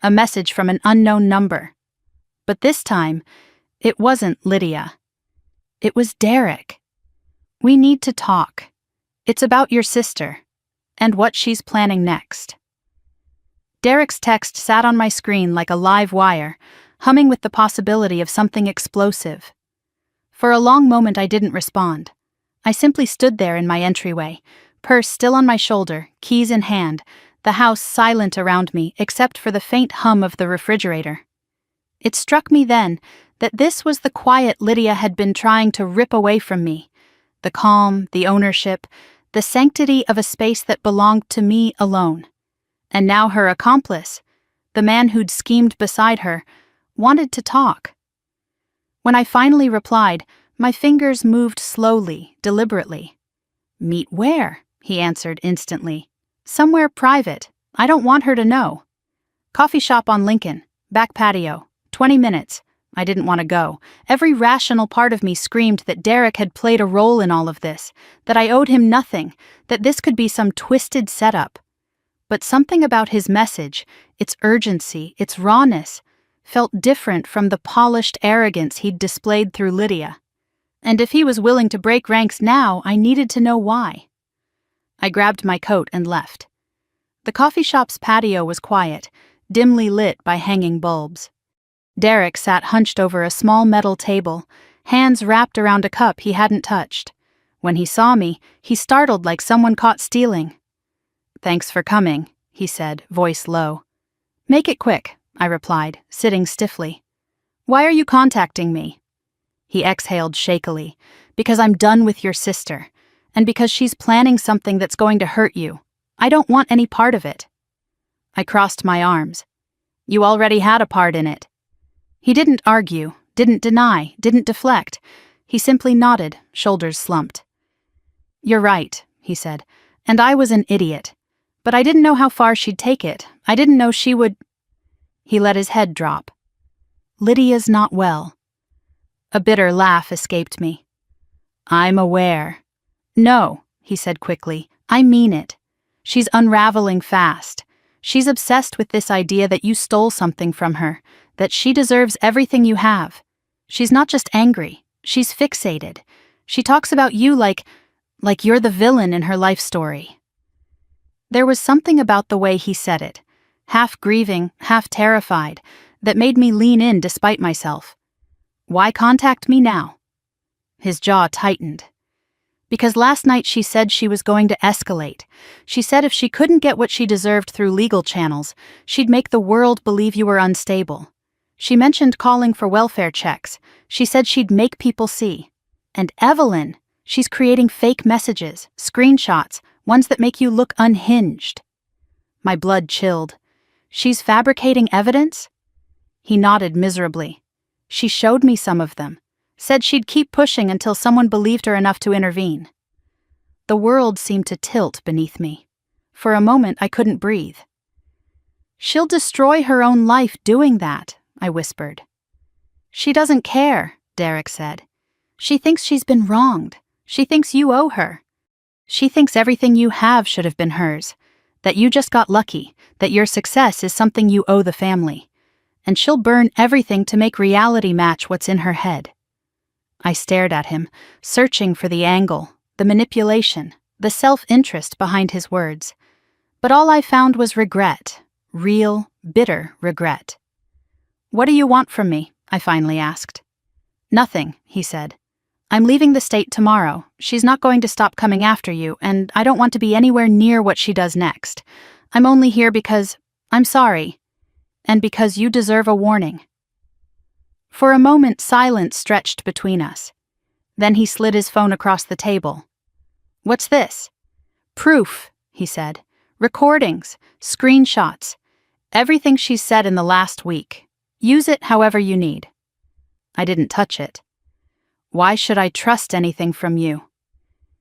A message from an unknown number. But this time, it wasn't Lydia. It was Derek. We need to talk. It's about your sister, and what she's planning next. Derek's text sat on my screen like a live wire, humming with the possibility of something explosive. For a long moment I didn't respond. I simply stood there in my entryway, purse still on my shoulder, keys in hand, the house silent around me except for the faint hum of the refrigerator. It struck me then that this was the quiet Lydia had been trying to rip away from me. The calm, the ownership, the sanctity of a space that belonged to me alone. And now her accomplice, the man who'd schemed beside her, wanted to talk. When I finally replied, my fingers moved slowly, deliberately. Meet where? He answered instantly. Somewhere private. I don't want her to know. Coffee shop on Lincoln. Back patio. 20 minutes. I didn't want to go. Every rational part of me screamed that Derek had played a role in all of this, that I owed him nothing, that this could be some twisted setup. But something about his message, its urgency, its rawness, felt different from the polished arrogance he'd displayed through Lydia. And if he was willing to break ranks now, I needed to know why. I grabbed my coat and left. The coffee shop's patio was quiet, dimly lit by hanging bulbs. Derek sat hunched over a small metal table, hands wrapped around a cup he hadn't touched. When he saw me, he startled like someone caught stealing. "Thanks for coming," he said, voice low. "Make it quick," I replied, sitting stiffly. "Why are you contacting me?" He exhaled shakily. "Because I'm done with your sister, and because she's planning something that's going to hurt you. I don't want any part of it." I crossed my arms. "You already had a part in it." He didn't argue, didn't deny, didn't deflect. He simply nodded, shoulders slumped. "You're right," he said, "and I was an idiot. But I didn't know how far she'd take it. I didn't know she would—" He let his head drop. "Lydia's not well." A bitter laugh escaped me. "I'm aware." "No," he said quickly, "I mean it. She's unraveling fast. She's obsessed with this idea that you stole something from her, that she deserves everything you have. She's not just angry, she's fixated. She talks about you like you're the villain in her life story." There was something about the way he said it, half grieving, half terrified, that made me lean in despite myself. "Why contact me now?" His jaw tightened. "Because last night she said she was going to escalate. She said if she couldn't get what she deserved through legal channels, she'd make the world believe you were unstable. She mentioned calling for welfare checks. She said she'd make people see. And Evelyn, she's creating fake messages, screenshots, ones that make you look unhinged." My blood chilled. "She's fabricating evidence?" He nodded miserably. "She showed me some of them. Said she'd keep pushing until someone believed her enough to intervene. The world seemed to tilt beneath me. For a moment, I couldn't breathe. "She'll destroy her own life doing that," I whispered. "She doesn't care," Derek said. "She thinks she's been wronged. She thinks you owe her. She thinks everything you have should have been hers, that you just got lucky, that your success is something you owe the family. And she'll burn everything to make reality match what's in her head." I stared at him, searching for the angle, the manipulation, the self-interest behind his words. But all I found was regret, real, bitter regret. "What do you want from me?" I finally asked. "Nothing," he said. "I'm leaving the state tomorrow. She's not going to stop coming after you, and I don't want to be anywhere near what she does next. I'm only here because I'm sorry, and because you deserve a warning." For a moment, silence stretched between us. Then he slid his phone across the table. "What's this?" "Proof," he said. "Recordings, screenshots, everything she's said in the last week. Use it however you need." I didn't touch it. "Why should I trust anything from you?"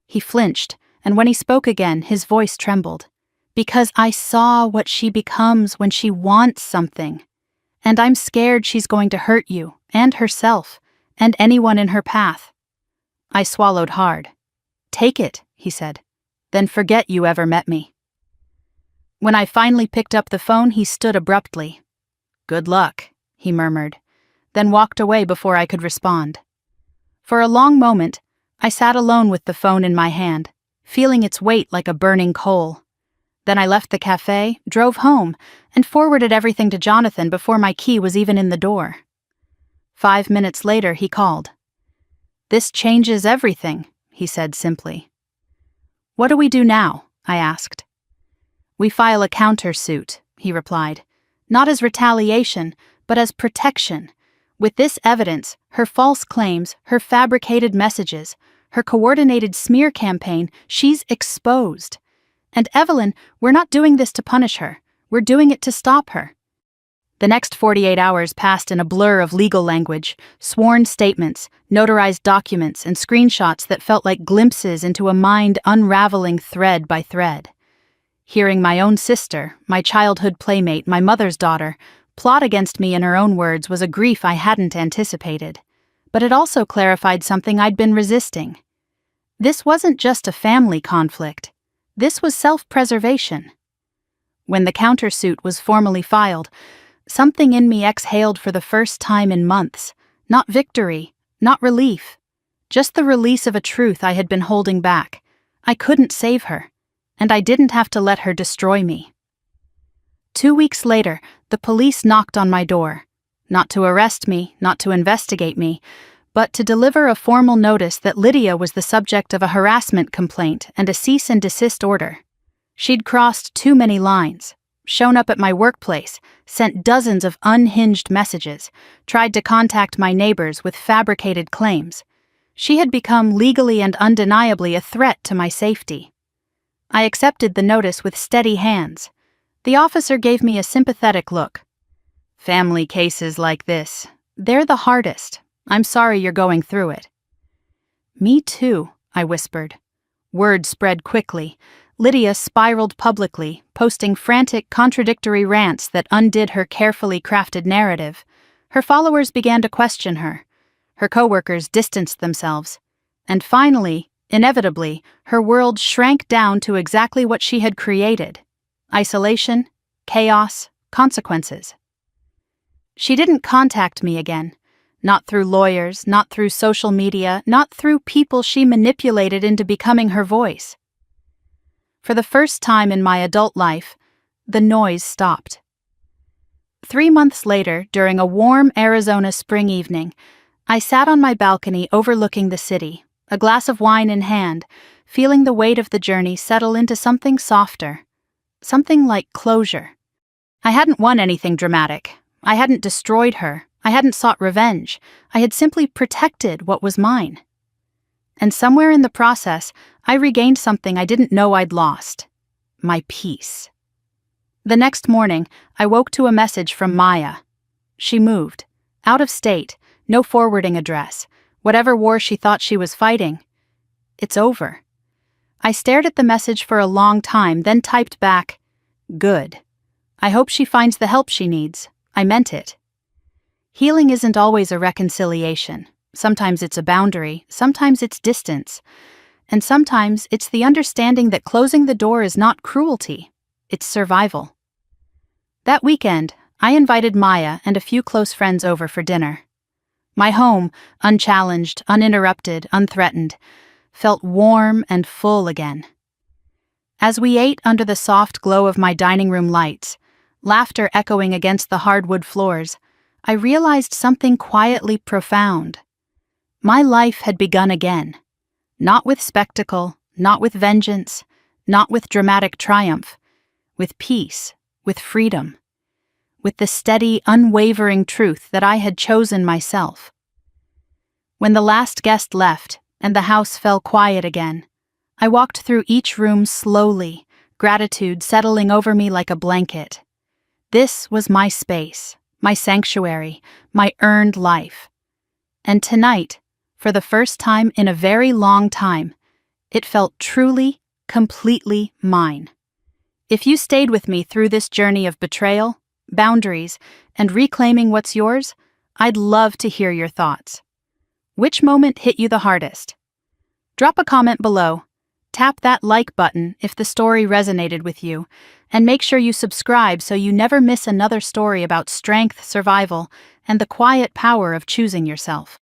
He flinched, and when he spoke again, his voice trembled. "Because I saw what she becomes when she wants something. And I'm scared she's going to hurt you, and herself, and anyone in her path." I swallowed hard. "Take it," he said. "Then forget you ever met me." When I finally picked up the phone, he stood abruptly. "Good luck," he murmured, then walked away before I could respond. For a long moment, I sat alone with the phone in my hand, feeling its weight like a burning coal. Then I left the cafe, drove home, and forwarded everything to Jonathan before my key was even in the door. 5 minutes later, he called. "This changes everything," he said simply. "What do we do now?" I asked. "We file a countersuit," he replied. "Not as retaliation, but as protection. With this evidence, her false claims, her fabricated messages, her coordinated smear campaign, she's exposed. And Evelyn, we're not doing this to punish her. We're doing it to stop her." The next 48 hours passed in a blur of legal language, sworn statements, notarized documents, and screenshots that felt like glimpses into a mind unraveling thread by thread. Hearing my own sister, my childhood playmate, my mother's daughter, plot against me in her own words was a grief I hadn't anticipated. But it also clarified something I'd been resisting. This wasn't just a family conflict. This was self-preservation. When the countersuit was formally filed, something in me exhaled for the first time in months. Not victory, not relief. Just the release of a truth I had been holding back. I couldn't save her, and I didn't have to let her destroy me. 2 weeks later, the police knocked on my door. Not to arrest me, not to investigate me, but to deliver a formal notice that Lydia was the subject of a harassment complaint and a cease and desist order. She'd crossed too many lines, shown up at my workplace, sent dozens of unhinged messages, tried to contact my neighbors with fabricated claims. She had become legally and undeniably a threat to my safety. I accepted the notice with steady hands. The officer gave me a sympathetic look. "Family cases like this, they're the hardest. I'm sorry you're going through it." "Me too," I whispered. Word spread quickly. Lydia spiraled publicly, posting frantic, contradictory rants that undid her carefully crafted narrative. Her followers began to question her. Her coworkers distanced themselves. And finally, inevitably, her world shrank down to exactly what she had created: isolation, chaos, consequences. She didn't contact me again. Not through lawyers, not through social media, not through people she manipulated into becoming her voice. For the first time in my adult life, the noise stopped. 3 months later, during a warm Arizona spring evening, I sat on my balcony overlooking the city, a glass of wine in hand, feeling the weight of the journey settle into something softer, something like closure. I hadn't won anything dramatic. I hadn't destroyed her. I hadn't sought revenge. I had simply protected what was mine. And somewhere in the process, I regained something I didn't know I'd lost: my peace. The next morning, I woke to a message from Maya. She moved, out of state, no forwarding address, Whatever war she thought she was fighting, it's over. I stared at the message for a long time, then typed back, "Good. I hope she finds the help she needs. I meant it." Healing isn't always a reconciliation. Sometimes it's a boundary, sometimes it's distance, and sometimes it's the understanding that closing the door is not cruelty, it's survival. That weekend, I invited Maya and a few close friends over for dinner. My home, unchallenged, uninterrupted, unthreatened, felt warm and full again. As we ate under the soft glow of my dining room lights, laughter echoing against the hardwood floors, I realized something quietly profound. My life had begun again. Not with spectacle, not with vengeance, not with dramatic triumph, with peace, with freedom, with the steady, unwavering truth that I had chosen myself. When the last guest left and the house fell quiet again, I walked through each room slowly, gratitude settling over me like a blanket. This was my space, my sanctuary, my earned life. And tonight, for the first time in a very long time, it felt truly, completely mine. If you stayed with me through this journey of betrayal, boundaries, and reclaiming what's yours, I'd love to hear your thoughts. Which moment hit you the hardest? Drop a comment below. Tap that like button if the story resonated with you, and make sure you subscribe so you never miss another story about strength, survival, and the quiet power of choosing yourself.